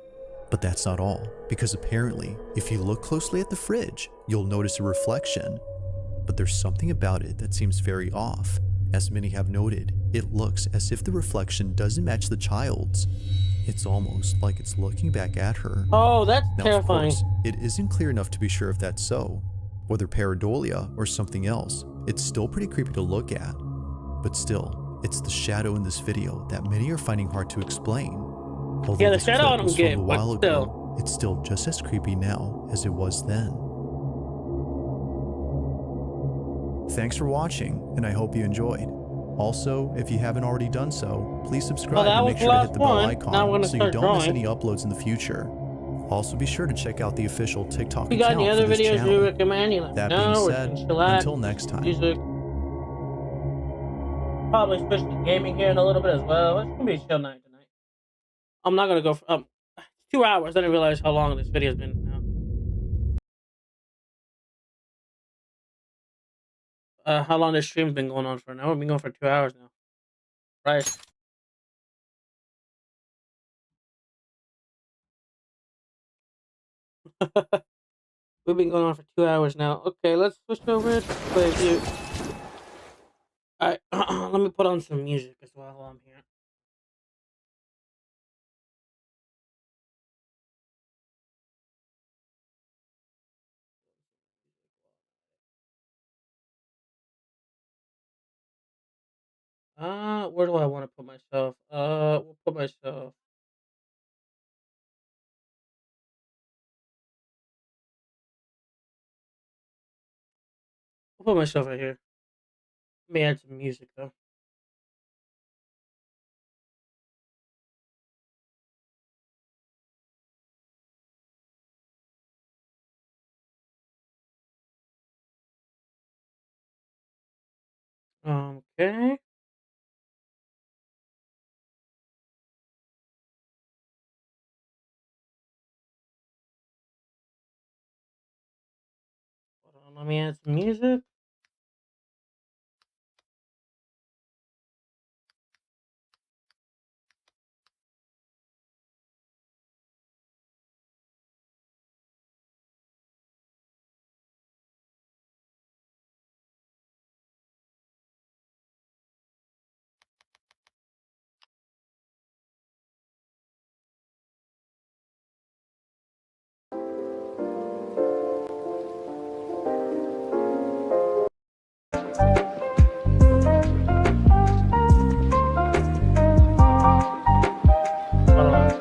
But that's not all, because apparently, if you look closely at the fridge, you'll notice a reflection. But there's something about it that seems very off. As many have noted, it looks as if the reflection doesn't match the child's. It's almost like it's looking back at her. Oh, that's Now, terrifying. of course, it isn't clear enough to be sure if that's so. Whether pareidolia or something else, it's still pretty creepy to look at. But still, it's the shadow in this video that many are finding hard to explain. Although Yeah, the this shadow I clip don't was get, from a but while still. ago, it's still just as creepy now as it was then. Thanks for watching, and I hope you enjoyed. Also, if you haven't already done so, please subscribe that and was make the sure to last hit the bell one. Now I'm icon gonna so you start don't miss drawing. any uploads in the future. Also, be sure to check out the official TikTok If you got account any for other this videos channel. you recommend, you let me That know. being We're said, just chillax, until next time. music. Probably switch to gaming here in a little bit as well. It's gonna be a chill night tonight. I'm not gonna go for 2 hours. I didn't realize how long this video's been now. How long this stream's been going on for now? We've been going for 2 hours now. Right. We've been going on for 2 hours now. Okay, let's switch over to play view. Alright, let me put on some music as well while I'm here. Where do I want to put myself? We'll put myself. We'll put myself right here. Let me add some music though. Okay. Hold on, let me add some music. Hold on.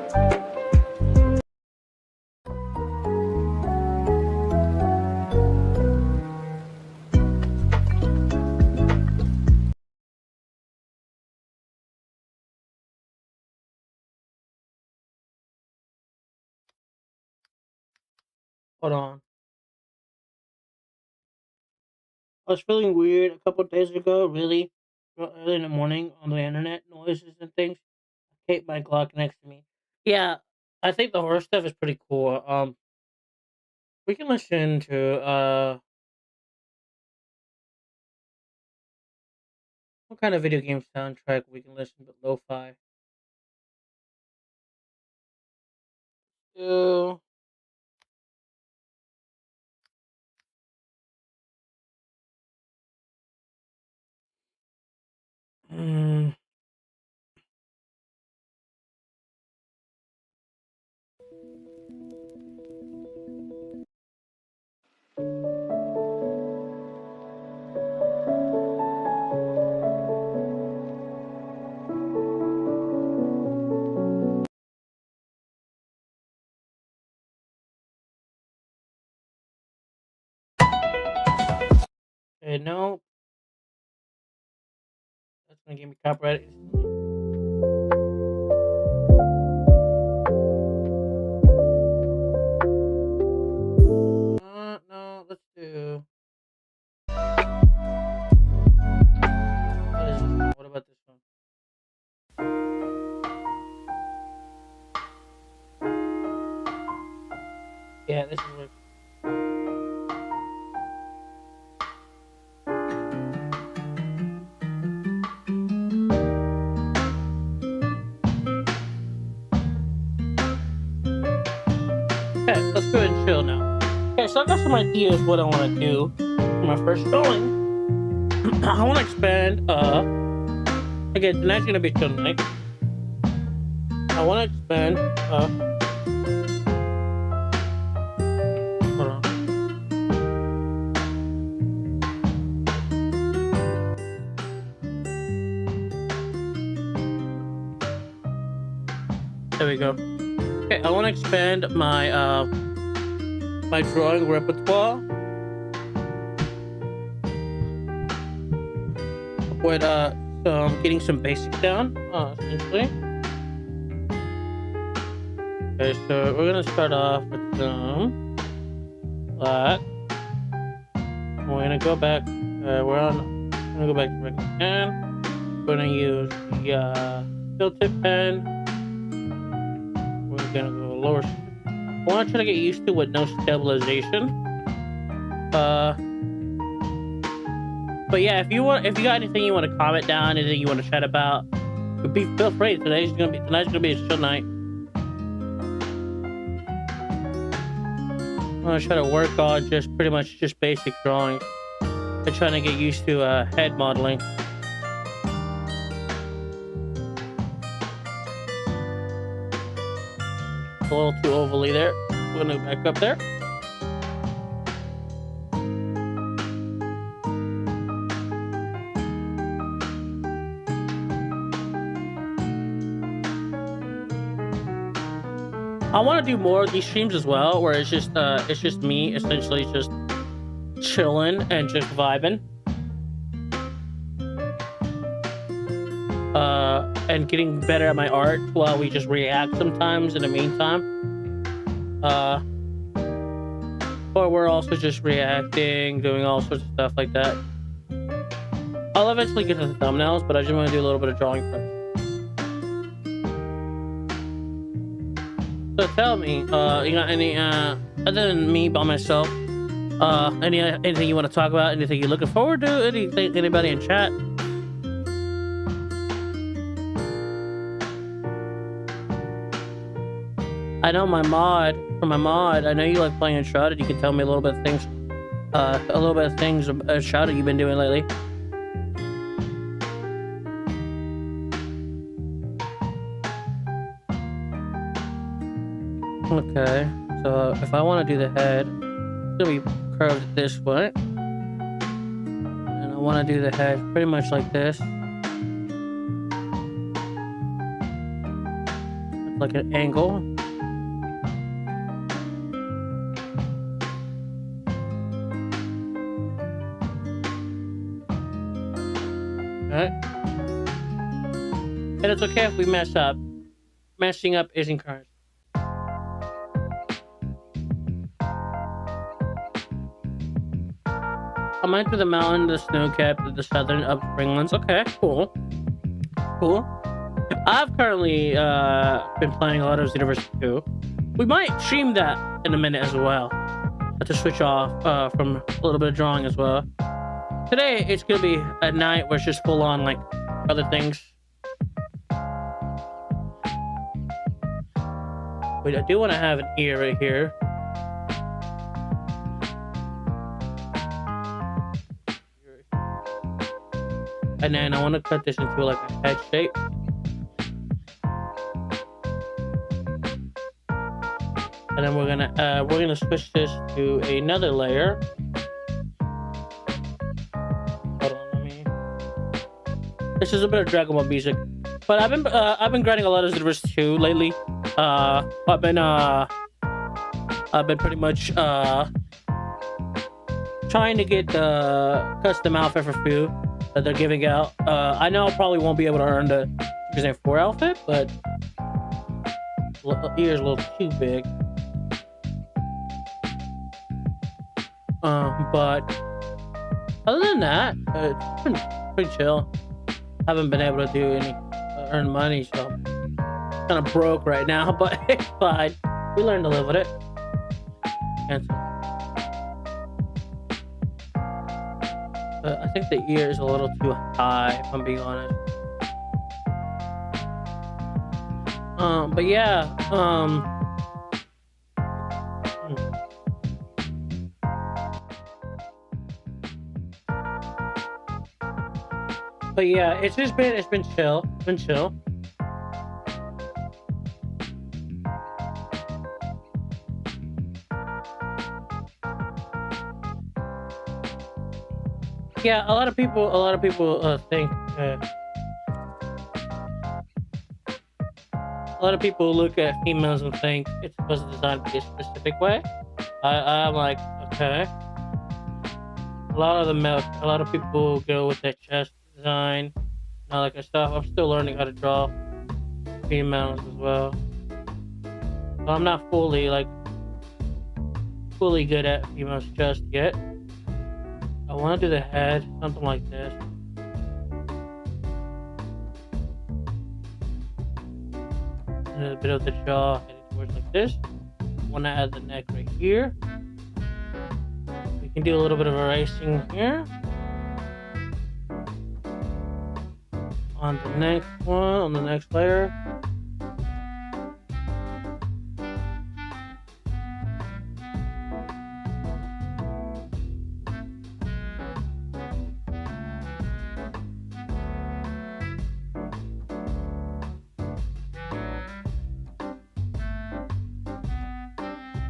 Hold on. I was feeling weird a couple of days ago, really early in the morning on the internet, noises and things. I hate my clock next to me. Yeah, I think the horror stuff is pretty cool. We can listen to what kind of video game soundtrack we can listen to lo-fi. So, mm, no, that's gonna give me copyright. No, let's do. What is this one? What about this one? Yeah, this is what. Okay, let's go ahead and chill now. Okay, so I got some ideas what I want to do for my first drawing. I want to expand. Again, tonight's gonna be chill night. I want to expand. Hold on. There we go. Okay, I want to expand my my drawing repertoire with getting some basics down, essentially. Okay, so we're gonna start off with some black. We're gonna go back. I'm gonna go back to regular pen. We're gonna use the fill tip pen. We're gonna go lower. I want to try to get used to with no stabilization. But yeah, if you got anything you want to comment down, anything you want to chat about, feel free. Tonight's gonna be a chill night. I'm gonna try to work on pretty much basic drawing. I'm trying to get used to head modeling. A little too overly there. We're gonna go back up there. I want to do more of these streams as well, where it's just me essentially just chilling and just vibing, and getting better at my art while we just react sometimes in the meantime. Or we're also just reacting, doing all sorts of stuff like that. I'll eventually get to the thumbnails, but I just want to do a little bit of drawing first. So tell me, you got any, other than me by myself, anything you want to talk about? Anything you're looking forward to? Anybody in chat? I know my mod, I know you like playing Uncharted. You can tell me a little bit of things, about Uncharted you've been doing lately. Okay, so if I want to do the head, it's gonna be curved this way, and I want to do the head pretty much like this. It's like an angle. Okay. And it's okay if we mess up. Messing up is encouraged. I'm into the mountain, the snow capped, the southern upspringlands. Okay, cool. Cool. I've currently been playing a lot of Xenoverse 2. We might stream that in a minute as well. To switch off from a little bit of drawing as well. Today it's gonna be at night where it's just full on like other things. Wait, I do want to have an ear right here. And then I want to cut this into like a head shape. And then we're gonna switch this to another layer. Hold on, let me. This is a bit of Dragon Ball music, but I've been grinding a lot of Xenoverse 2 lately. I've been pretty much trying to get the custom outfit for Fu that they're giving out. I know I probably won't be able to earn the Super Saiyan 4 outfit, but ear's a little too big. But other than that, it's been pretty chill. Haven't been able to do any earn money, so I'm kind of broke right now, but it's fine. We learn to live with it. I think the ear is a little too high, if I'm being honest. But yeah, but yeah, it's been chill. It's been chill. Yeah, a lot of people think a lot of people look at females and think it's supposed to design be a specific way. I'm like, okay. A lot of people go with that chest design and all that kind of stuff. I'm still learning how to draw females as well. So I'm not fully good at females just yet. I want to do the head, something like this. And a bit of the jaw heading towards like this. I want to add the neck right here. We can do a little bit of erasing here. On the next one, on the next layer.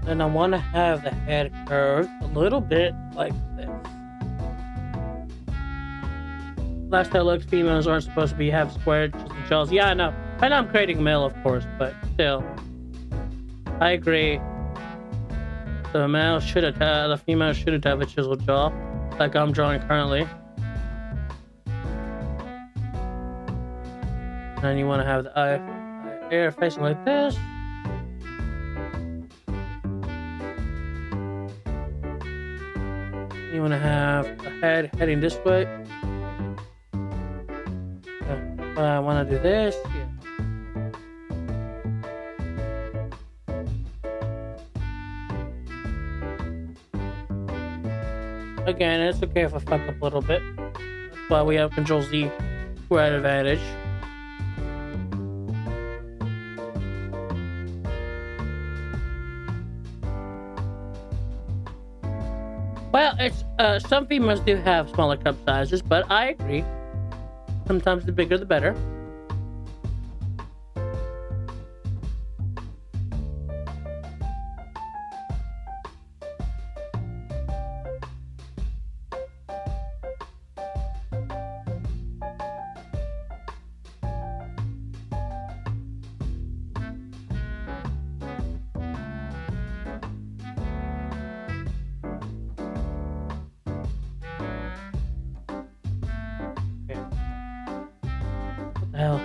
And I want to have the head curved a little bit like this. Last I looked, females aren't supposed to have square chests and shells. Yeah, I know I'm creating a male, of course, but still. I agree. The female shouldn't have a chiseled jaw like I'm drawing currently. And you want to have the eye air facing like this. You want to have a head heading this way. I want to do this. Yeah. Again, it's okay if I fuck up a little bit. That's why we have Control Z for an advantage. Well, it's some females do have smaller cup sizes, but I agree. Sometimes the bigger the better. Hell.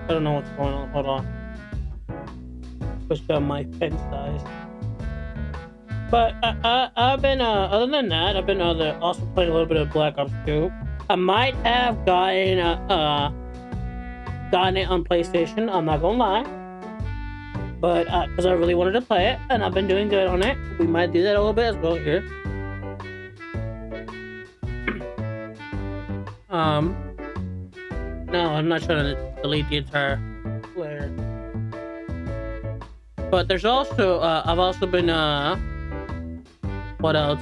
I don't know what's going on. Hold on. Push down my pen size. But I've been other than that, I've been also playing a little bit of Black Ops 2. I might have gotten it on PlayStation. I'm not gonna lie, but because I really wanted to play it, and I've been doing good on it. We might do that a little bit as well here. No, I'm not trying to delete the entire layer. But there's also I've also been what else?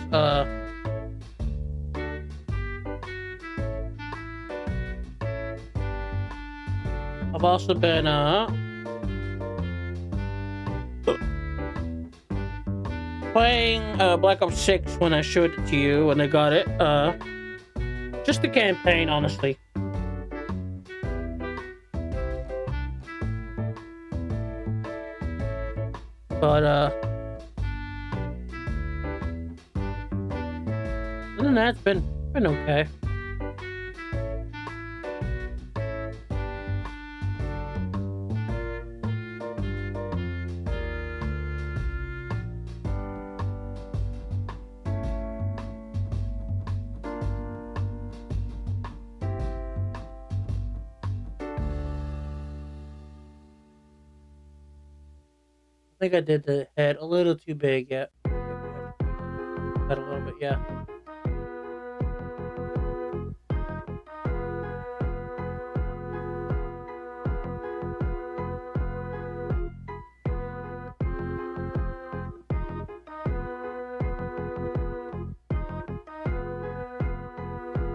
I've also been playing Black Ops 6 when I showed it to you when I got it. Just the campaign, honestly. But other than that, it's been okay. I think I did the head a little too big yet. Got a little bit, yeah.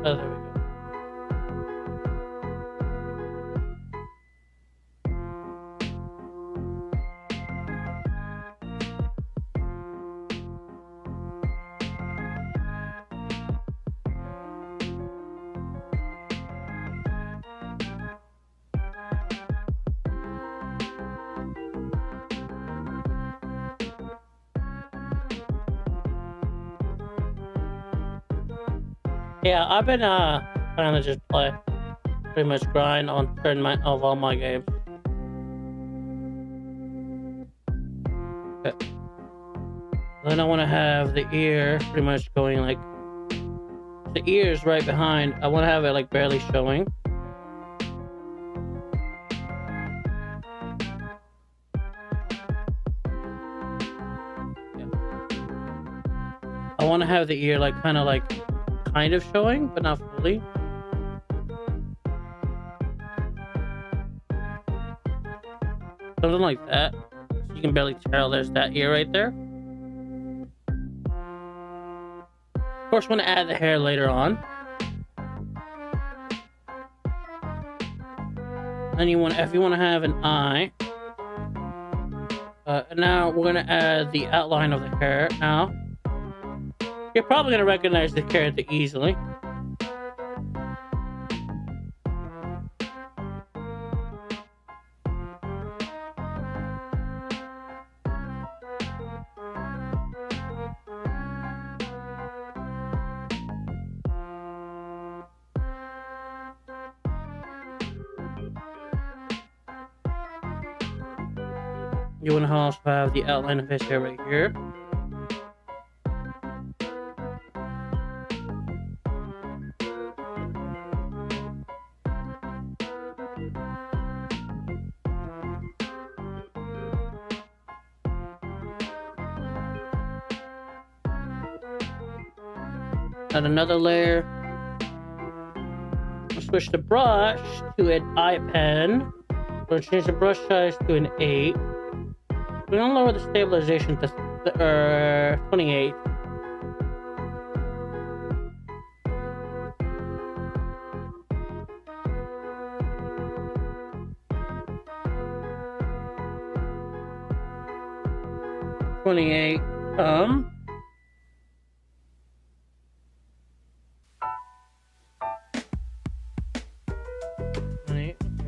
Oh, there we go. Yeah, I've been trying to just play, pretty much grind on certain of all my games. Okay. Then I want to have the ear pretty much going like the ears right behind. I want to have it like barely showing. Yeah. I want to have the ear like kind of showing, but not fully. Something like that. So you can barely tell there's that ear right there. Of course, I'm gonna add the hair later on. And if you want to have an eye. Now we're gonna add the outline of the hair now. You're probably going to recognize the character easily. You want to also have the outline of his hair right here. Add another layer. I'll switch the brush to an eye pen. We're going to change the brush size to an 8. We're going to lower the stabilization to 28.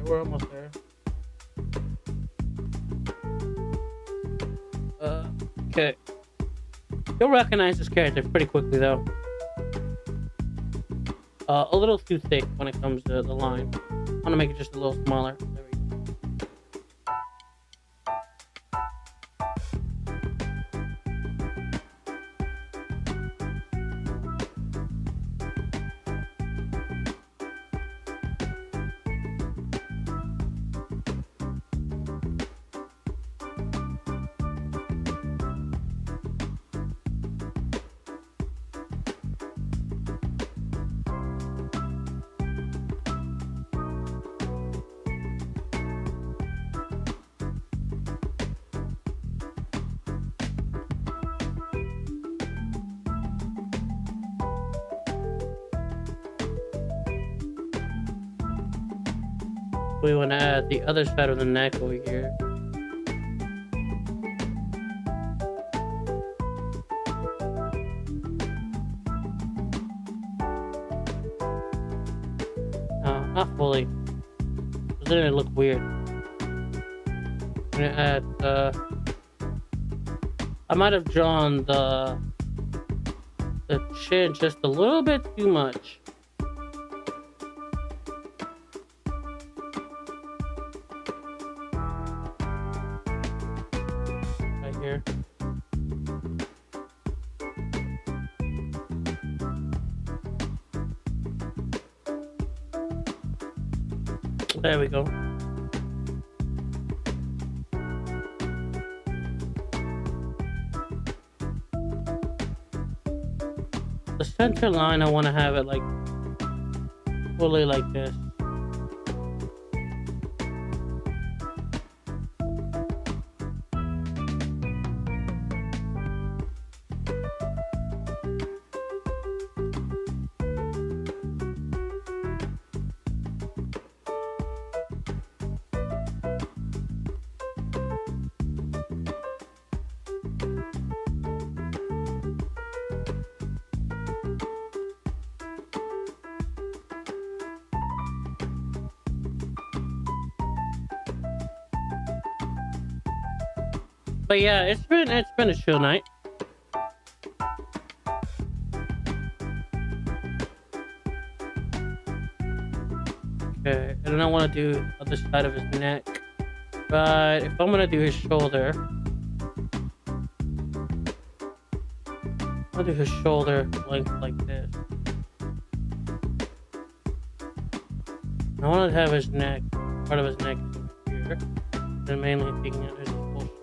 We're almost there. Okay. You'll recognize this character pretty quickly, though. A little too thick when it comes to the line. I want to make it just a little smaller. There we go. We want to add the other side of the neck over here. No, not fully. Because then it look weird. I'm gonna add I might have drawn the chin just a little bit too much. Right here. There we go. The center line, I want to have it like fully like this. But yeah, it's been a chill night. Okay, and then I want to do the other side of his neck. But if I'm gonna do his shoulder, I'll do his shoulder length like this. I want to have his neck, part of his neck here, and mainly taking out his full shoulder.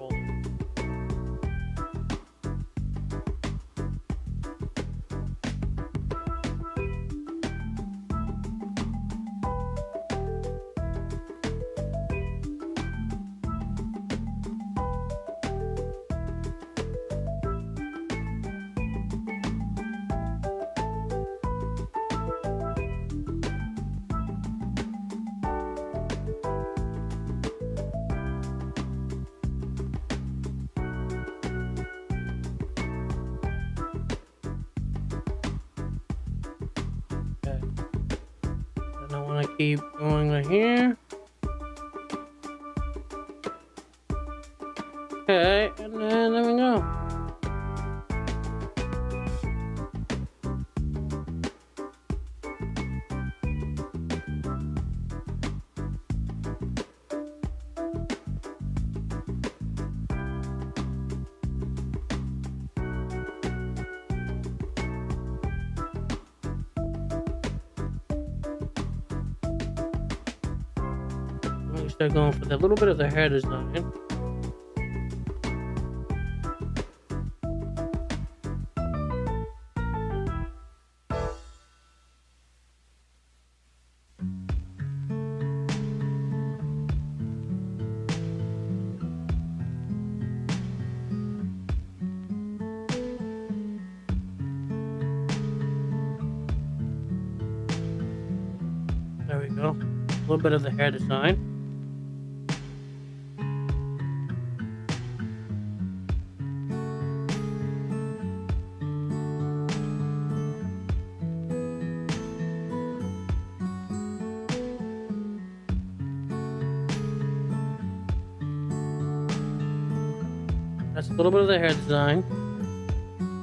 Keep going right here. Okay, and then there we go. Start going for the little bit of the hair design. There we go. A little bit of the hair design. That's a little bit of the hair design.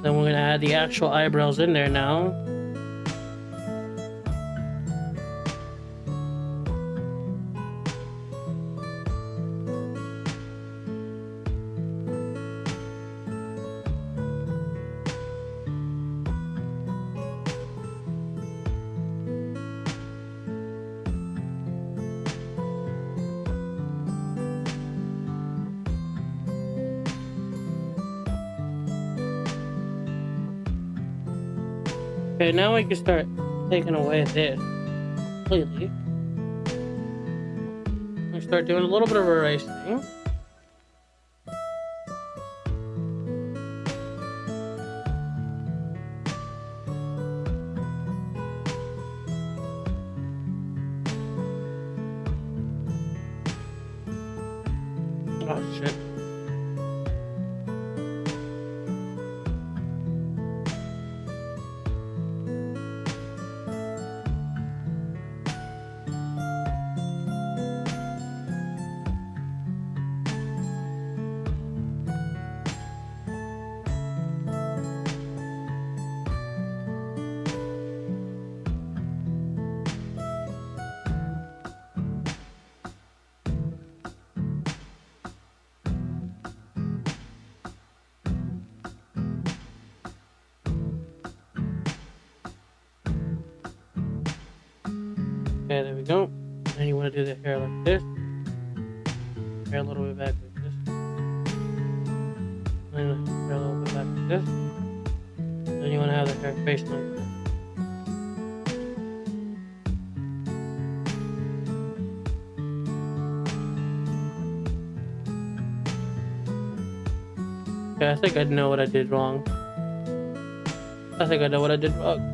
Then we're gonna add the actual eyebrows in there now. Okay, now we can start taking away this completely. We start doing a little bit of erasing. Oh shit. Okay, there we go. Then you want to do the hair like this. Hair a little bit back like this. And hair a little bit back like this. Then you want to have the hair facing like this. Okay, I think I know what I did wrong. I think I know what I did wrong.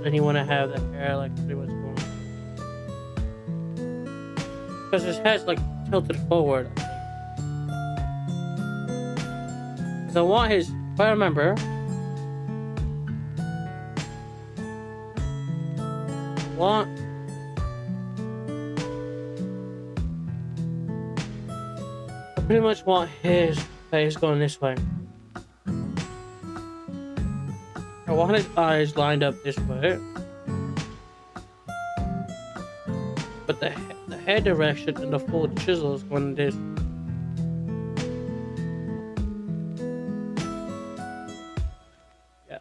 Then you want to have the hair like pretty much going. Because his head's like tilted forward. Because I want his, if I remember, I pretty much want his face going this way. I want his eyes lined up this way, but the head direction and the full chisel is going this. Yeah.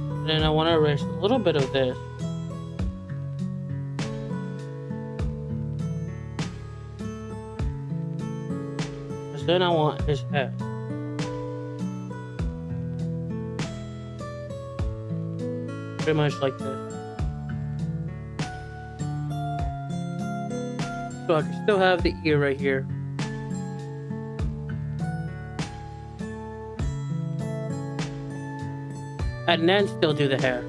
And then I want to erase a little bit of this. Then I want his head. Pretty much like this. So I can still have the ear right here. And then still do the hair.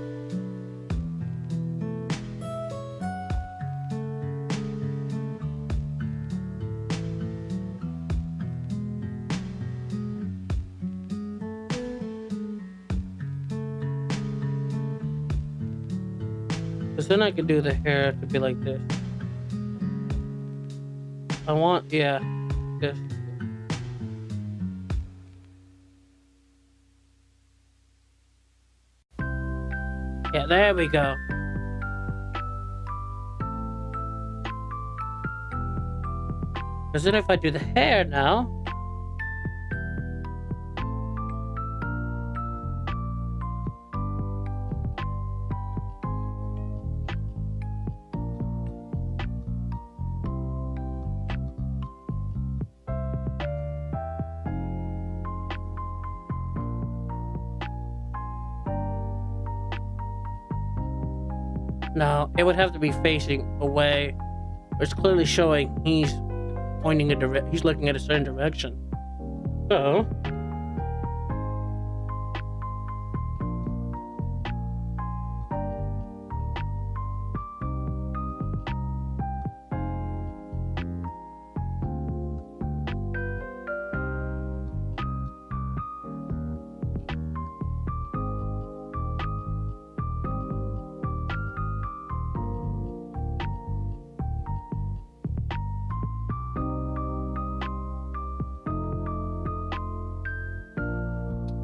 Because then I can do the hair to be like this. I want, yeah, this. Yeah, there we go. Because then if I do the hair now, no, it would have to be facing away. It's clearly showing he's pointing he's looking at a certain direction. So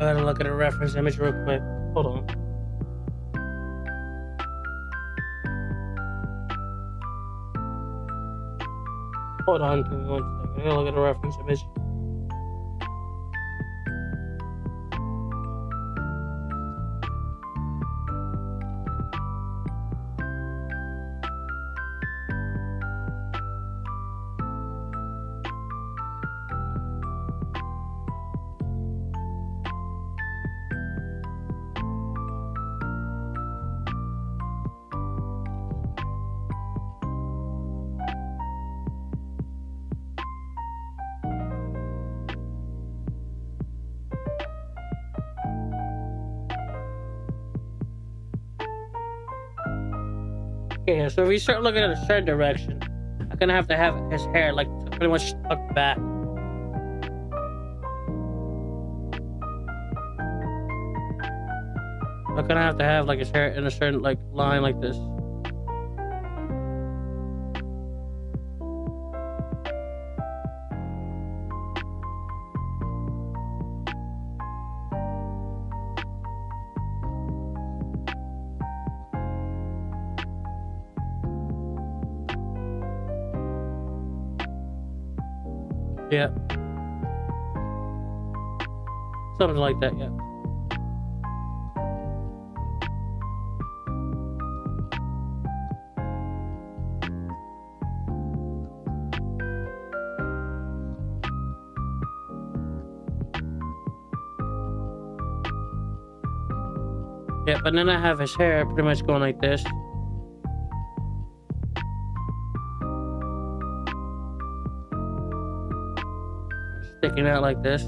gotta look at a reference image real quick. Hold on. Hold on, give me 1 second. I gotta look at a reference image. Okay, so if you start looking at a certain direction, I'm gonna have to have his hair like pretty much tucked back. I'm gonna have to have like his hair in a certain like line like this. Yeah. Something like that, yeah. Yeah, but then I have his hair pretty much going like this. Sticking out like this.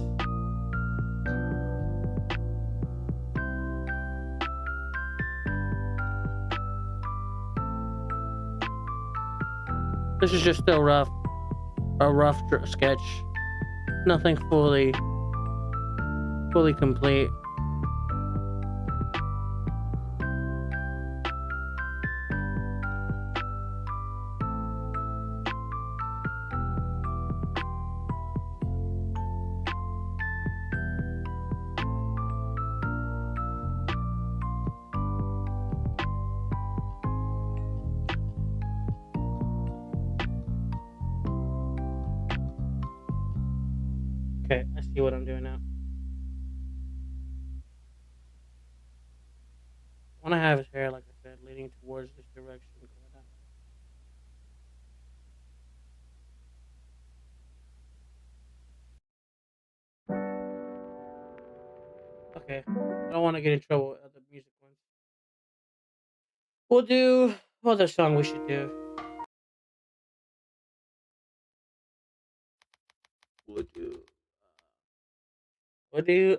This is just still rough. A rough sketch. Nothing fully complete. Okay, I see what I'm doing now. I want to have his hair, like I said, leaning towards this direction. Going that way. Okay, I don't want to get in trouble with other music ones. We'll do what other song we should do. We'll do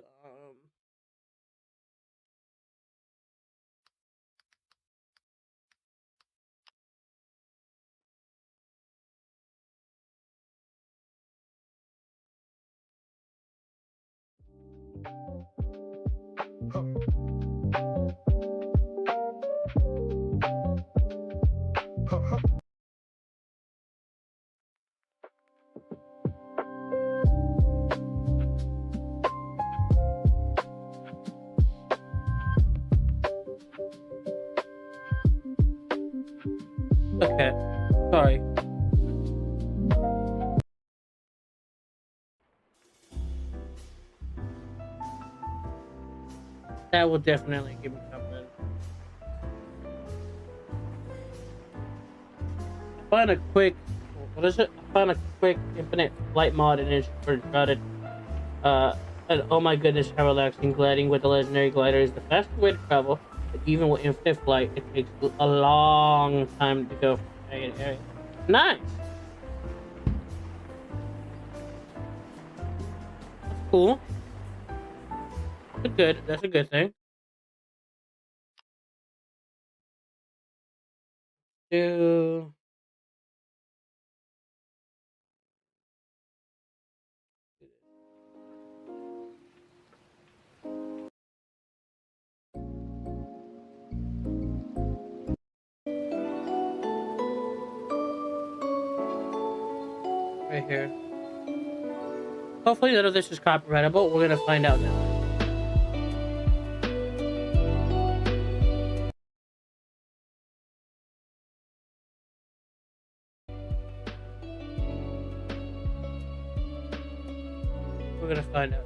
okay. Sorry. That will definitely give me something. Find a quick, what is it? Find a quick infinite light mod and shrouded. And oh my goodness, how relaxing! Gliding with the legendary glider is the fastest way to travel. But even with infinite flight, it takes a long time to go from area to area. Nice. That's cool. That's good. That's a good thing. Do. Right here. Hopefully none of this is copyrightable. We're gonna find out now. We're gonna find out.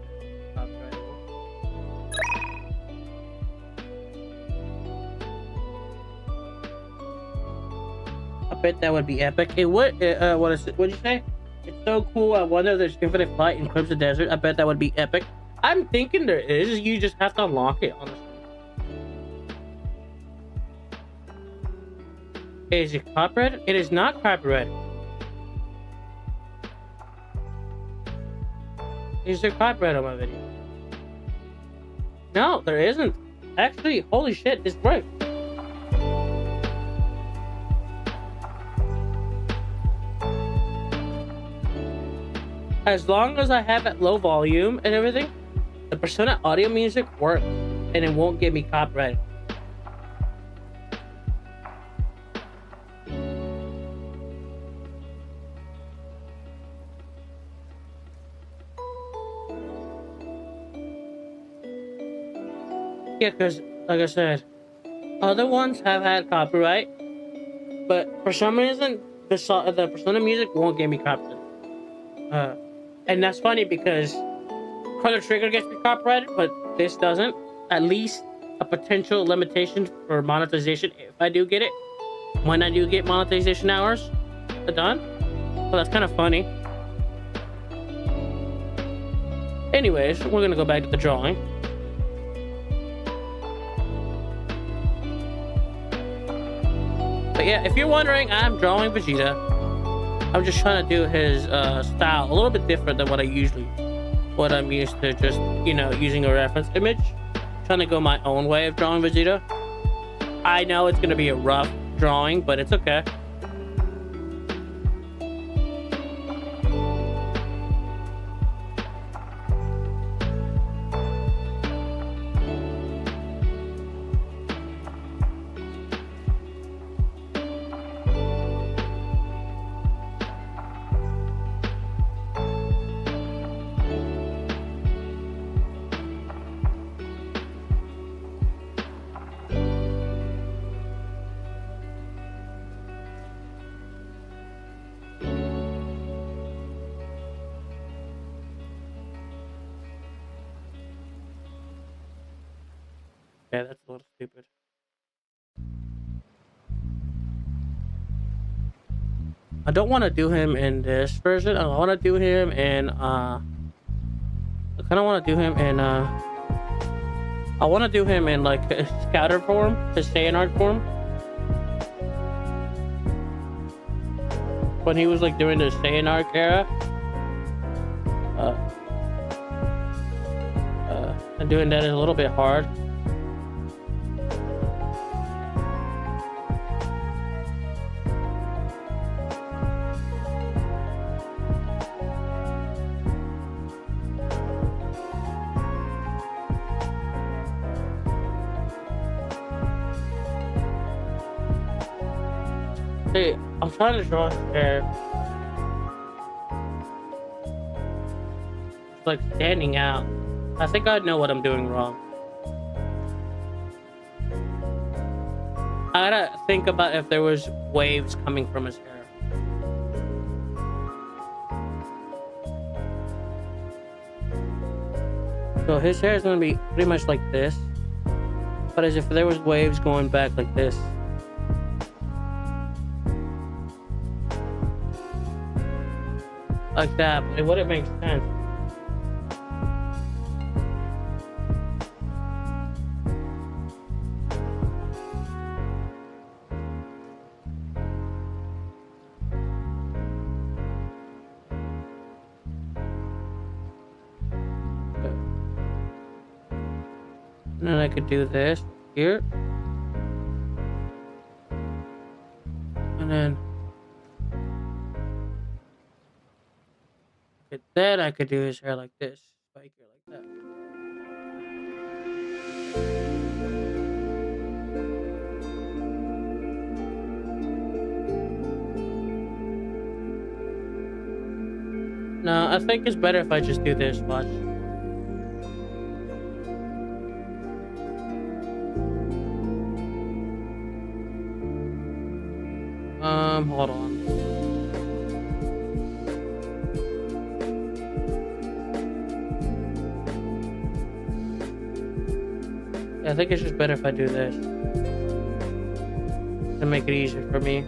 I bet that would be epic. Hey, what is it? What'd you say? It's so cool. I wonder if there's infinite flight in Crimson Desert. I bet that would be epic. I'm thinking there is. You just have to unlock it, honestly. Is it copyrighted? It is not copyrighted. Is there copyright on my video? No, there isn't. Actually, holy shit, it's right. As long as I have it low volume and everything, the Persona audio music works and it won't give me copyright. Yeah, because, like I said, other ones have had copyright, but for some reason, the Persona music won't give me copyright. And that's funny because Chrono Trigger gets me copyrighted, but this doesn't. At least a potential limitation for monetization if I do get it. When I do get monetization hours done. So that's kind of funny. Anyways, we're gonna go back to the drawing. But yeah, if you're wondering, I'm drawing Vegeta. I'm just trying to do his style a little bit different than what I'm used to, just, you know, using a reference image. Trying to go my own way of drawing Vegeta. I know it's gonna be a rough drawing, but it's okay. Yeah, that's a little stupid. I don't want to do him in this version. I want to do him in, I kind of want to do him in, I want to do him in, like, his scouter form, his Saiyan form. When he was, like, doing the Saiyan era. And doing that is a little bit hard. See, I'm trying to draw his hair. It's like standing out. I think I know what I'm doing wrong. I gotta think about if there was waves coming from his hair. So his hair is gonna be pretty much like this. But as if there was waves going back like this. Like that, but it wouldn't make sense. And then I could do this here. And then then I could do his hair like this. Spike here like that. No, I think it's better if I just do this. Watch. Hold on. I think it's just better if I do this to make it easier for me.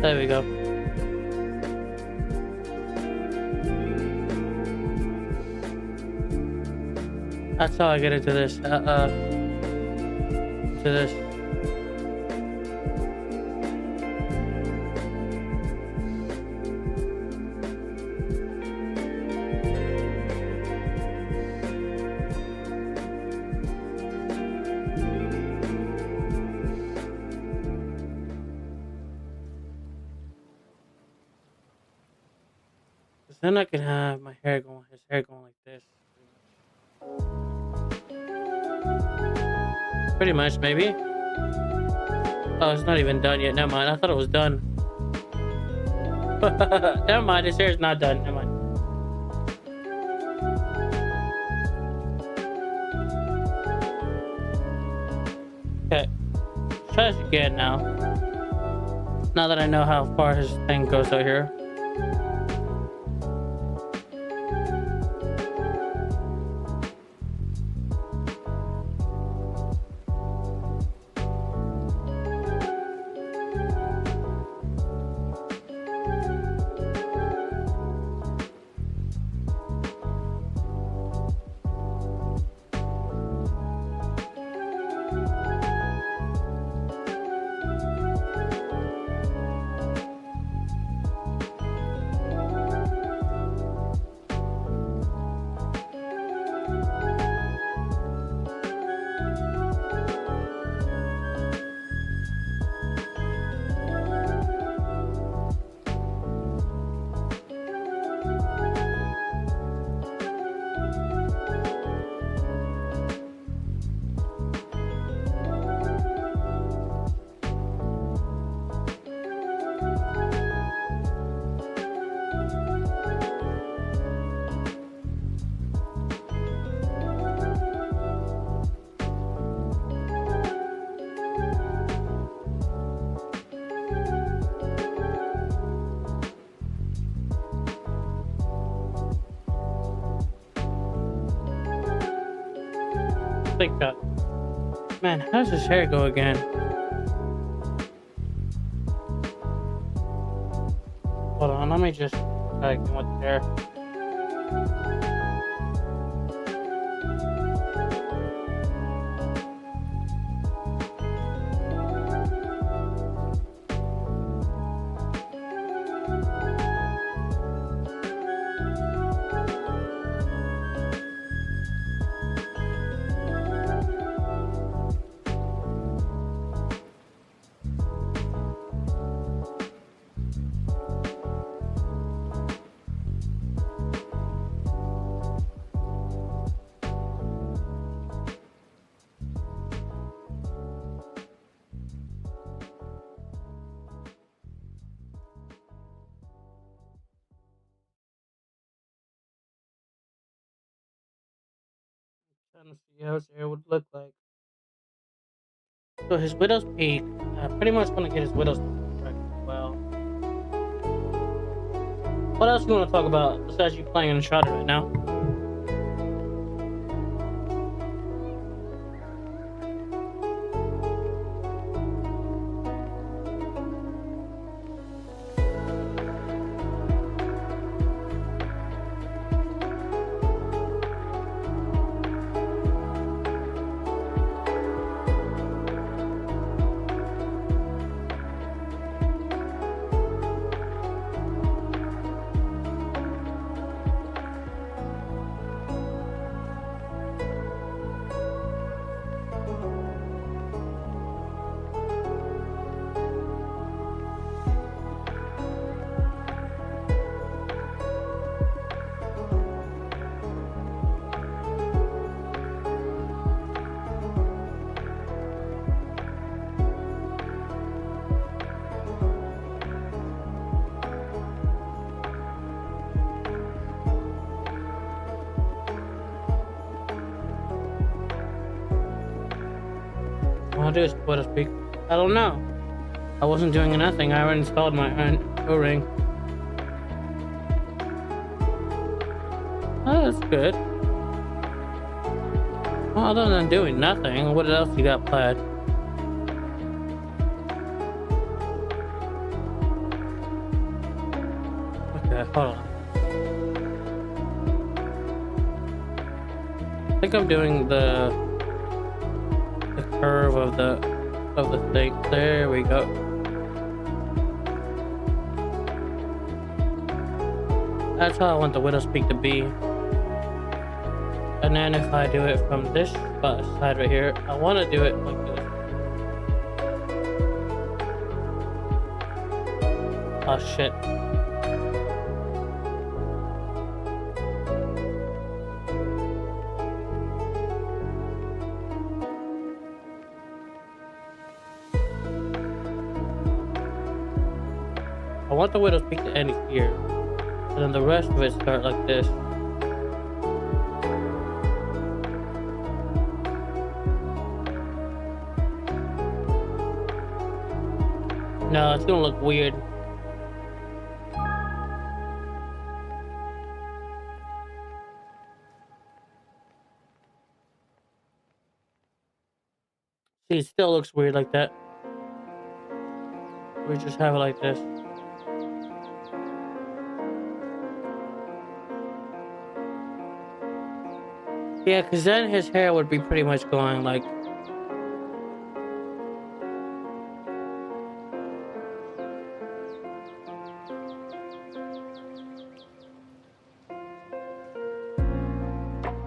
There we go. That's how I get into this. To this. Then I can have my hair going, his hair going like this. Pretty much, maybe. Oh, it's not even done yet. Never mind. I thought it was done. Never mind. His hair is not done. Never mind. Okay. Try this again now. Now that I know how far his thing goes out here. Think that. Man, how does his hair go again? Hold on, let me just tag him with the hair. Trying to see how his hair would look like. So his widow's peak, I pretty much want to get his widow's peak correct as well. What else do you want to talk about besides you playing Uncharted right now? I'll do is widow speak. I don't know. I wasn't doing nothing. I already installed my O-ring. Oh, that's good. Well, other than doing nothing, what else you got planned? Okay, hold on. I think I'm doing the curve of the thing. There we go. That's how I want the widow's peak to be. And then if I do it from this side right here, I want to do it like this. Oh shit. I want the widow's peak to end here. And then the rest of it start like this. No, it's gonna look weird. See, it still looks weird like that. We just have it like this. Yeah, because then his hair would be pretty much going like...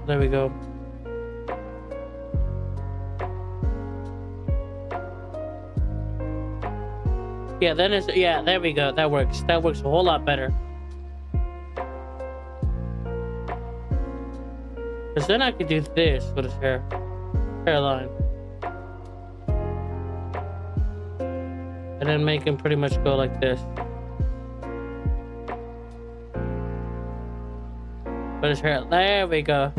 There we go. Yeah, then it's... Yeah, there we go. That works. That works a whole lot better. Because then I could do this with his hairline. And then make him pretty much go like this. But his hair, there we go.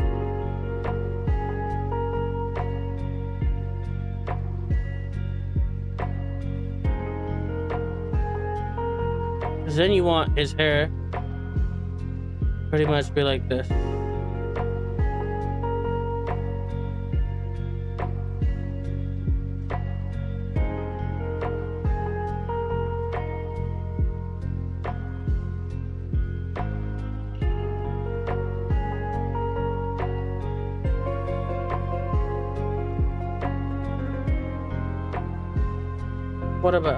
Because then you want his hair pretty much be like this. What about,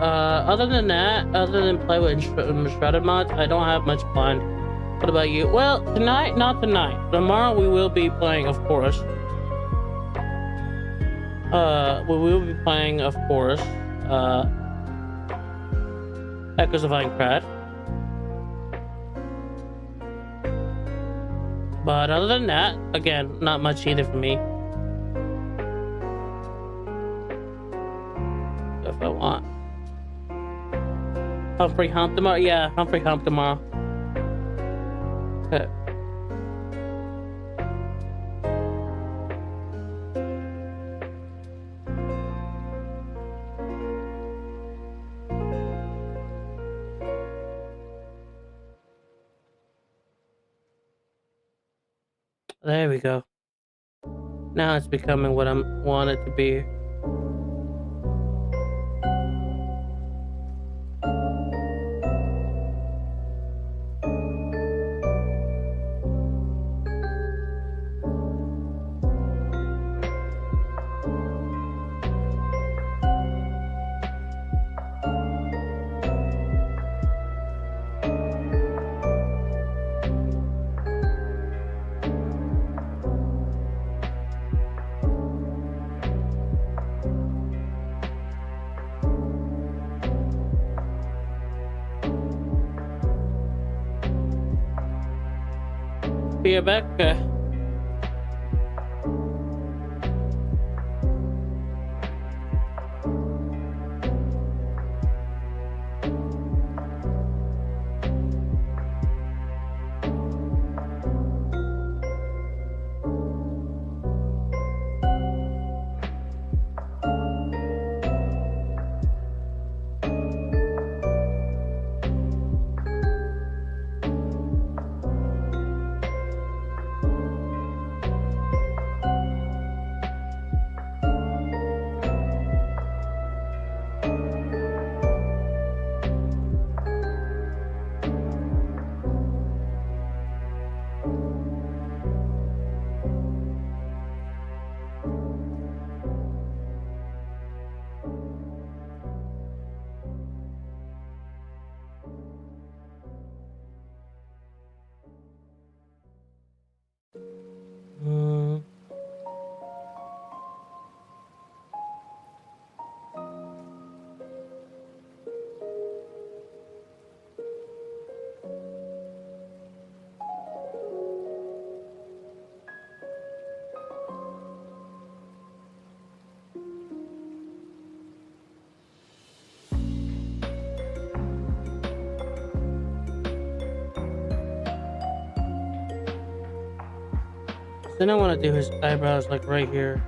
other than that, other than play with shredded mods, I don't have much planned. What about you? Well, tonight, not tonight. Tomorrow we will be playing, of course. We will be playing, of course, Echoes of Minecraft. But other than that, again, not much either for me. If I want. Humphrey Hump tomorrow? Yeah, Humphrey Hump tomorrow. Okay. There we go. Now it's becoming what I want it to be. Be back. Then I want to do his eyebrows like right here.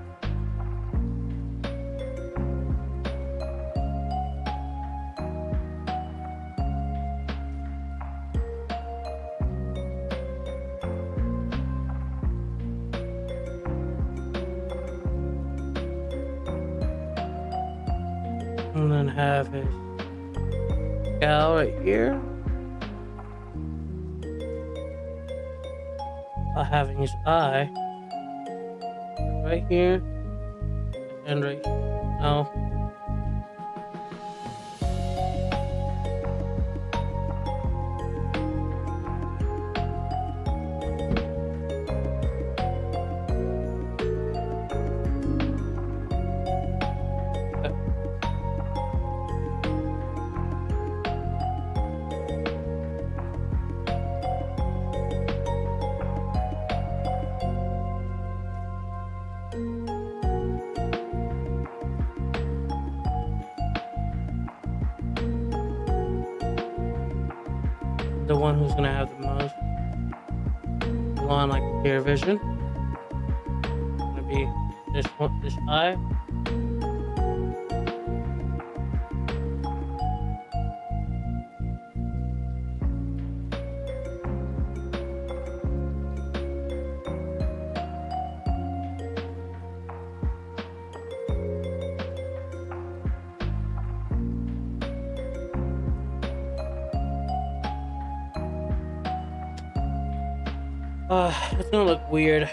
And then have his scowl right here. While having his eye right here and right here. No. The one who's gonna have the most one like clear vision. Gonna be this one, this eye. It's gonna look weird.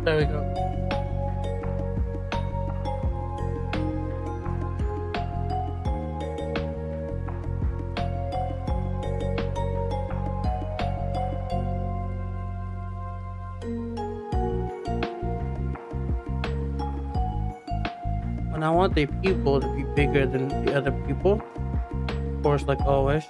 There we go. And I want the pupil to be bigger than the other pupil. Of course, like always.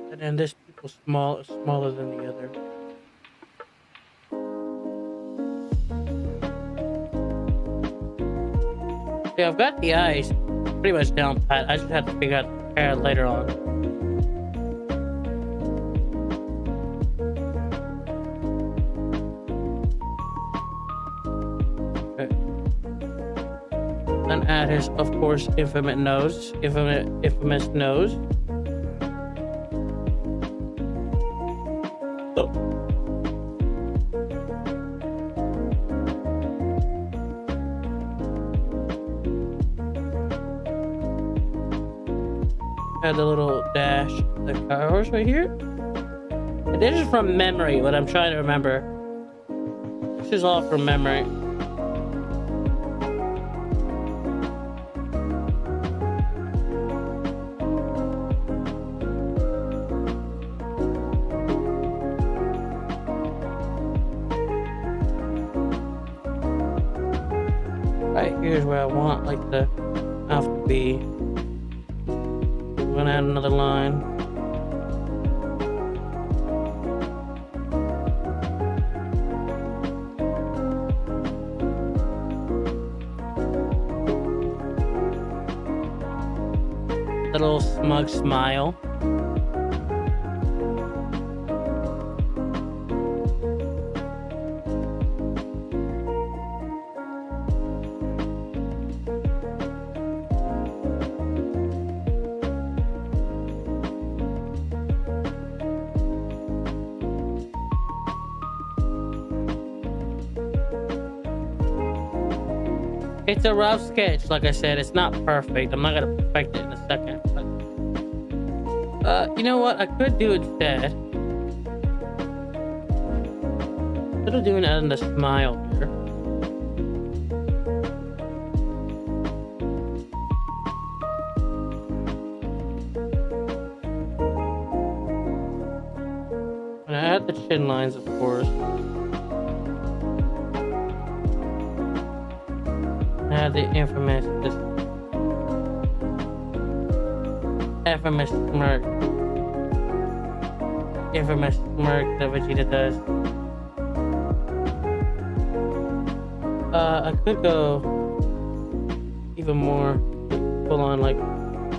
And then this pupil smaller than the other. Yeah, I've got the eyes pretty much down pat. I just have to figure out the hair later on. Okay. Then add his, of course, infamous nose. Add the little dash, the car horse right here. And this is from memory, what I'm trying to remember. This is all from memory. Right here's where I want like the mouth to be. I'm gonna add another line. A little smug smile. It's a rough sketch, like I said. It's not perfect. I'm not gonna perfect it in a second. But, you know what? I could do instead. Instead of doing it on the smile here. I'm gonna add the chin lines, of course. Add the infamous smirk. Infamous smirk that Vegeta does. I could go even more full on, like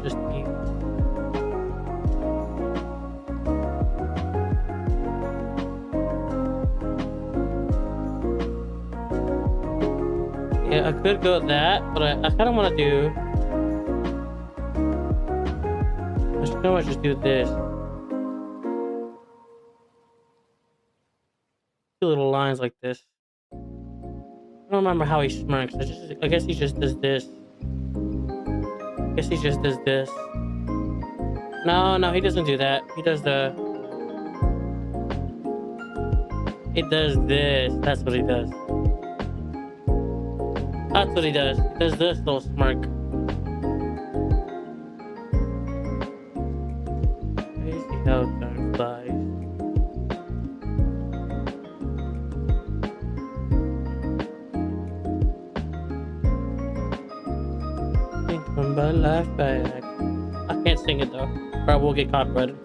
just eat. Yeah, I could go that, but I kind of want to do. I should pretty much just do this. Two little lines like this. I don't remember how he smirks. I guess he just does this. I guess he just does this. No, he doesn't do that. He does the. It does this. That's what he does. That's what he does. He does this little smirk. Crazy how time flies. Think my life back. I can't sing it though. Or I will get copyrighted.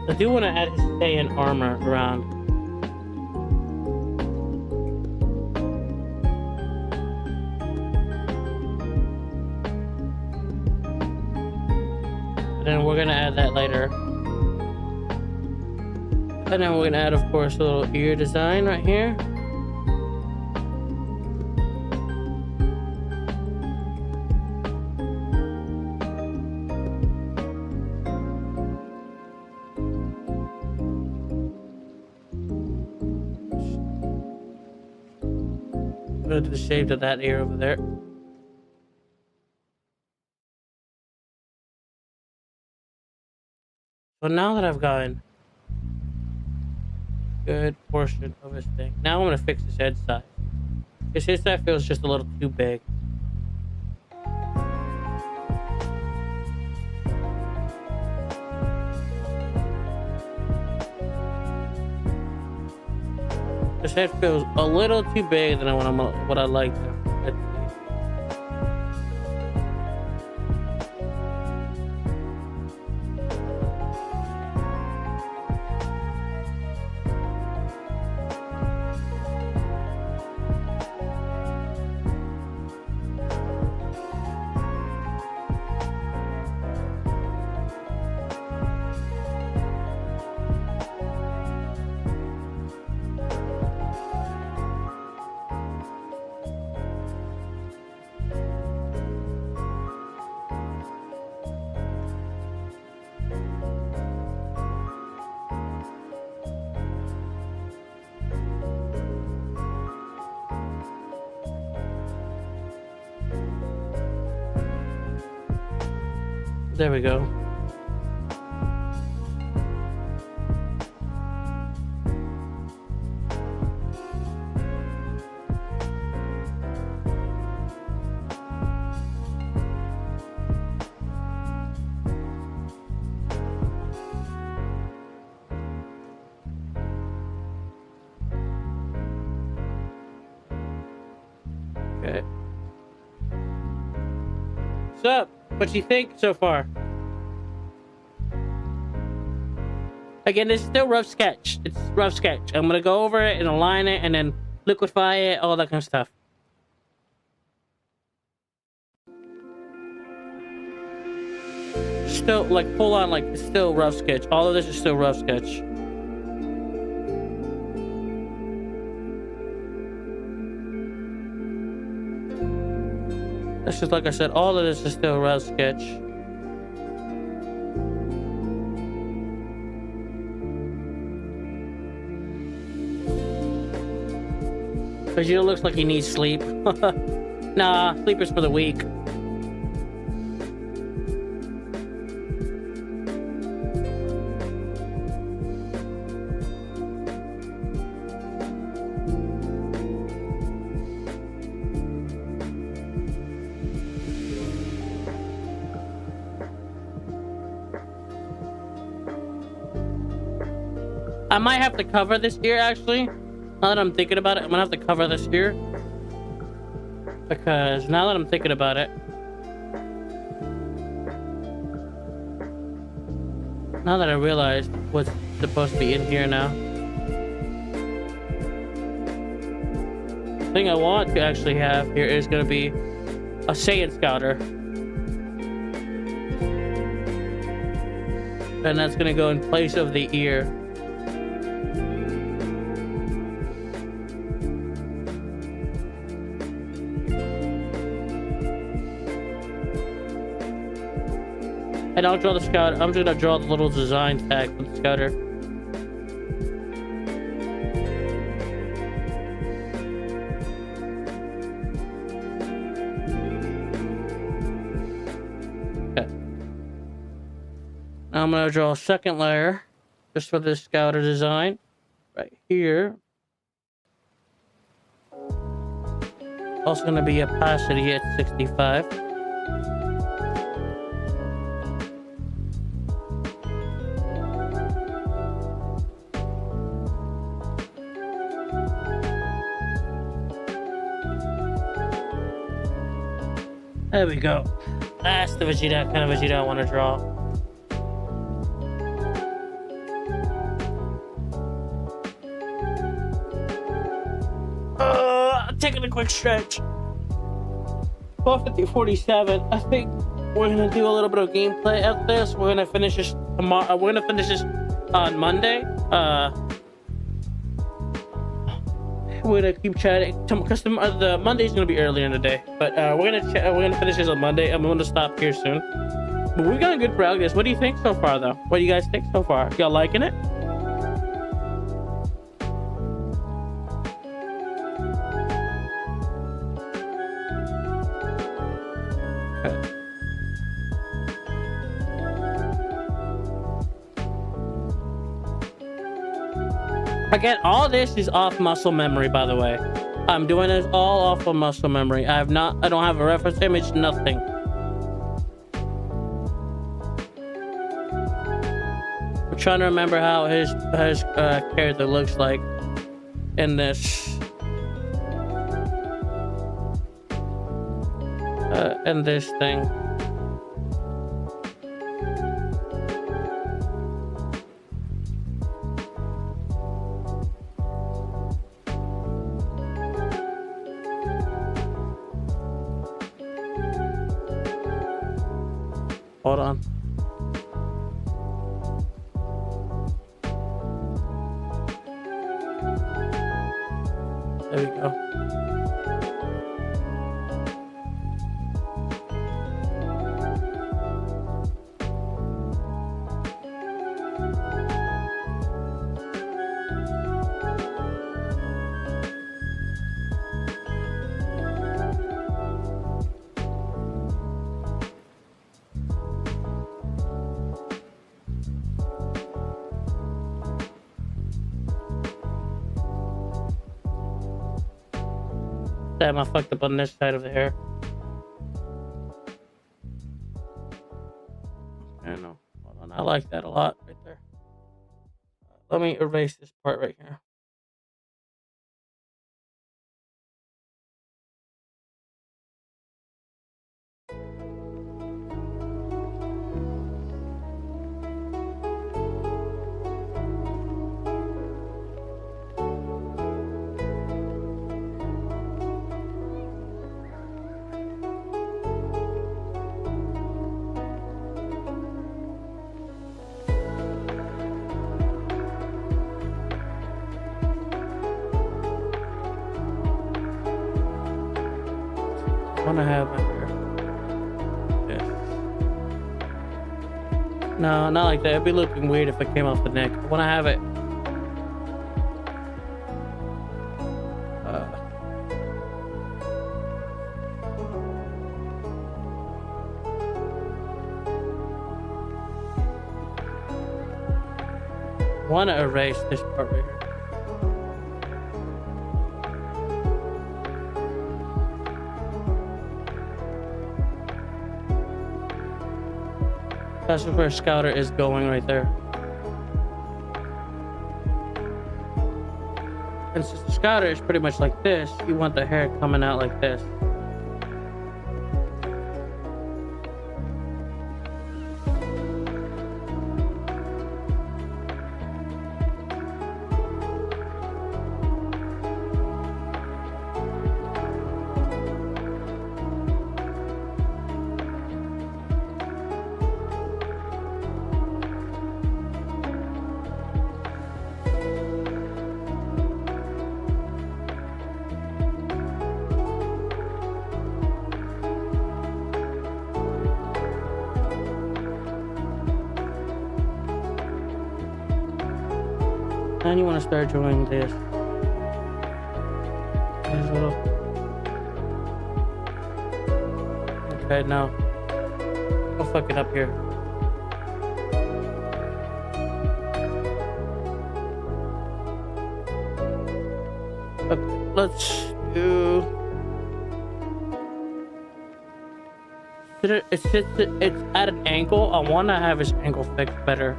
I do want to add his Saiyan armor around. And then we're going to add that later. And then we're going to add, of course, a little ear design right here. Go to the shape of that ear over there. So now that I've gotten a good portion of his thing, now I'm gonna fix his head size. Because his head feels just a little too big. His head feels a little too big than what I like to. There we go. Okay. What's up? What you think so far? Again, this is still rough sketch. It's rough sketch. I'm gonna go over it and align it and then liquefy it, all that kind of stuff. still like full on, like it's still rough sketch. All of this is still rough sketch. This is, like I said, all of this is still rough sketch. Vegeta looks like he needs sleep. Nah, sleep is for the weak. I might have to cover this ear, actually. Now that I'm thinking about it, I'm gonna have to cover this ear. Because now that I'm thinking about it, now that I realized what's supposed to be in here now, the thing I want to actually have here is gonna be a Saiyan Scouter. And that's gonna go in place of the ear. And I'll draw the scout. I'm just gonna draw the little design tag for the scouter. Okay. Now I'm gonna draw a second layer just for this scouter design right here. Also gonna be opacity at 65. There we go. That's the Vegeta, kind of Vegeta I want to draw. Taking a quick stretch. 12:47. I think we're gonna do a little bit of gameplay after this. We're gonna finish this tomorrow. We're gonna finish this on Monday. We're gonna keep chatting because the Monday's gonna be earlier in the day, but we're gonna finish this on Monday. I'm gonna stop here soon. But we got good progress. What do you think so far, though? What do you guys think so far? Y'all liking it? Okay. Again, all this is off muscle memory, by the way. I'm doing this all off of muscle memory. I don't have a reference image, nothing. I'm trying to remember how his character looks like in this. In this thing. Hold on. There we go. Damn, I fucked up on this side of the hair. I know. Hold on. I like that a lot right there. Let me erase this part right here. I wanna have my hair. Yeah. No, not like that. It'd be looking weird if it came off the neck. I wanna have it. I wanna erase this part right here. That's where Scouter is going right there. And since the Scouter is pretty much like this, you want the hair coming out like this. And you want to start drawing this. This little. Okay, now. I'll fuck it up here. Okay, let's do. It's at an angle. I want to have his angle fixed better.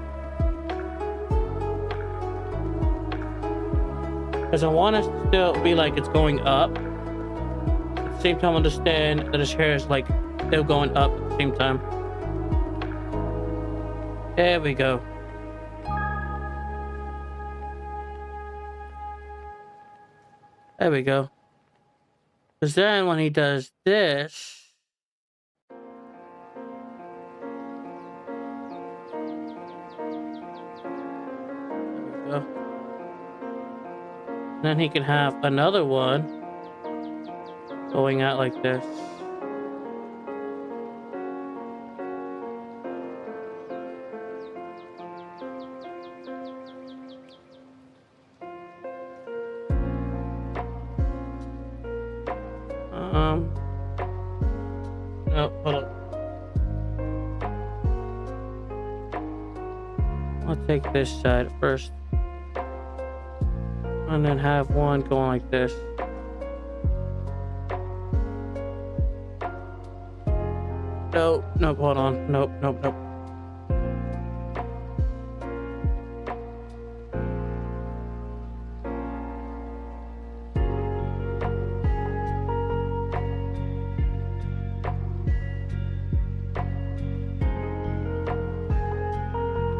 Because I want it to still be like it's going up. At the same time, understand that his hair is like still going up at the same time. There we go. There we go. Because then when he does this. There we go. Then he can have another one going out like this. No, hold on. I'll take this side first. And then have one going like this. Nope, nope, hold on. Nope, nope, nope.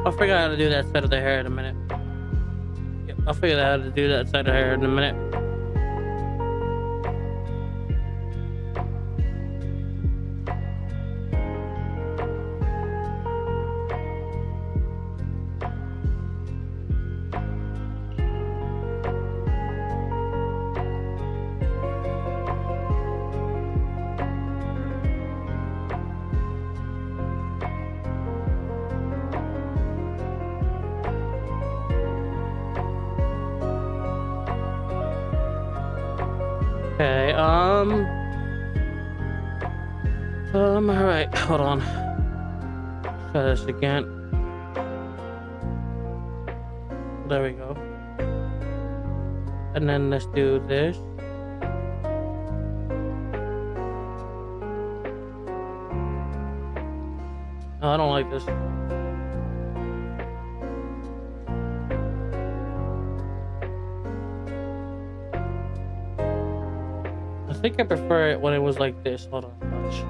I'll figure out how to do that side of the hair in a minute. Yep, I'll figure out how to do that side of the hair in a minute. Okay, alright, hold on. Try this again. There we go. And then let's do this. No, I don't like this. I think I prefer it when it was like this. Hold on, watch.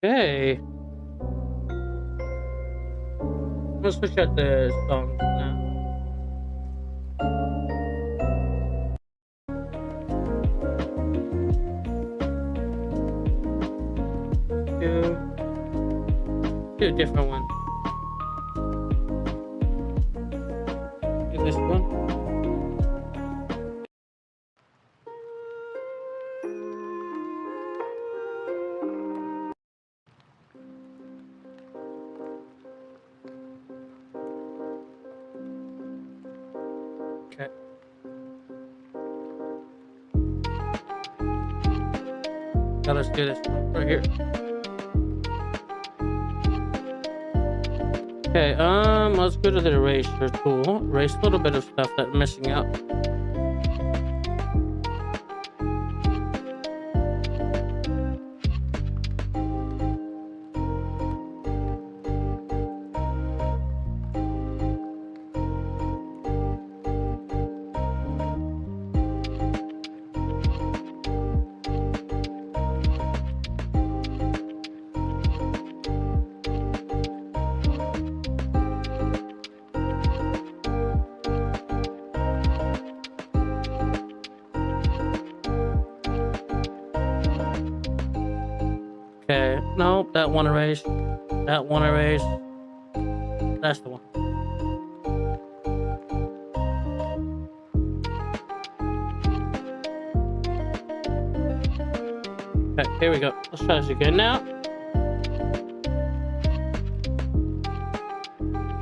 Okay. Let's switch out the song now. Do a different one. Okay. Now let's do this right here. Okay, let's go to the eraser tool. Erase a little bit of stuff that's missing out. Okay, no, that one erase. That one erase. That's the one. Okay, here we go. Let's try this again now.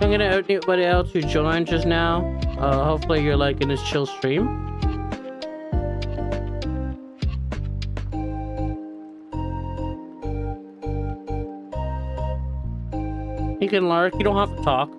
I'm gonna out anybody else who joined just now. Hopefully you're liking this chill stream. You can lurk, you don't have to talk.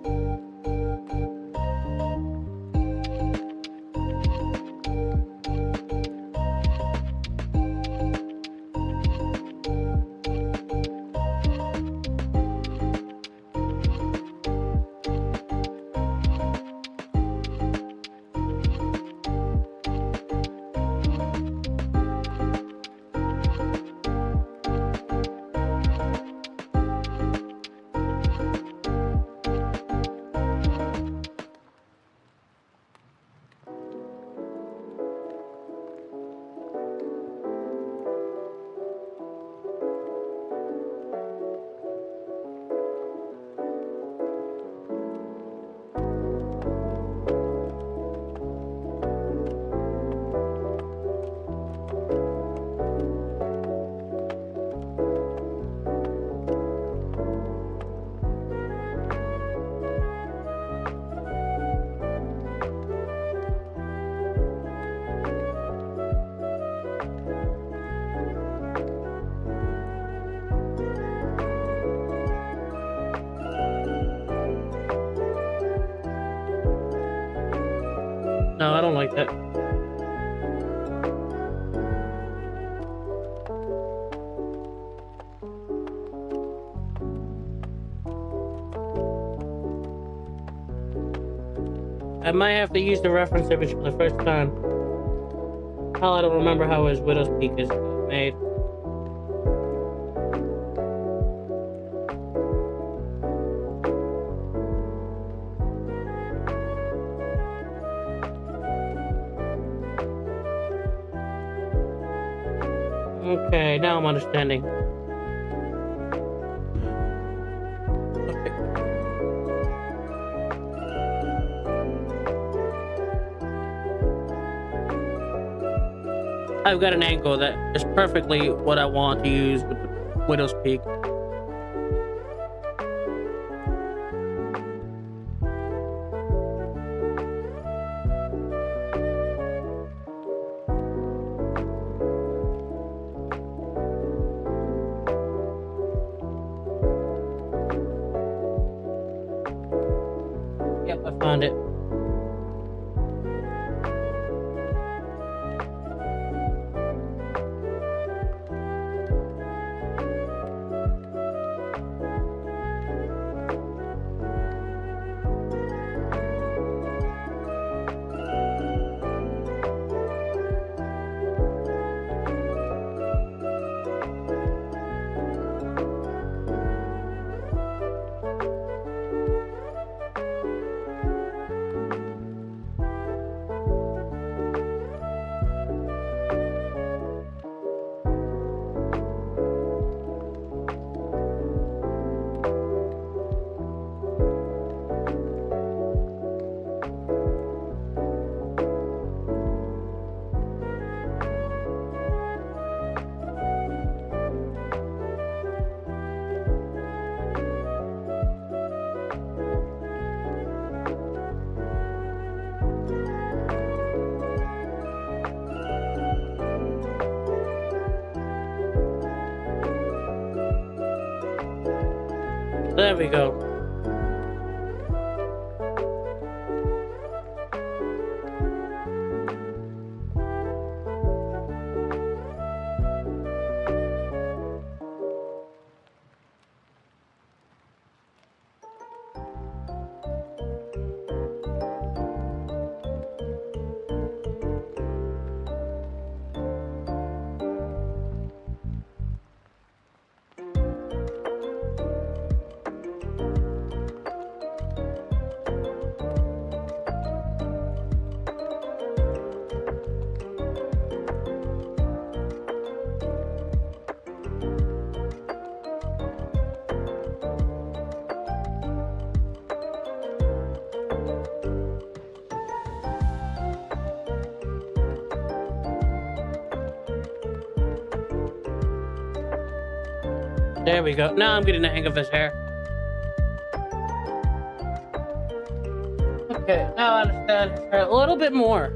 No, I don't like that. I might have to use the reference image for the first time. Hell, I don't remember how his widow's peak is made. Okay, now I'm understanding. Okay. I've got an angle that is perfectly what I want to use with the widow's peak. Yep, I found it. There we go. There we go. Now I'm getting the hang of his hair. Okay, now I understand his hair a little bit more.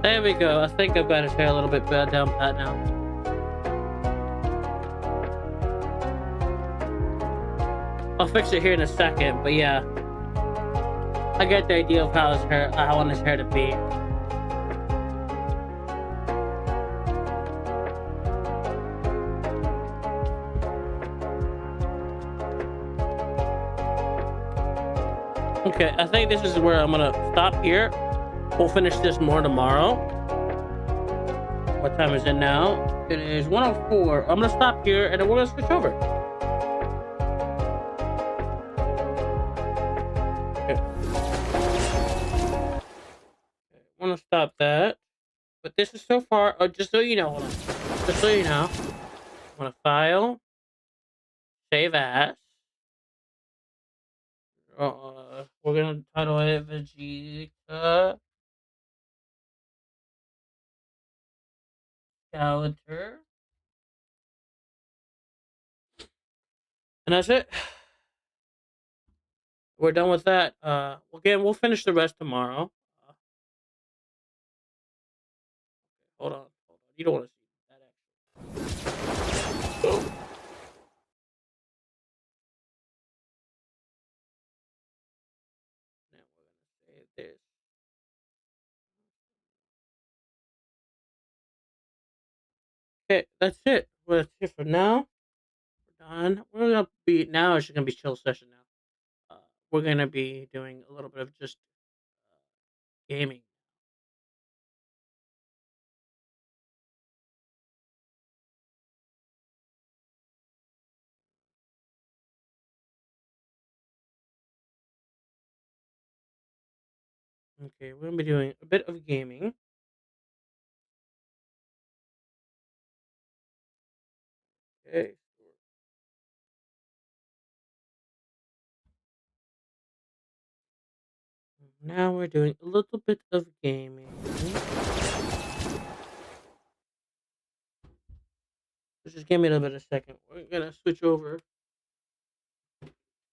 There we go. I think I've got his hair a little bit better down pat now. I'll fix it here in a second, but yeah. I get the idea of how his hair, I want his hair to be. Okay, I think this is where I'm gonna stop here. We'll finish this more tomorrow. What time is it now? It is 1:04. I'm gonna stop here and then we're gonna switch over. Okay. I'm gonna stop that. But this is so far, just so you know, hold on. Just so you know, I'm gonna file, save as. We're gonna title it Vegeta Calendar. And that's it. We're done with that. Again, we'll finish the rest tomorrow. Hold on. You don't want to see that actually. Now we're gonna save this. Okay, that's it. Well, that's it for now. We're done. We're gonna be now. It's gonna be chill session now. We're gonna be doing a little bit of just gaming. Okay, we're gonna be doing a bit of gaming. Okay. Now we're doing a little bit of gaming. Just give me a little bit of a second. We're gonna switch over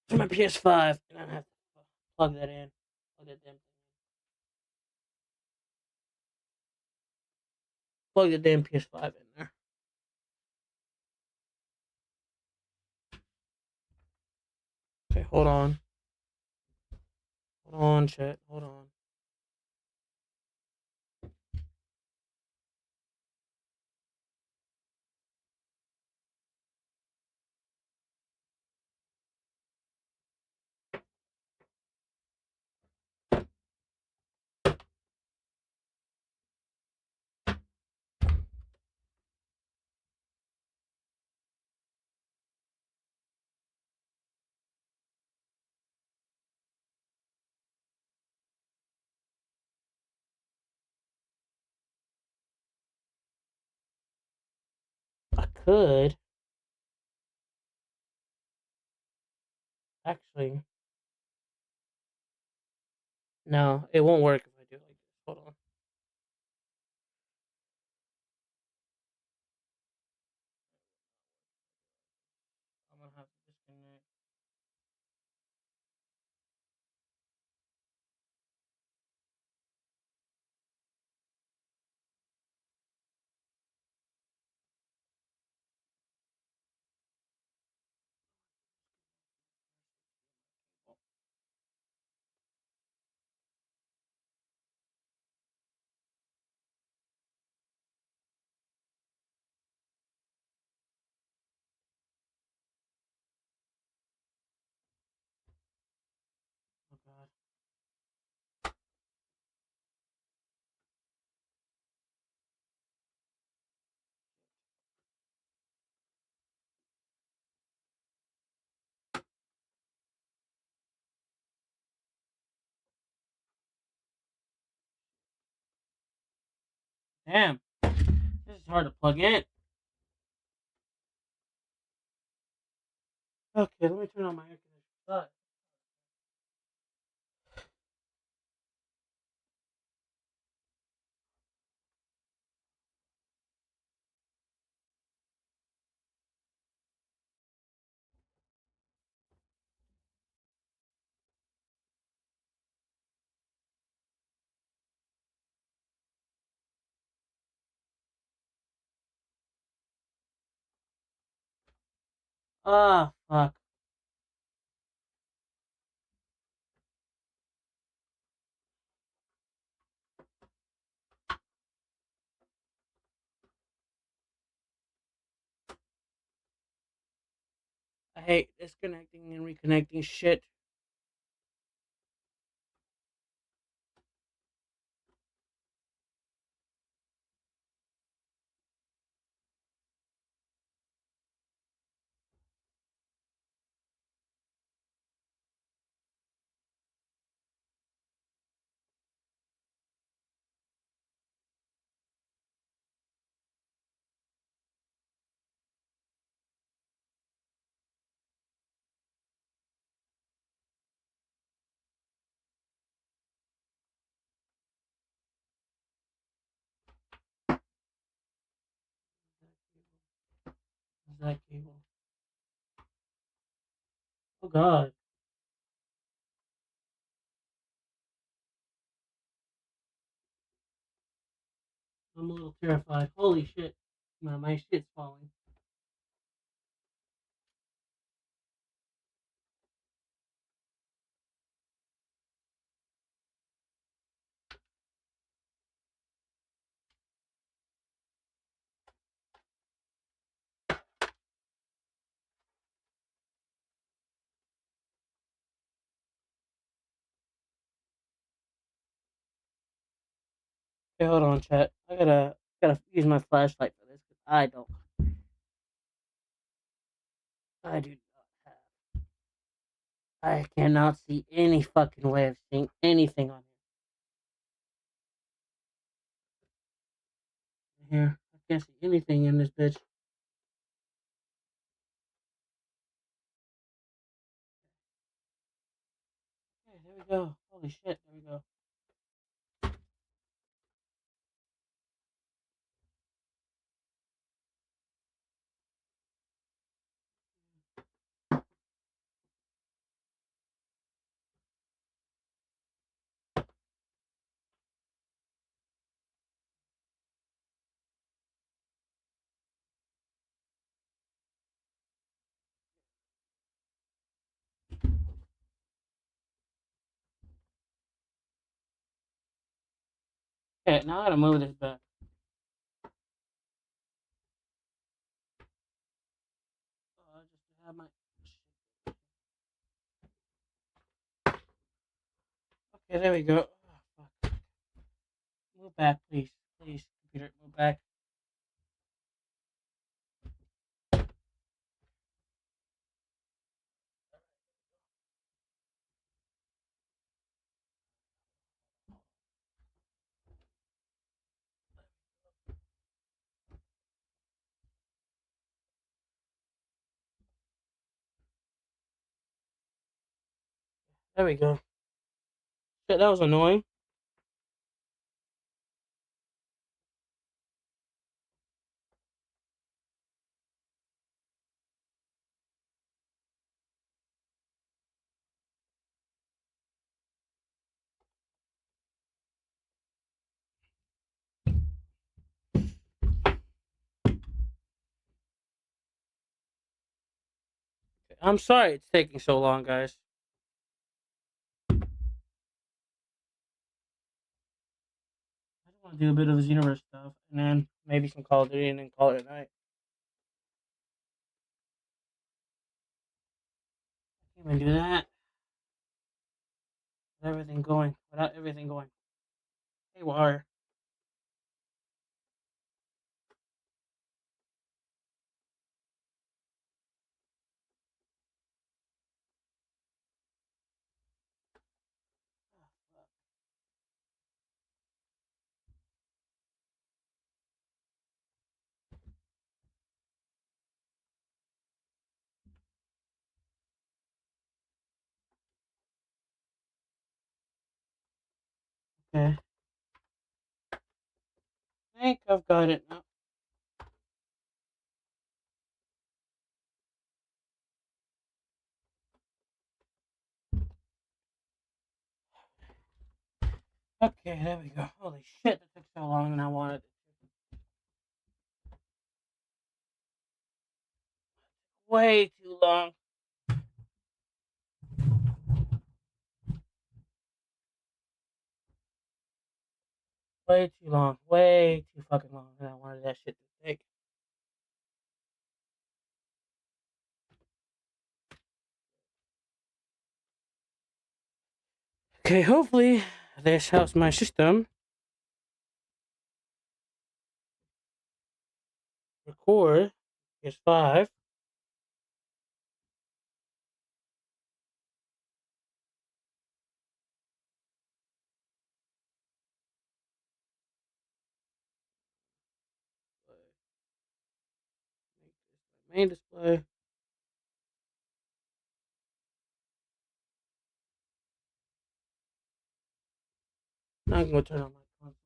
to my PS5, and I have to plug that in. Plug the damn PS5 in there. Okay, hold on. Hold on, chat. Hold on. I could actually. No, it won't work if I do it like this. Hold on. I'm gonna have to disconnect. Oh god. Damn. This is hard to plug in. Okay, let me turn on my air conditioner. Ah, fuck. I hate disconnecting and reconnecting shit. Is that cable? Oh god. I'm a little terrified. Holy shit. My shit's falling. Okay, hold on, chat. I gotta use my flashlight for this. I don't. I do not have. I cannot see any fucking way of seeing anything on here. I can't see anything in this bitch. Okay, there we go. Holy shit, there we go. Okay, now I gotta move this back. I just have my. Okay, there we go. Oh, fuck. Move back, please. Please, computer, move back. There we go. Shit, that was annoying. I'm sorry it's taking so long, guys. I just want to do a bit of Xenoverse stuff, and then maybe some Call of Duty, and then call it a night. I can't even do that. Without everything going haywire. Okay. I think I've got it now. Okay, there we go. Holy shit, that took so long and I wanted it. Way too long. Way too long. Way too fucking long and I wanted that shit to take. Okay, hopefully this helps my system record PS5. Main display. Now I'm gonna turn on my console.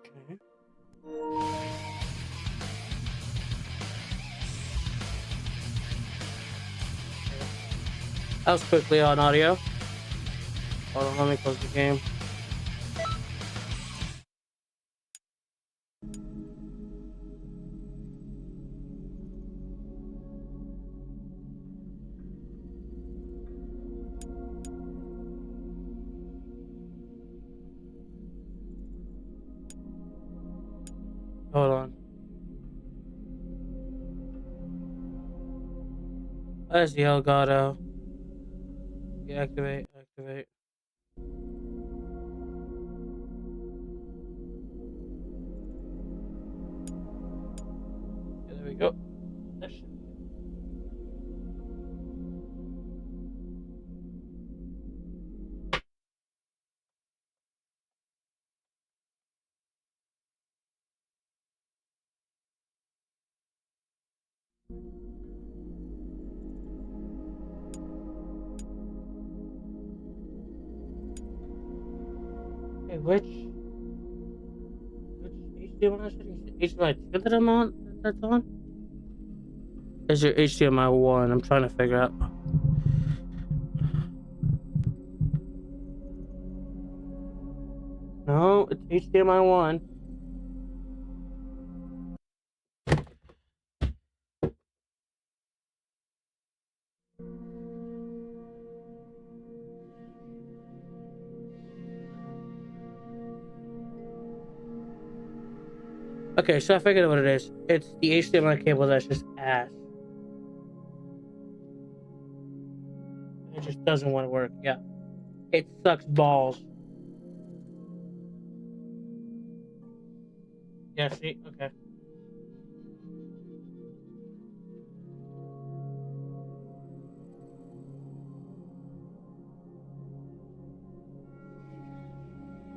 Okay. That was quickly on audio. Hold on, let me close the game. Hold on. There's the Elgato. Activate. Okay, there we go. That shit. Okay, which HD one is it? HDMI 2 that I'm on? That's on? is your HDMI 1? I'm trying to figure out. No, it's HDMI 1. Okay, so I figured out what it is. It's the HDMI cable that's just ass. It just doesn't want to work. Yeah. It sucks balls. Yeah, see? Okay.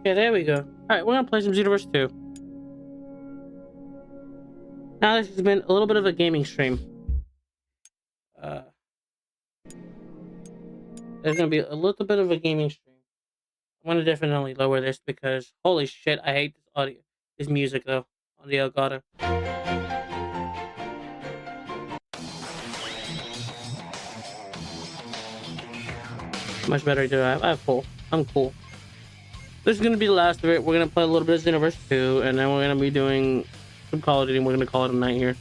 Yeah, there we go. Alright, we're gonna play some Xenoverse 2. Now this has been a little bit of a gaming stream. There's gonna be a little bit of a gaming stream. I'm gonna definitely lower this because holy shit, I hate this audio, this music though on the Elgato. Much better do I have full. I'm cool. This is gonna be the last of it. We're gonna play a little bit of Xenoverse 2, and then we're gonna be doing some Call of Duty, and we're gonna call it a night here.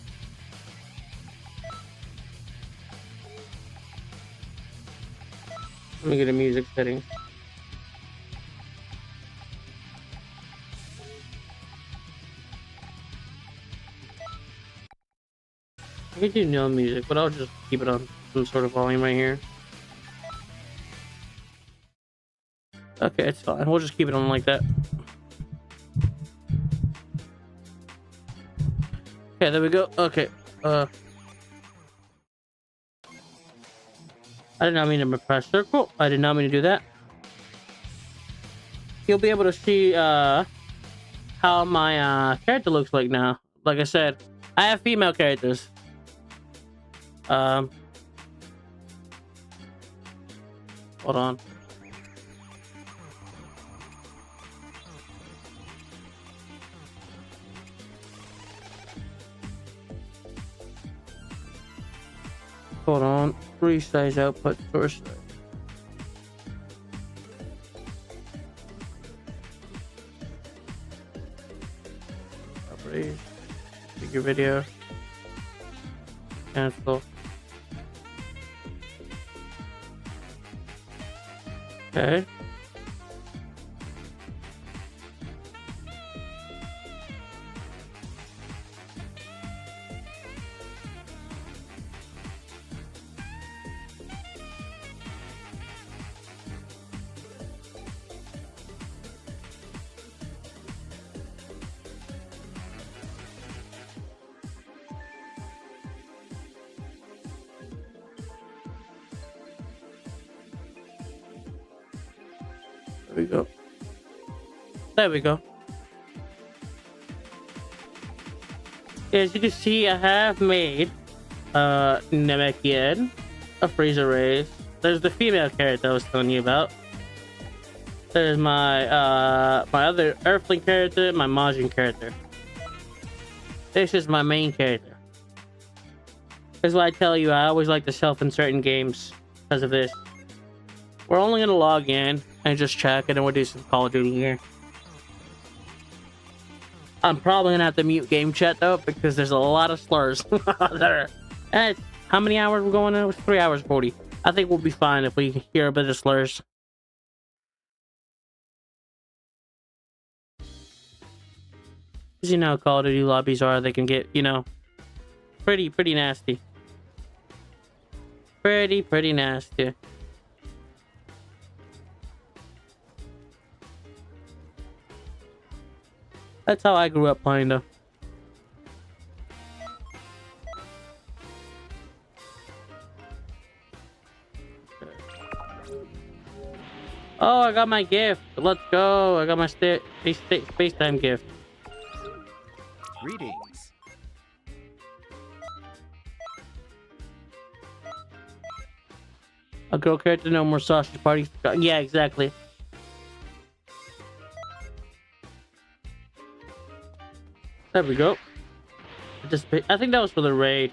Let me get a music setting. I could do no music, but I'll just keep it on some sort of volume right here. Okay, it's fine. We'll just keep it on like that. Okay, there we go. Okay. I did not mean to press circle. I did not mean to do that. You'll be able to see how my character looks like now. Like I said, I have female characters. Hold on. Hold on. Resize output source. Properties. Figure video. Cancel. Okay. There we go. There we go. As you can see, I have made Namekian, a Freezer race. There's the female character I was telling you about. There's my my other Earthling character, my Majin character. This is my main character. This is why I tell you I always like to self-insert in games because of this. We're only gonna log in and just check, and then we'll do some Call of Duty here. I'm probably gonna have to mute game chat though because there's a lot of slurs there. And how many hours we're going in? It was 3 hours 40. I think we'll be fine if we hear a bit of slurs. Because you know how Call of Duty lobbies are, they can get, you know, pretty nasty. Pretty nasty. That's how I grew up playing though. Oh, I got my gift. Let's go. I got my space time gift. Greetings. A girl character, no more sausage parties. Yeah, exactly. There we go. I think that was for the raid.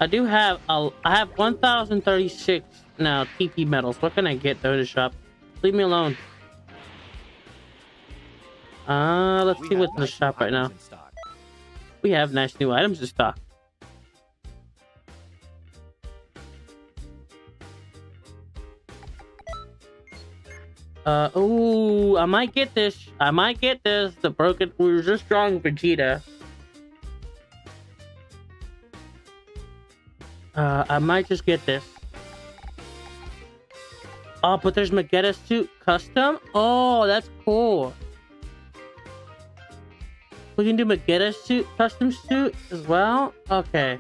I do have I have 1,036 now TP medals. What can I get though in the shop? Leave me alone. Let's see what's in the shop right now. We have nice new items in stock. Oh, I might get this. I might get this. The broken. We were just drawing Vegeta. I might just get this. Oh, but there's Magetta suit custom. Oh, that's cool. We can do Magetta suit custom suit as well. Okay.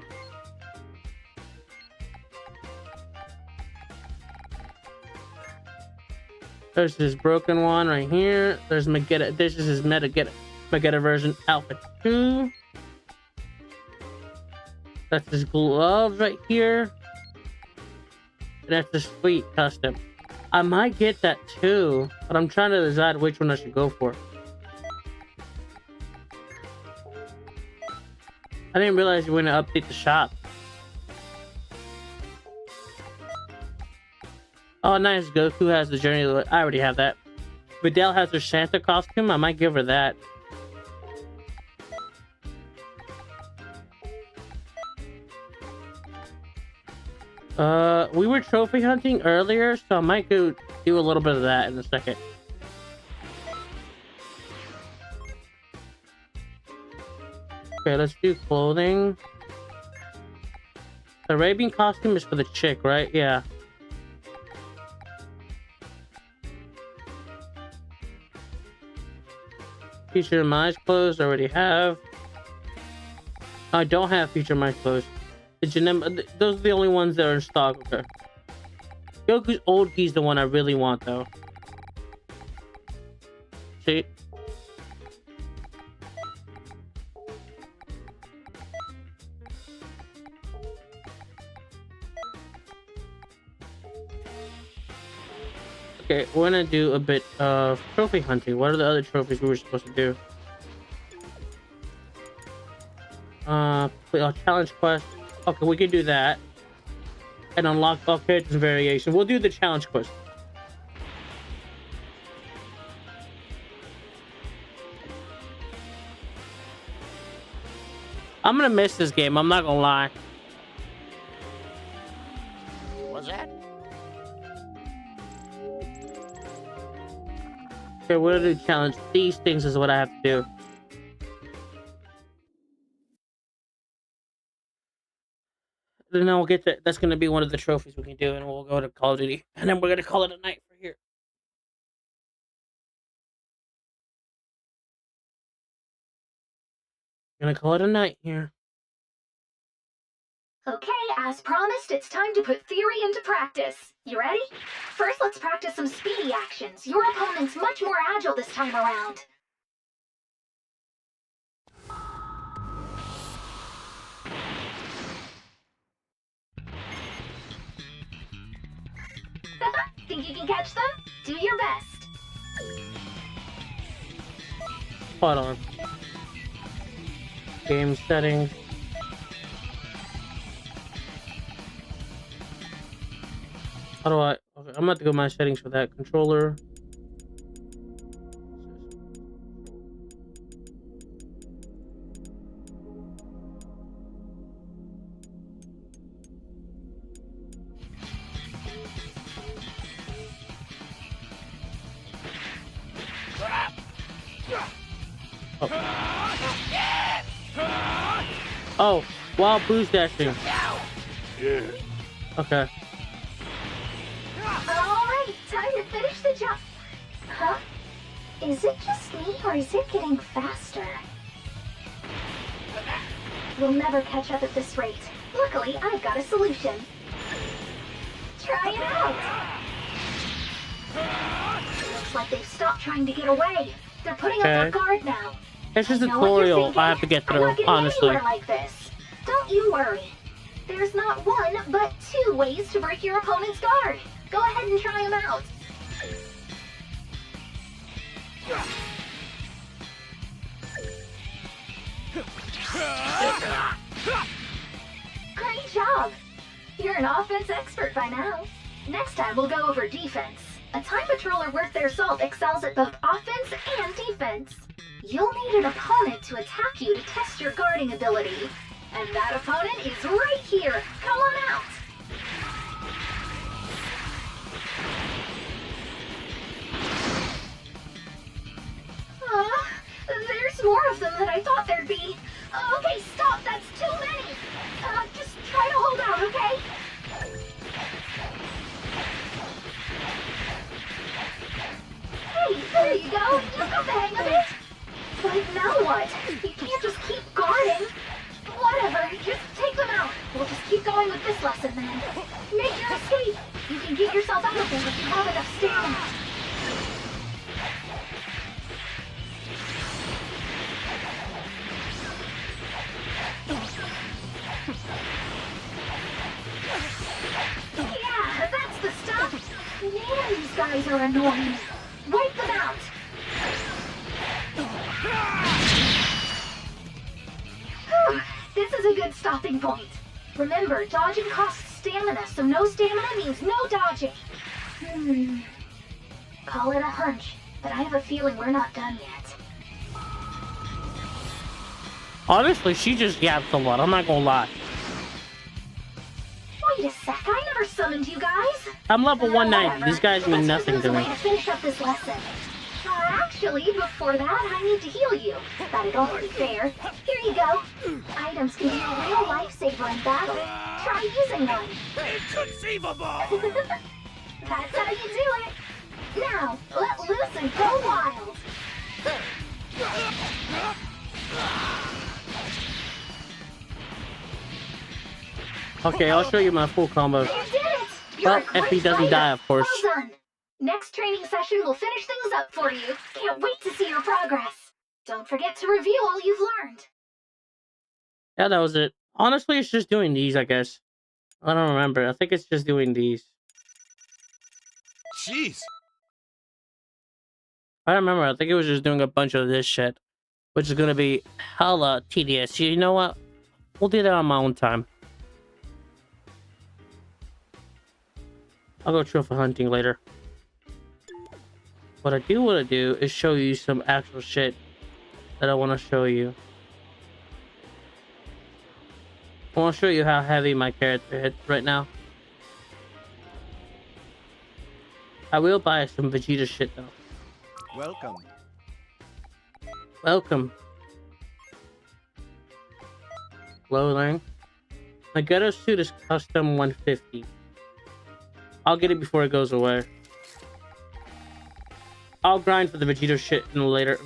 There's this broken one right here. There's Magetta. This is his Magetta version Alpha 2. That's his gloves right here. And that's the sweet custom. I might get that too, but I'm trying to decide which one I should go for. I didn't realize you were going to update the shop. Oh, nice. Goku has the Journey. I already have that. Videl has her Santa costume. I might give her that. We were trophy hunting earlier, so I might go do a little bit of that in a second. Okay, let's do clothing. The Arabian costume is for the chick, right? Yeah. Future Mice clothes, I already have. I don't have Future Mice clothes. Those are the only ones that are in stock. Okay. Goku's old key's the one I really want, though. See? Okay, we're gonna do a bit of trophy hunting. What are the other trophies we were supposed to do? Challenge quest. Okay, we can do that. And unlock all characters variation. We'll do the challenge quest. I'm gonna miss this game, I'm not gonna lie. What's that? Okay, we're gonna do challenge. These things is what I have to do. Then we'll get to, that's gonna be one of the trophies we can do, and we'll go to Call of Duty. And then we're gonna call it a night for here. Gonna call it a night here. Okay, as promised, it's time to put theory into practice. You ready? First, let's practice some speedy actions. Your opponent's much more agile this time around. Think you can catch them? Do your best. Hold on. Game settings. How do I? Okay, I'm about to go to my settings for that controller. Oh, while boost dashing. Okay. Alright, time to finish the job. Huh? Is it just me, or is it getting faster? We'll never catch up at this rate. Luckily, I've got a solution. Try it out! Looks like they've stopped trying to get away. They're putting up their guard now. It's just a tutorial I have to get through, honestly. Like this. Don't you worry. There's not one, but two ways to break your opponent's guard. Go ahead and try them out. Great job! You're an offense expert by now. Next time we'll go over defense. A time patroller worth their salt excels at both offense and defense. You'll need an opponent to attack you to test your guarding ability. And that opponent is right here. Come on out! There's more of them than I thought there'd be. Okay, stop, that's too many. Just try to hold out, okay? Hey, there you go. You got the hang of it. But now what? You can't just keep guarding. Whatever, just take them out. We'll just keep going with this lesson then. Make your escape. You can get yourself out of there if you have enough stamina. Yeah, that's the stuff. Man, these guys are annoying. Wipe them out. This is a good stopping point. Remember, dodging costs stamina, so no stamina means no dodging. Call it a hunch, but I have a feeling we're not done yet. Honestly, she just yaps a lot. I'm not gonna lie. Wait a sec, I never summoned you guys. I'm level 190. These guys mean nothing to me. To finish up this lesson. Actually, before that, I need to heal you. That'd only be fair. Here you go. Items can be a real lifesaver in battle. Try using them. Inconceivable! That's how you do it. Now, let loose and go wild. Okay, I'll show you my full combo. You did it! Well, if he doesn't die, of course. Well done. Next training session will finish things up for you. Can't wait to see your progress. Don't forget to review all you've learned. Yeah, that was it. Honestly, it's just doing these, I guess. I don't remember. I think it's just doing these. Jeez. I remember. I think it was just doing a bunch of this shit, which is gonna be hella tedious. You know what? We'll do that on my own time. I'll go trophy hunting later. What I do want to do is show you some actual shit that I want to show you. I want to show you how heavy my character hits right now. I will buy some Vegeta shit though. Welcome. Welcome. Clothing. My ghetto suit is custom 150. I'll get it before it goes away. I'll grind for the Vegeta shit in later.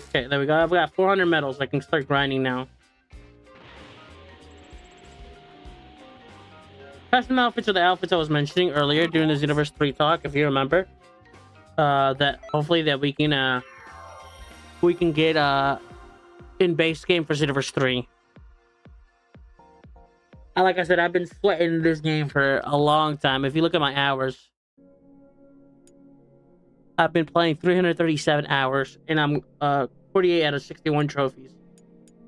Okay, there we go. I've got 400 medals. I can start grinding now. Custom outfits are the outfits I was mentioning earlier during the Xenoverse 3 talk, if you remember. That hopefully that we can get in base game for Xenoverse 3. And like I said, I've been sweating this game for a long time. If you look at my hours, I've been playing 337 hours, and I'm 48 out of 61 trophies.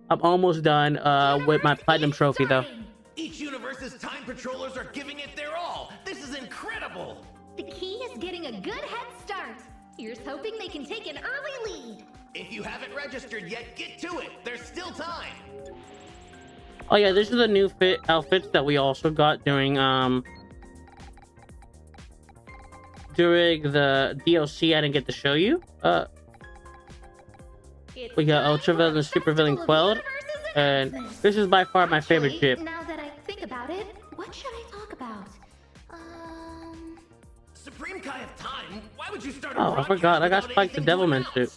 I'm almost done with my platinum trophy, though. Each universe's time patrollers are giving it their all. This is incredible. The key is getting a good head start. Here's hoping they can take an early lead. If you haven't registered yet, get to it. There's still time. Oh yeah, this is the new outfits that we also got during the DLC I didn't get to show you. We got Ultra Villain and Super Villain Quelled, and this is by far my favorite ship. Now that I think about it, what should I talk about? Supreme Kai of Time? Why would you start a Oh, I forgot. I got Spike the Devilman suit.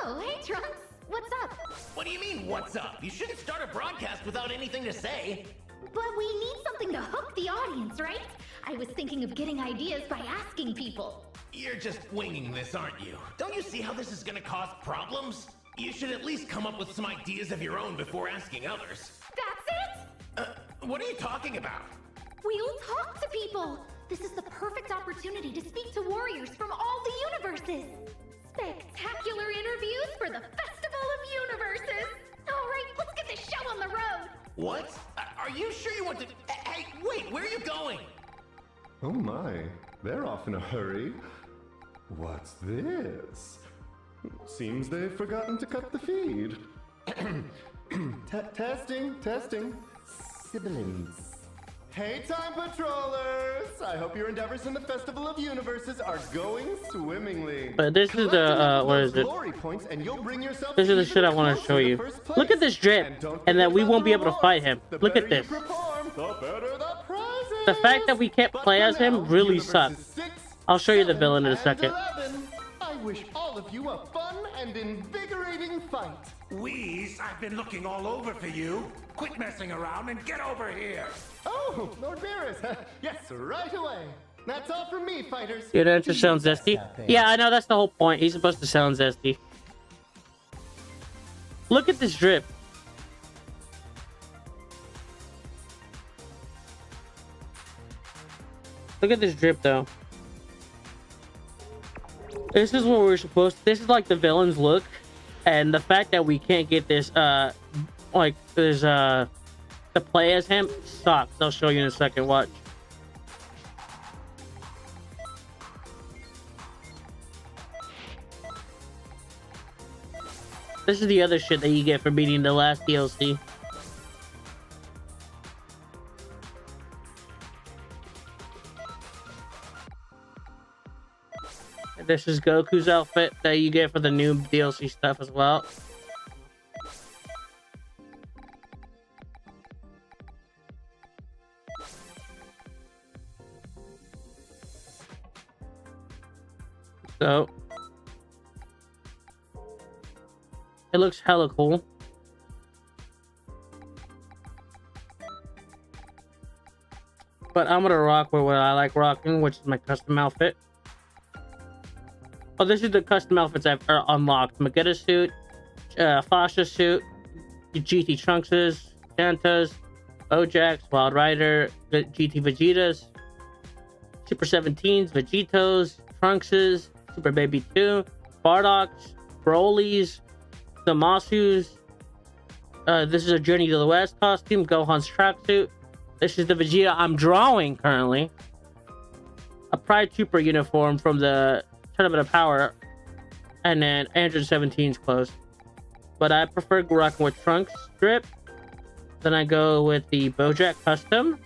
Oh, hey Trunks, what's up? What do you mean, what's up? You shouldn't start a broadcast without anything to say. But we need something to hook the audience, right? I was thinking of getting ideas by asking people. You're just winging this, aren't you? Don't you see how this is gonna cause problems? You should at least come up with some ideas of your own before asking others. That's it? What are you talking about? We'll talk to people. This is the perfect opportunity to speak to warriors from all the universes. Spectacular interviews for the Festival of Universes. All right, let's get What? Are you sure you want to... Hey, wait, where are you going? Oh my, they're off in a hurry. What's this? Seems they've forgotten to cut the feed. Testing. Sibilance. Hey, Time Patrollers! I hope your endeavors in the Festival of Universes are going swimmingly. But this is the, what is it? This is the shit I want to show you. Look at this drip, and that we won't be able to fight him. Look at this. The fact that we can't play as him really sucks. I'll show you the villain in a second. I wish all of you a fun and invigorating fight. Wheeze, I've been looking all over for you. Quit messing around and get over here. Oh, Lord Beerus. Yes, right away. That's all from me, fighters. You know, it just sounds zesty. Yeah, I know, that's the whole point. He's supposed to sound zesty. Look at this drip. Look at this drip, though. This is what we're supposed to... This is like the villain's look. And the fact that we can't get this, like, there's, to play as him sucks. I'll show you in a second. Watch. This is the other shit that you get for beating the last DLC. This is Goku's outfit that you get for the new DLC stuff as well. So it looks hella cool. But I'm gonna rock with what I like rocking, which is my custom outfit. Oh, this is the custom outfits I've unlocked. Magetta suit, Fasha suit, GT Trunkses, Santas, Bojax, Wild Rider, GT Vegetas, Super 17s, Vegetos, Trunkses, Super Baby 2, Bardock's, Broly's, Zamasus. This is a Journey to the West costume, Gohan's tracksuit. This is the Vegeta I'm drawing currently. A Pride Trooper uniform from the Tournament of Power, and then Android 17's clothes. But I prefer rocking with Trunks strip. Then I go with the Bojack custom.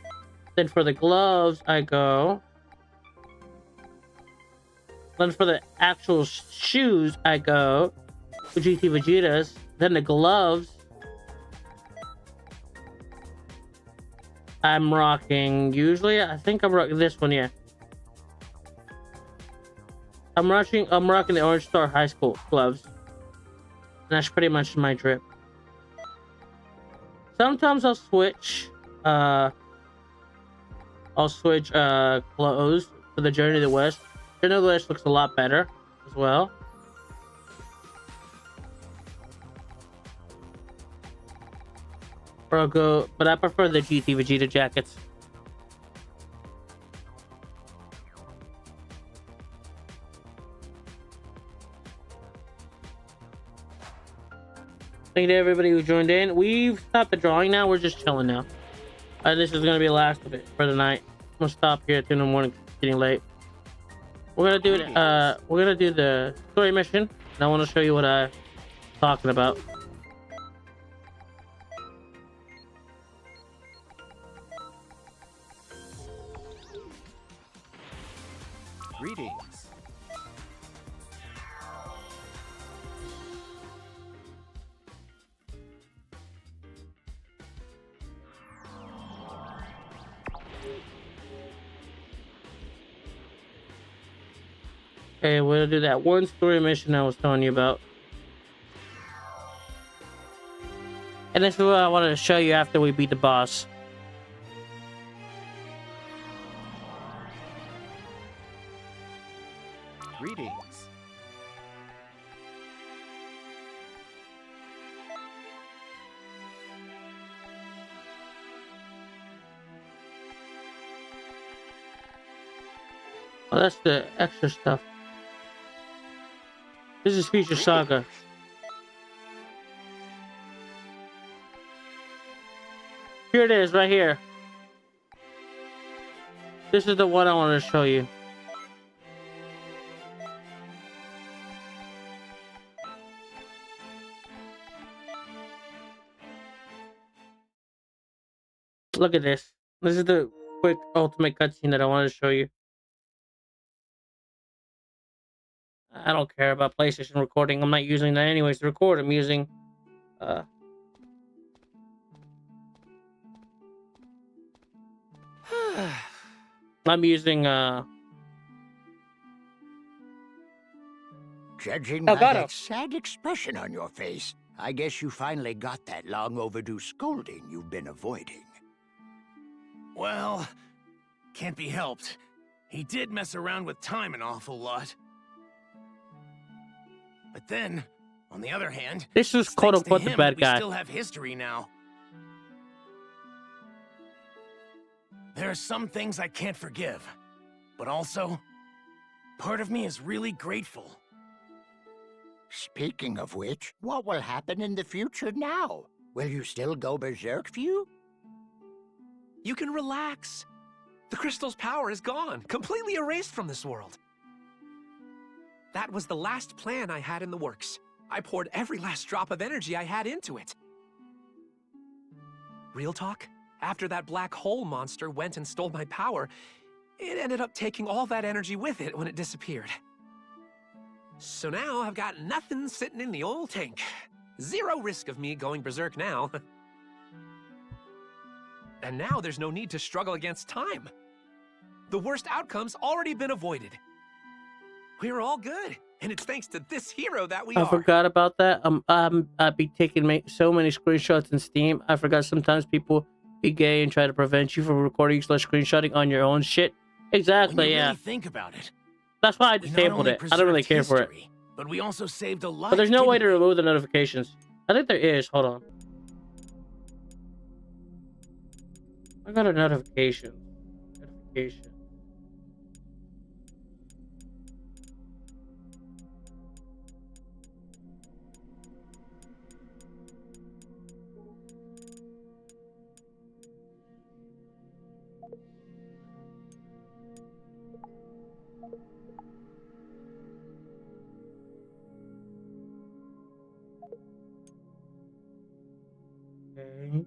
Then for the gloves, I go. Then for the actual shoes, I go with GT Vegeta's. Then the gloves, I'm rocking. Usually, I think I'm rocking this one. Yeah. I'm rocking the Orange Star High School gloves. And that's pretty much my drip. Sometimes I'll switch clothes for the Journey to the West. Journey to the West looks a lot better as well. Or I'll go, but I prefer the GT Vegeta jackets. Thank you to everybody who joined in. We've stopped the drawing now. We're just chilling now. This is gonna be the last of it for the night. I'm gonna stop here at 2 in the morning. It's getting late. We're gonna do it. We're gonna do the story mission. And I want to show you what I'm talking about. Greetings. Okay, we're gonna do that one story mission I was telling you about. And this is what I wanted to show you after we beat the boss. Greetings. Oh, that's the extra stuff. This is Future Saga. Here it is, right here. This is the one I want to show you. Look at this. This is the quick ultimate cutscene that I wanted to show you. I don't care about PlayStation recording. I'm not using that anyways to record. I'm using I'm using Judging by Elgato. that sad expression on your face, I guess you finally got that long overdue scolding you've been avoiding. Well, can't be helped. He did mess around with time an awful lot. But then, on the other hand, this is quote unquote the bad guy. We still have history now. There are some things I can't forgive, but also, part of me is really grateful. Speaking of which, what will happen in the future now? Will you still go berserk, Few? You can relax. The crystal's power is gone, completely erased from this world. That was the last plan I had in the works. I poured every last drop of energy I had into it. Real talk? After that black hole monster went and stole my power, it ended up taking all that energy with it when it disappeared. So now I've got nothing sitting in the old tank. Zero risk of me going berserk now. And now there's no need to struggle against time. The worst outcome's already been avoided. We're all good, and it's thanks to this hero that we I are. forgot about that. I'd be taking so many screenshots in Steam. I forgot sometimes people be gay and try to prevent you from recording / screenshotting on your own shit. Exactly, When you yeah. really think about it, That's why I we not disabled only it. I don't really care for it. history, but we also saved a life. But there's no way to didn't we? remove the notifications. I think there is. Hold on. I got a notification. Notification. Okay.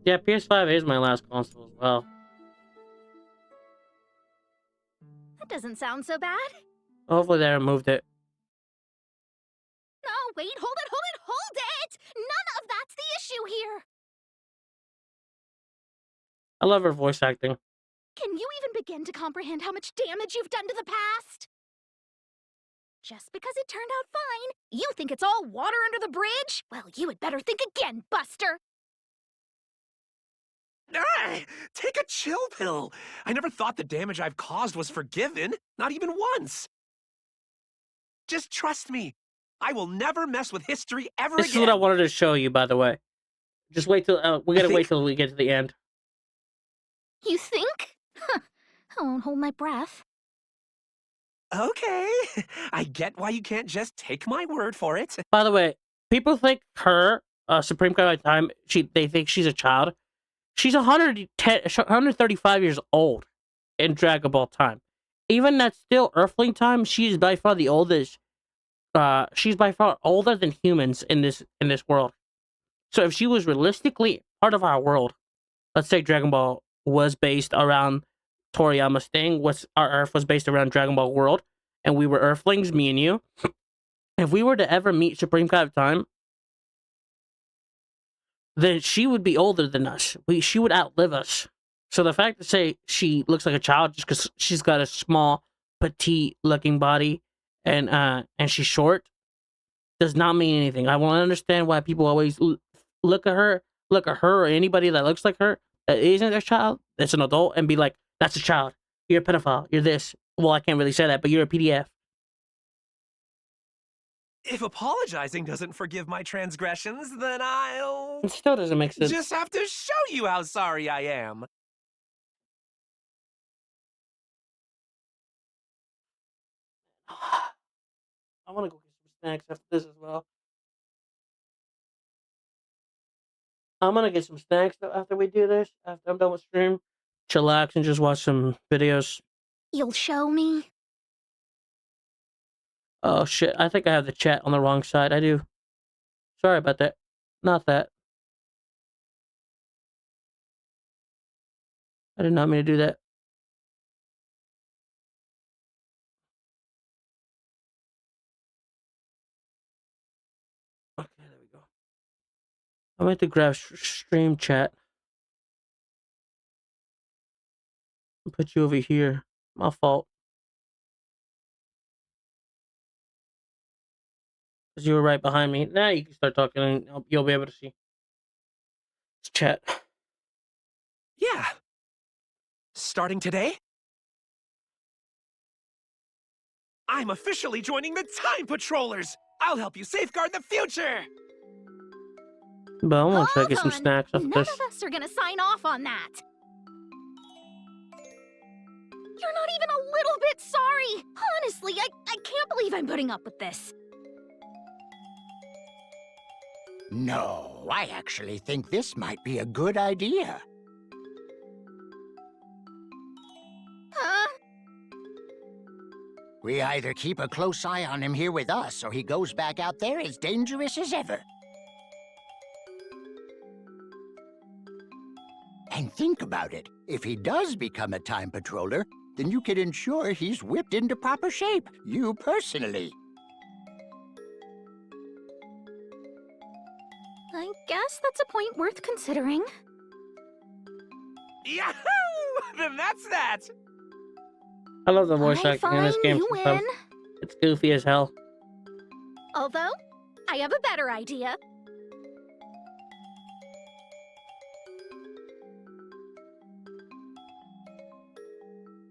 Yeah, PS5 is my last console as well. That doesn't sound so bad. Hopefully they removed it. No, wait, hold it! None of that's the issue here. I love her voice acting. Can you even begin to comprehend how much damage you've done to the past? Just because it turned out fine, you think it's all water under the bridge? Well, you had better think again, Buster. Ah, take a chill pill. I never thought the damage I've caused was forgiven, not even once. Just trust me. I will never mess with history ever This again. is what I wanted to show you, by the way. Just wait till we gotta wait till we get to the end. You think? Huh. I won't hold my breath. Okay, I get why you can't just take my word for it. By the way, people think her, Supreme Guide Time, they think she's a child. She's 135 years old in Dragon Ball Time. Even that's still Earthling time, she is by far the oldest. She's by far older than humans in this world. So if she was realistically part of our world, let's say Dragon Ball was based around Toriyama's thing, our Earth was based around Dragon Ball World, and we were Earthlings, me and you. If we were to ever meet Supreme God of Time, then she would be older than us. She would outlive us. So the fact to say she looks like a child just because she's got a small, petite-looking body and she's short does not mean anything. I want to understand why people always look at her, or anybody that looks like her that isn't a child, that's an adult, and be like, "That's a child. You're a pedophile. You're this." Well, I can't really say that, but you're a PDF. If apologizing doesn't forgive my transgressions, then I'll It still doesn't make sense. just have to show you how sorry I am. I want to go get some snacks after this as well. I'm gonna get some snacks after we do this. After I'm done with stream, chillax and just watch some videos. You'll show me? Oh shit! I think I have the chat on the wrong side. I do. Sorry about that. Not that. I did not mean to do that. Okay, there we go. I meant to grab stream chat and put you over here. My fault. Because you were right behind me. Now you can start talking and you'll be able to see. It's chat. Yeah. Starting today, I'm officially joining the Time Patrollers. I'll help you safeguard the future. But I want to try to get some Hold on. snacks after None this. of us are gonna sign off on that. You're not even a little bit sorry. Honestly, I can't believe I'm putting up with this. No, I actually think this might be a good idea. Huh? We either keep a close eye on him here with us, or he goes back out there as dangerous as ever. And think about it. If he does become a time patroller, then you can ensure he's whipped into proper shape. You personally. I guess that's a point worth considering. Yahoo! Then that's that. I love the voice Alright, acting in this fine, game you sometimes. win. It's goofy as hell. Although, I have a better idea.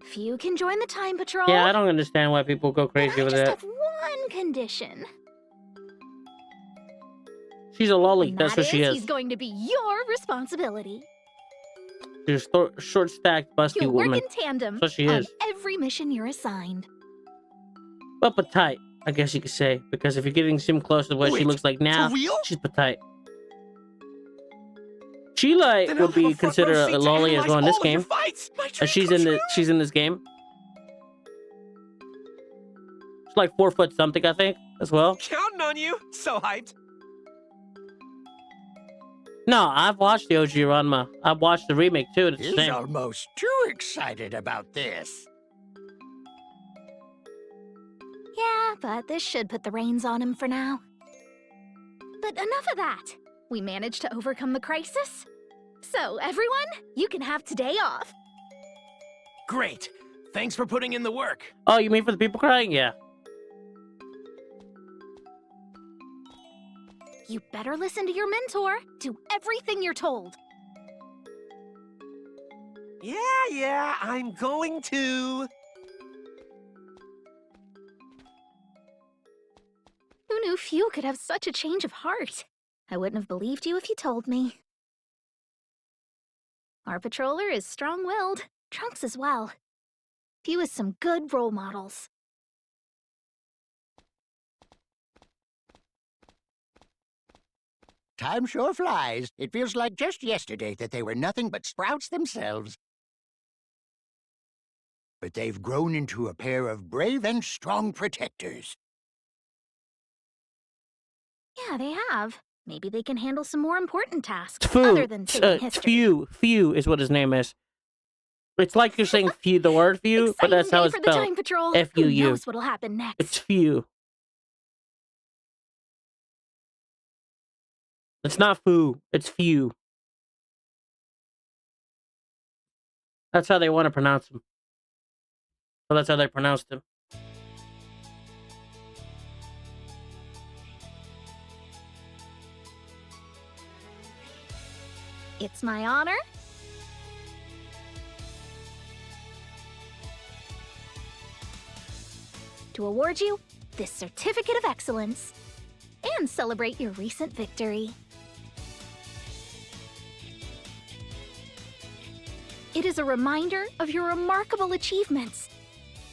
Few can join the Time Patrol. Yeah, I don't understand why people go crazy I with just that. have one condition. She's a lolly. And That's that what she is. He's going to be your responsibility. She's a short-stacked, busty You'll work woman. in tandem So she on is. every mission you're assigned. But petite, I guess you could say. Because if you're getting sim close to what she Wait, looks like now, for real? she's petite. She like Then I'll would have be a front considered row a seat to lolly as analyze well in this all of your game. fights. My dream She's come in true. she's in this game. She's like 4 foot something, I think, as well. Counting on you. So hyped. No, I've watched the OG Ranma. I've watched the remake too. It's the He's same. almost too excited about this. Yeah, but this should put the reins on him for now. But enough of that. We managed to overcome the crisis. So, everyone, you can have today off. Great. Thanks for putting in the work. Oh, you mean for the people crying? Yeah. You better listen to your mentor. Do everything you're told. Yeah, I'm going to. Who knew Few could have such a change of heart? I wouldn't have believed you if you told me. Our patroller is strong-willed. Trunks as well. Few is some good role models. Time sure flies. It feels like just yesterday that they were nothing but sprouts themselves. But they've grown into a pair of brave and strong protectors. Yeah, they have. Maybe they can handle some more important tasks Few. other than saving history. Few is what his name is. It's like you're saying few, the word few, but that's how Day it's for the spelled. Time Patrol. Who F-U-U. knows what'll happen next? It's few. It's not foo. It's few. That's how they want to pronounce him. So that's how they pronounced him. It's my honor to award you this Certificate of Excellence and celebrate your recent victory. It is a reminder of your remarkable achievements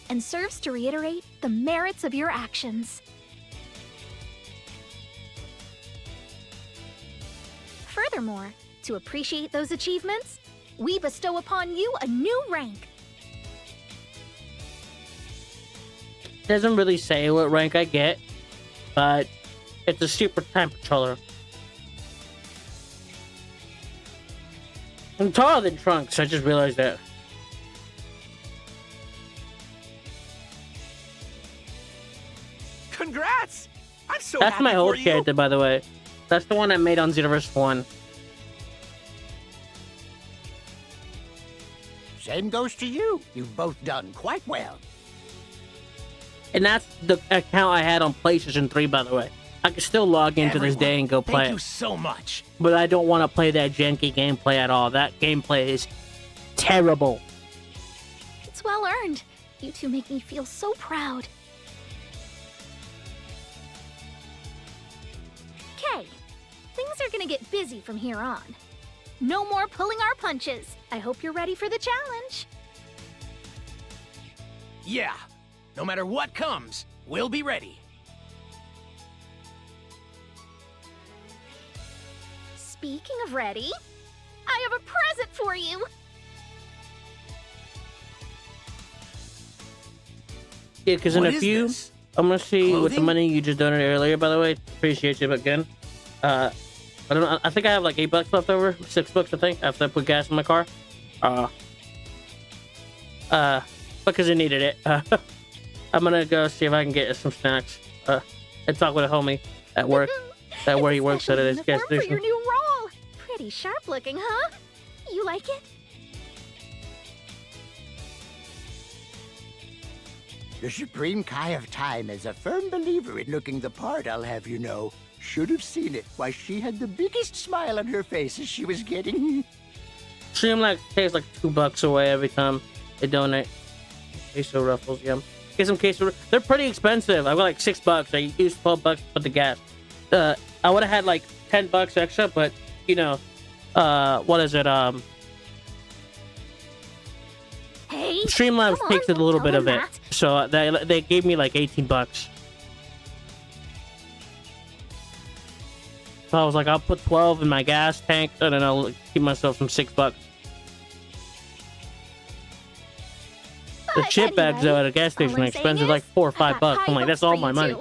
and serves to reiterate the merits of your actions. Furthermore, to appreciate those achievements, we bestow upon you a new rank. Doesn't really say what rank I get, but it's a super time patroller. I'm taller than Trunks, I just realized that. Congrats! I'm so That's happy my old for you. character, by the way. That's the one I made on Xenoverse 1. Same goes to you. You've both done quite well. And that's the account I had on PlayStation 3, by the way. I can still log into this day and go play Thank you it. so much. But I don't want to play that janky gameplay at all. That gameplay is terrible. It's well earned. You two make me feel so proud. Okay, things are gonna get busy from here on. No more pulling our punches. I hope you're ready for the challenge. Yeah. No matter what comes, we'll be ready. Speaking of ready, I have a present for you. Yeah, because in What a is few, this? I'm gonna see with the Clothing? money you just donated earlier. By the way, appreciate you again. I don't know. I think I have like $8 left over, $6 I think, after I put gas in my car. Because I needed it. I'm gonna go see if I can get some snacks. And talk with a homie at work. At where he works at this gas Uniform for your station. new role. Pretty sharp looking, huh? You like it? The Supreme Kai of Time is a firm believer in looking the part, I'll have you know. Should have seen it. Why, she had the biggest smile on her face as she was getting... Streamlabs pays like $2 away every time they donate. Queso Ruffles, yeah. Get some queso. They're pretty expensive. I got like $6. I used $12 to put the gas. I would have had like $10 extra, but you know, what is it? Hey, Streamlabs come on, takes a little don't bit tell of them it, so they gave me like $18. So I was like, I'll put 12 in my gas tank, and then I'll keep myself some $6. The chip bags though at a gas station are expensive, like $4 or $5. I'm like, that's all my money.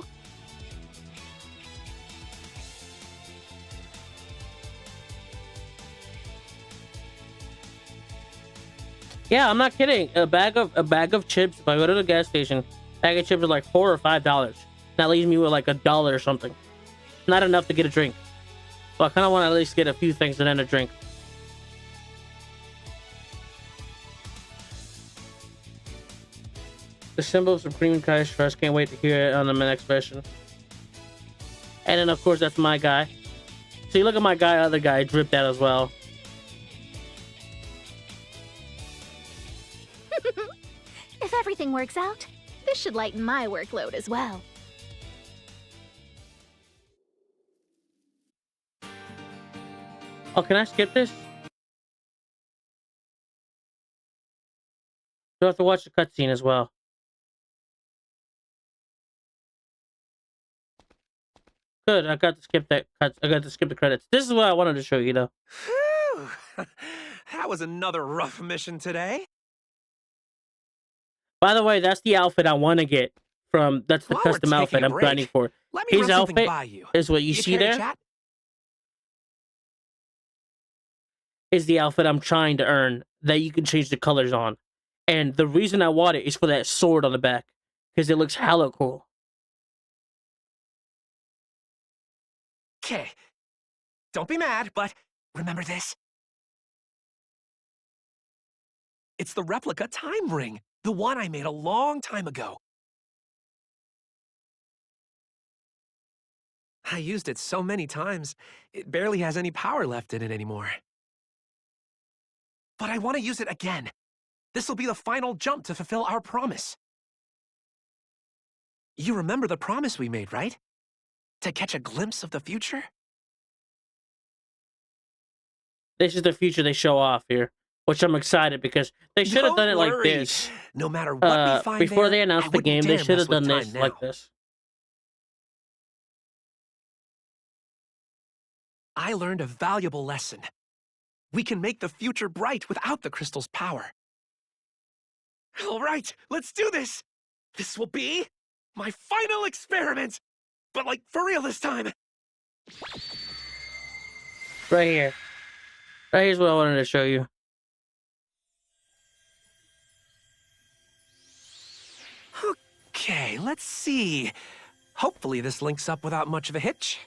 Yeah, I'm not kidding. A bag of chips. If I go to the gas station, bag of chips are like $4 or $5. That leaves me with like $1 or something. Not enough to get a drink. So I kind of want to at least get a few things and then a drink. The symbol of Supreme Kai's Trust. Can't wait to hear it on the next version. And then, of course, that's my guy. See, look at my guy, other guy, dripped out as well. If everything works out, this should lighten my workload as well. Oh, can I skip this? Do I have to watch the cutscene as well? Good, I got to skip that cut. I got to skip the credits. This is what I wanted to show you, though. Whew. That was another rough mission today. By the way, that's the outfit I want to get from. That's the While we're custom taking outfit a I'm break, grinding for. let me His run something outfit by you. is what you see care to there. chat? Is the outfit I'm trying to earn that you can change the colors on. And the reason I want it is for that sword on the back. Because it looks hella cool. Okay. Don't be mad, but remember this? It's the replica time ring. The one I made a long time ago. I used it so many times, it barely has any power left in it anymore. but I want to use it again. This will be the final jump to fulfill our promise. You remember the promise we made, right? To catch a glimpse of the future? This is the future they show off here, which I'm excited because they should have done it like this. No matter what we find Before there, they I announced the wouldn't game, they dare should mess have with done time this now. like this. I learned a valuable lesson. We can make the future bright without the crystal's power. All right, let's do this. This will be my final experiment. But like, for real this time. Right here. Right here's what I wanted to show you. Okay, let's see. Hopefully this links up without much of a hitch.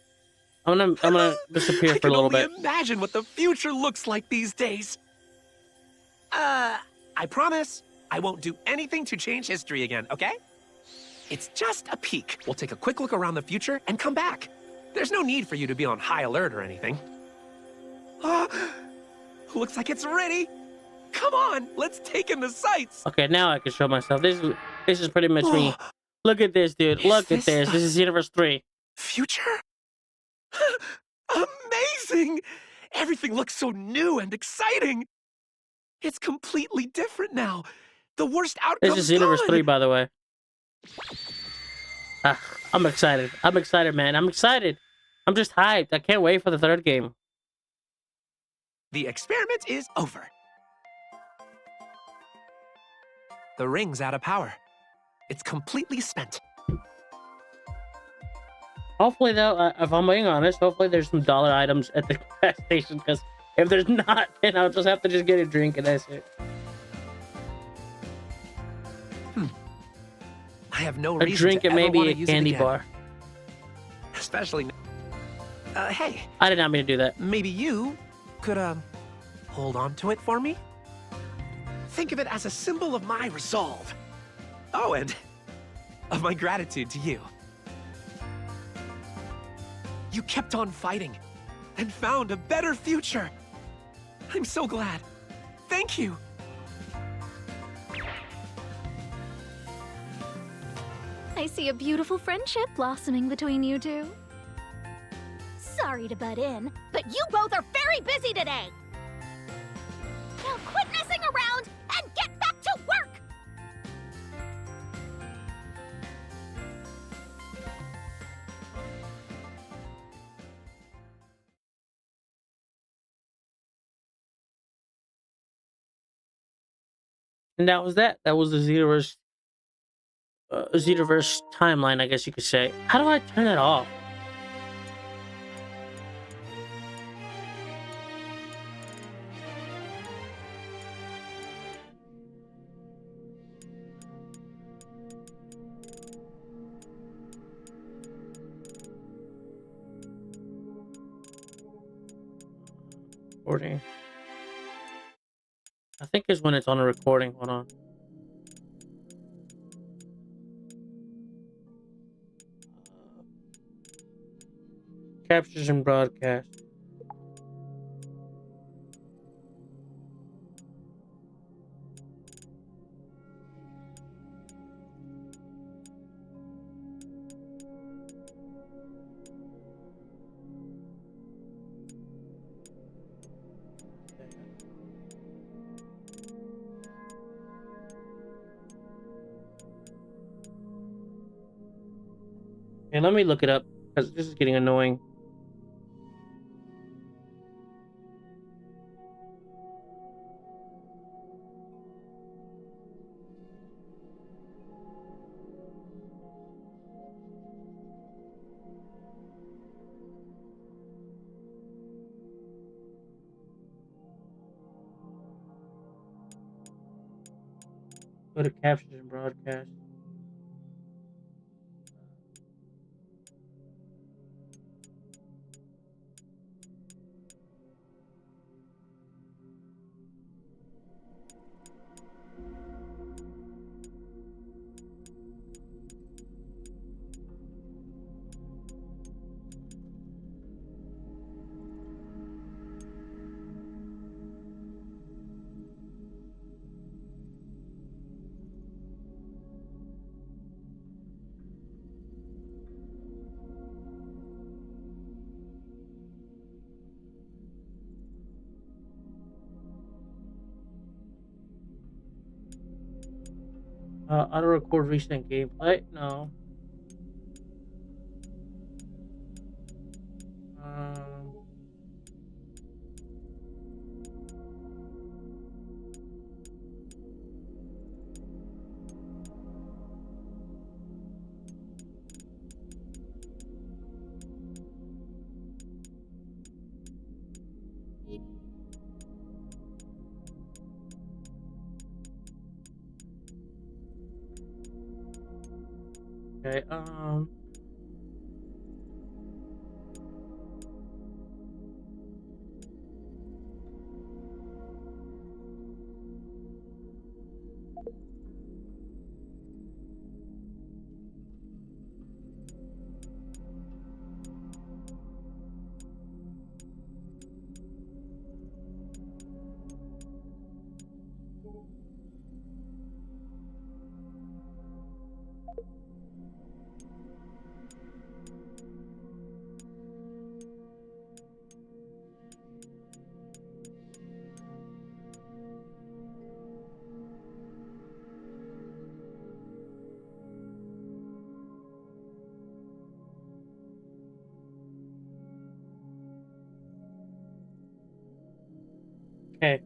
I'm gonna disappear for a little bit. I can only imagine what the future looks like these days. I promise I won't do anything to change history again, okay? It's just a peek. We'll take a quick look around the future and come back. There's no need for you to be on high alert or anything. Looks like it's ready. Come on, let's take in the sights. Okay, now I can show myself. This is pretty much me. Look at this, dude. Look at this. This is Universe 3. Future? Amazing! Everything looks so new and exciting. It's completely different now. The worst outcome's This is Universe gone. 3, by the way. I'm excited. I'm excited, man. I'm excited. I'm just hyped. I can't wait for the third game. The experiment is over. The ring's out of power. It's completely spent. Hopefully, though, if I'm being honest, hopefully there's some dollar items at the gas station, because if there's not, then I'll just have to just get a drink and that's it. I have no A reason drink to and ever maybe wanna a use it candy again. bar. Especially. Hey. I did not mean to do that. Maybe you could, hold on to it for me? Think of it as a symbol of my resolve. Oh, and of my gratitude to you. You kept on fighting and found a better future. I'm so glad. Thank you. I see a beautiful friendship blossoming between you two. Sorry to butt in, but you both are very busy today. Now quit messing around and get back to work! And that was that. That was the Xenoverse timeline, I guess you could say. How do I turn that off? Recording. I think it's when it's on a recording. Hold on. Captures and broadcast. And let me look it up because this is getting annoying. Go to captions and broadcast. Auto record recent gameplay. No. Um. Okay. Okay.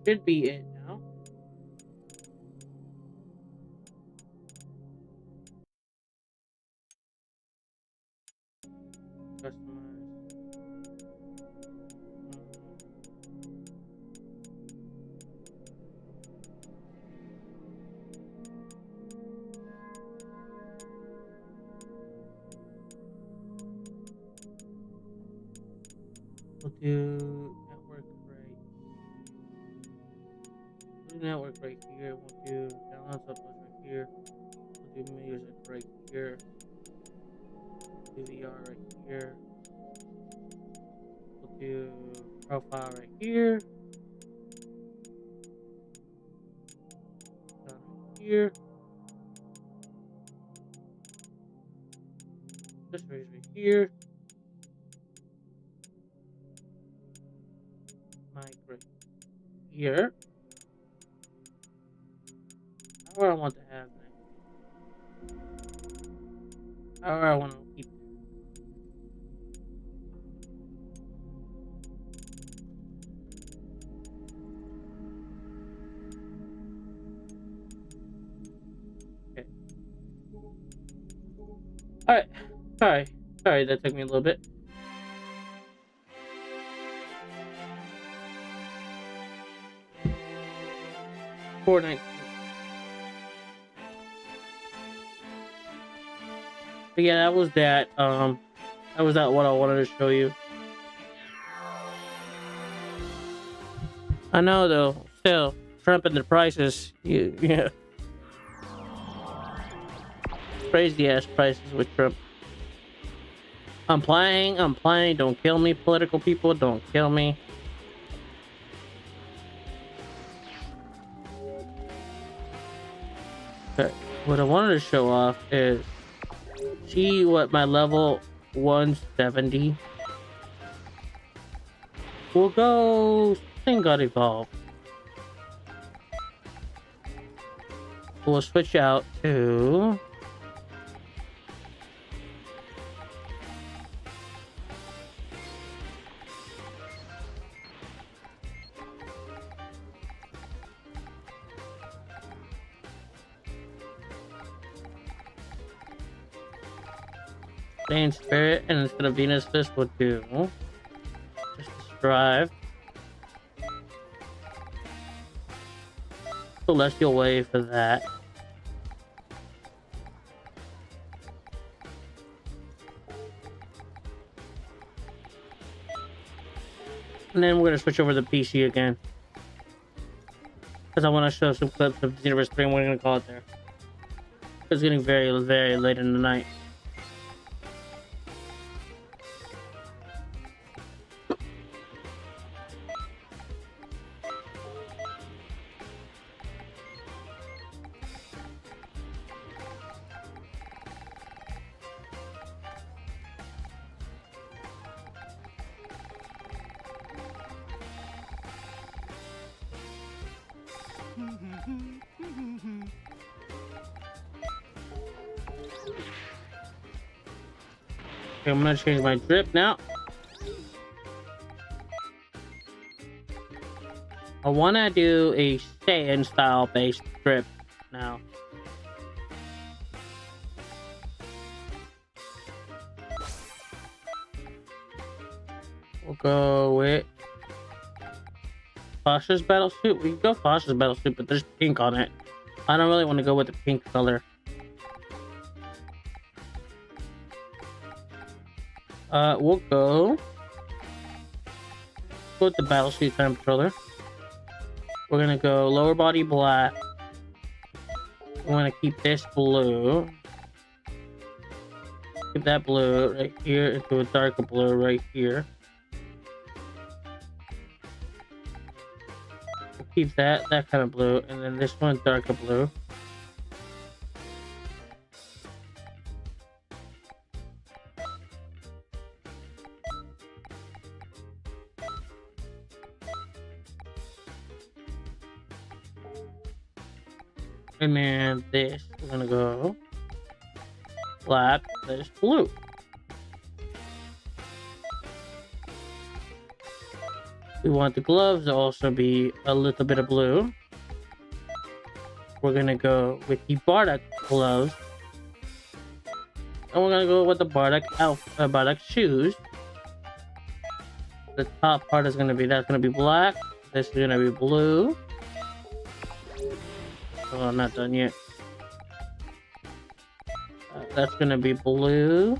Should be it now. Customize. We'll do network right. We'll do network right here. We'll do downloads uploads right here. We'll do music right here. We'll do VR right here. We'll do profile right here. Down right here. This right here. Mic right here. However I want to have that. However I want to keep that. Okay. Alright. Sorry, that took me a little bit. Fortnite. But yeah, that was that. That was that what I wanted to show you. I know though, still Trump and the prices. Yeah. Crazy ass prices with Trump. I'm playing. Don't kill me, political people. Don't kill me. Okay. What I wanted to show off is, see what my level 170 will go. Thing got evolved. We'll switch out to Stay in Spirit, and instead of Venus Fist, we'll do just Strive. Celestial Wave for that. And then we're going to switch over to PC again. Because I want to show some clips of the Universe 3 and we're going to call it there. It's getting very, very late in the night. Okay, I'm gonna change my drip now. I wanna do a Saiyan style based drip now. We'll go with Pasha's battle suit. We can go Pasha's battle suit, but there's pink on it. I don't really want to go with the pink color. We'll go with the battle suit time controller. We're gonna go lower body black. We're gonna keep this blue. Keep that blue right here into a darker blue right here. We'll keep that kind of blue, and then this one darker blue. And then this, we're gonna go black, this blue. We want the gloves to also be a little bit of blue. We're gonna go with the Bardock gloves. And we're gonna go with the Bardock shoes. The top part is gonna be, that's gonna be black. This is gonna be blue. Oh, I'm not done yet. That's gonna be blue.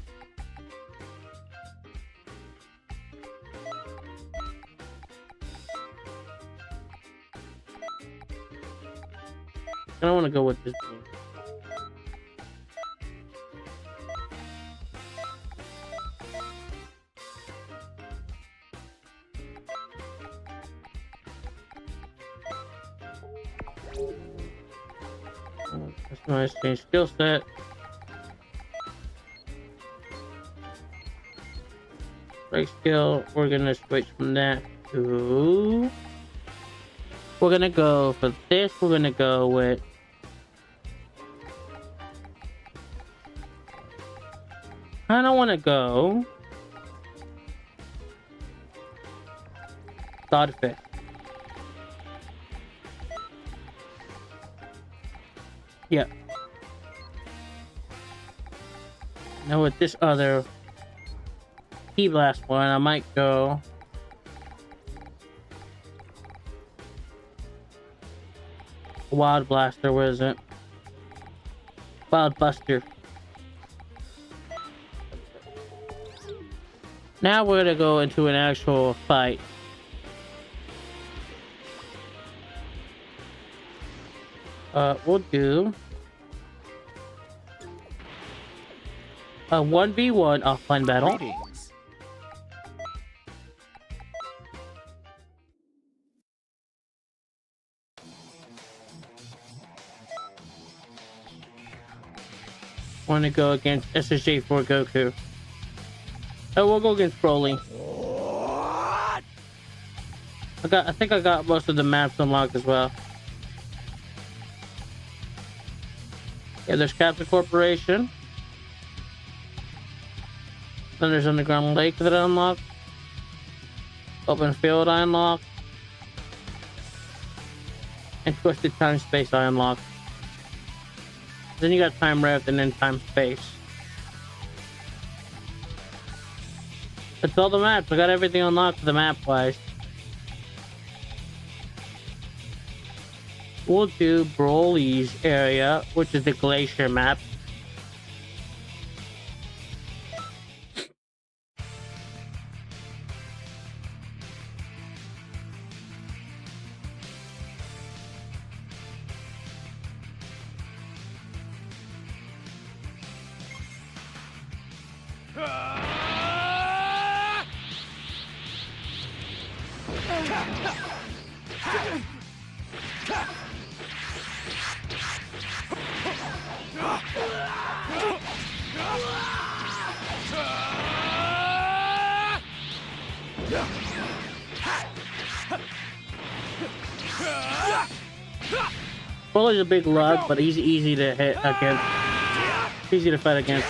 And I want to go with this blue. That's nice. Change skill set. Break skill. We're gonna switch from that to. We're gonna go for this. We're gonna go with. I don't want to go. Thought fit. Yeah. Now with this other key blast one, I might go Wild Blaster. Where is it? Wild Buster. Now we're gonna go into an actual fight. We'll do a 1v1 offline battle. Greetings. Want to go against SSJ for Goku. Oh, we'll go against Broly. I think I got most of the maps unlocked as well. Yeah, there's Captain Corporation. Then there's Underground Lake that I unlocked. Open Field I unlocked. And Twisted Time Space I unlocked. Then you got Time Rift and then Time Space. That's all the maps. I got everything unlocked for the map wise. We'll do Broly's area, which is the glacier map. Bully's a big lug, but he's easy to hit against. Easy to fight against.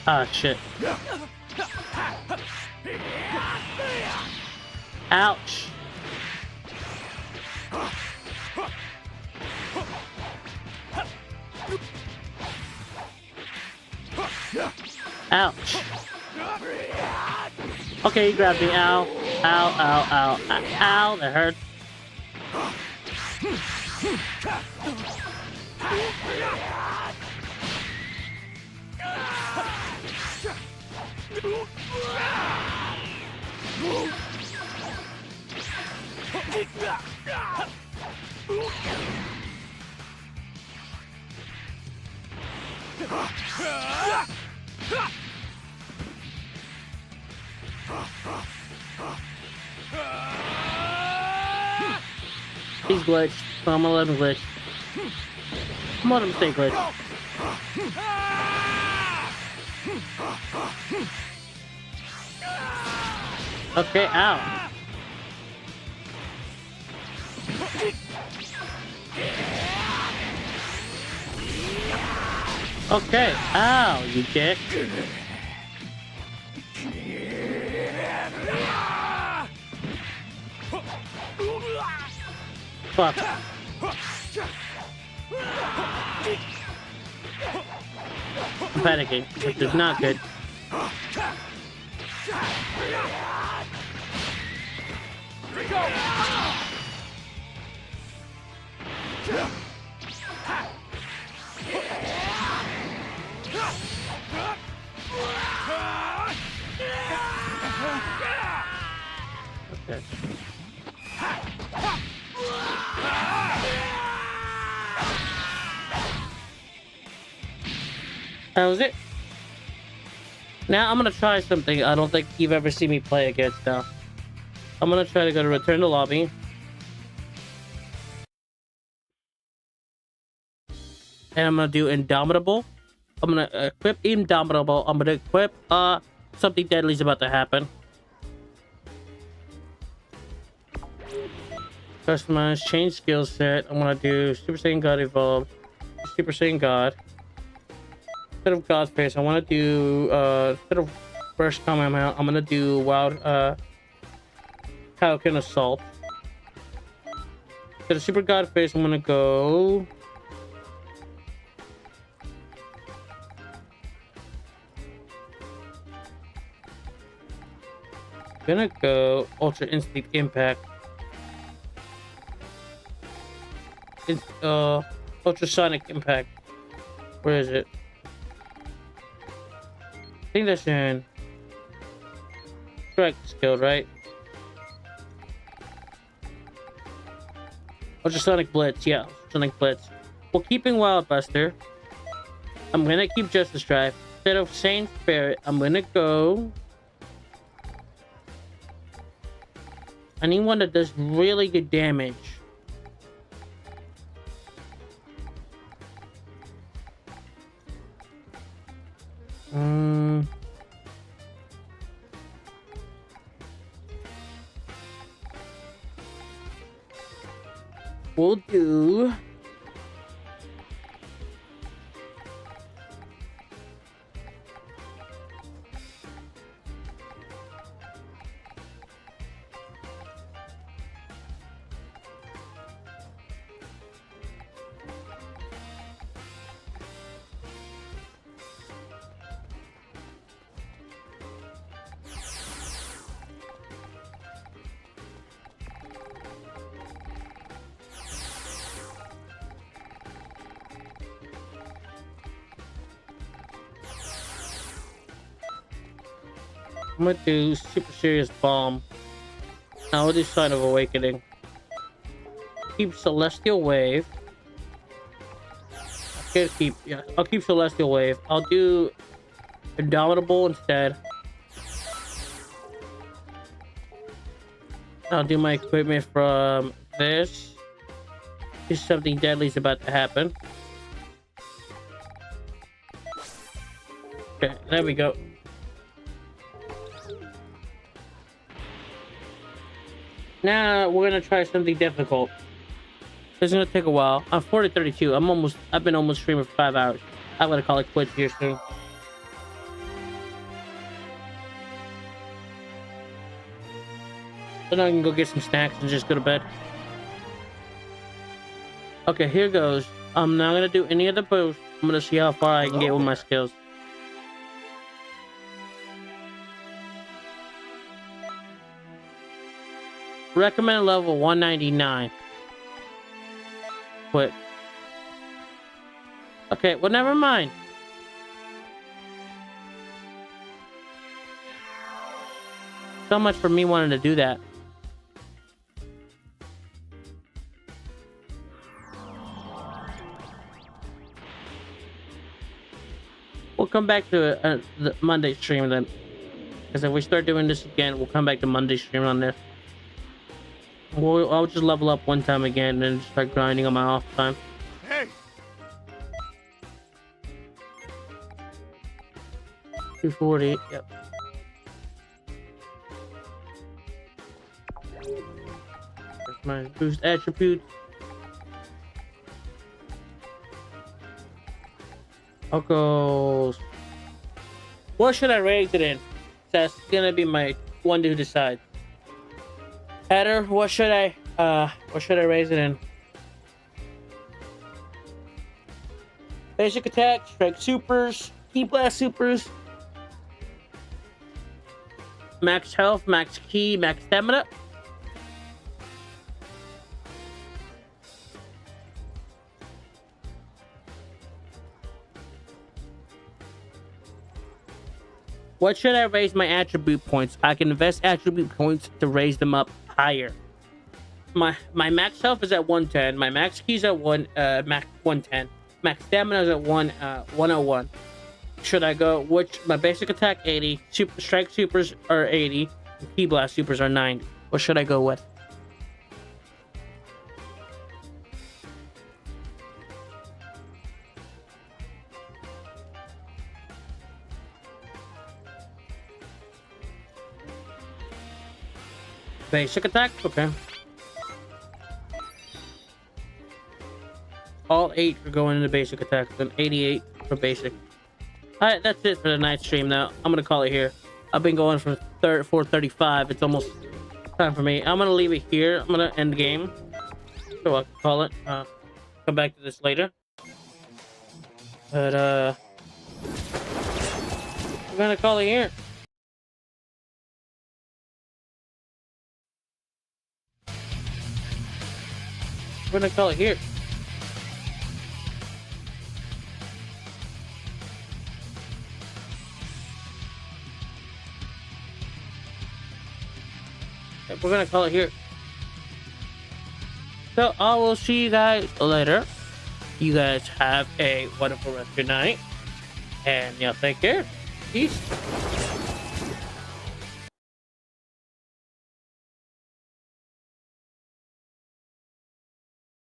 Ah, shit. Ouch. Ouch. Okay, he grabbed me. Ow. Ow, ow, ow. Ow, that hurt. He's glitched, so I'm gonna let him glitch. I'm gonna let him stay glitched. Okay, ow. Okay, ow, you dick. Fuck. I'm panicking, which is not good. Okay. That was it. Now I'm gonna try something I don't think you've ever seen me play against now. I'm gonna try to go to return to lobby. And I'm gonna do Indomitable. I'm gonna equip Indomitable. I'm gonna equip something deadly's about to happen. Customize, change skill set. I'm gonna do Super Saiyan God Evolved. Super Saiyan God. Instead of God's Face, I wanna do instead of Burst Kamehameha, I'm gonna do Wild Kaioken Assault. Instead of Super God Face, I'm gonna go Ultra Instinct Impact. It's Ultrasonic Impact. Where is it? I think that's in Strike skill, right? Ultrasonic Blitz, yeah, Ultrasonic Blitz. Well, keeping Wild Buster, I'm gonna keep Justice Drive. Instead of Saint Spirit, I'm gonna go. I need one that does really good damage. We'll do I'm gonna do Super Serious Bomb. Now we'll do Sign of Awakening. Keep Celestial Wave. Okay, I'll keep Celestial Wave. I'll do Indomitable instead. I'll do my equipment from this. If something deadly is about to happen. Okay, there we go. Now we're gonna try something difficult. This is gonna take a while. I'm 40:32. I've been almost streaming for 5 hours. I'm gonna call it quits here soon. So now I can go get some snacks and just go to bed. Okay, here goes. I'm not gonna do any of the boosts. I'm gonna see how far I can get with my skills. Recommended level 199. Quit. Okay, well, never mind. So much for me wanting to do that. We'll come back to the Monday stream then. Because if we start doing this again, we'll come back to Monday stream on this. I'll just level up one time again and then start grinding on my off time. Hey! 240, yep. There's my boost attributes. I'll go. What should I raise it in? That's gonna be my one to decide. Header, what should I raise it in? Basic attack, strike supers, key blast supers, max health, max key, max stamina. What should I raise my attribute points? I can invest attribute points to raise them up higher. My max health is at 110. My max keys at max 110. Max stamina is at 101. Should I go? My basic attack 80. Super strike supers are 80. Key blast supers are 90. What should I go with? Basic attack? Okay. All 8 are going into basic attack, then 88 for basic. Alright, that's it for the night stream now. I'm gonna call it here. I've been going for 4:35. It's almost time for me. I'm gonna leave it here. I'm gonna end the game. So I'll call it. Come back to this later. But I'm gonna call it here. We're gonna call it here. We're gonna call it here. So I will see you guys later. You guys have a wonderful rest of your night. And y'all take care. Peace.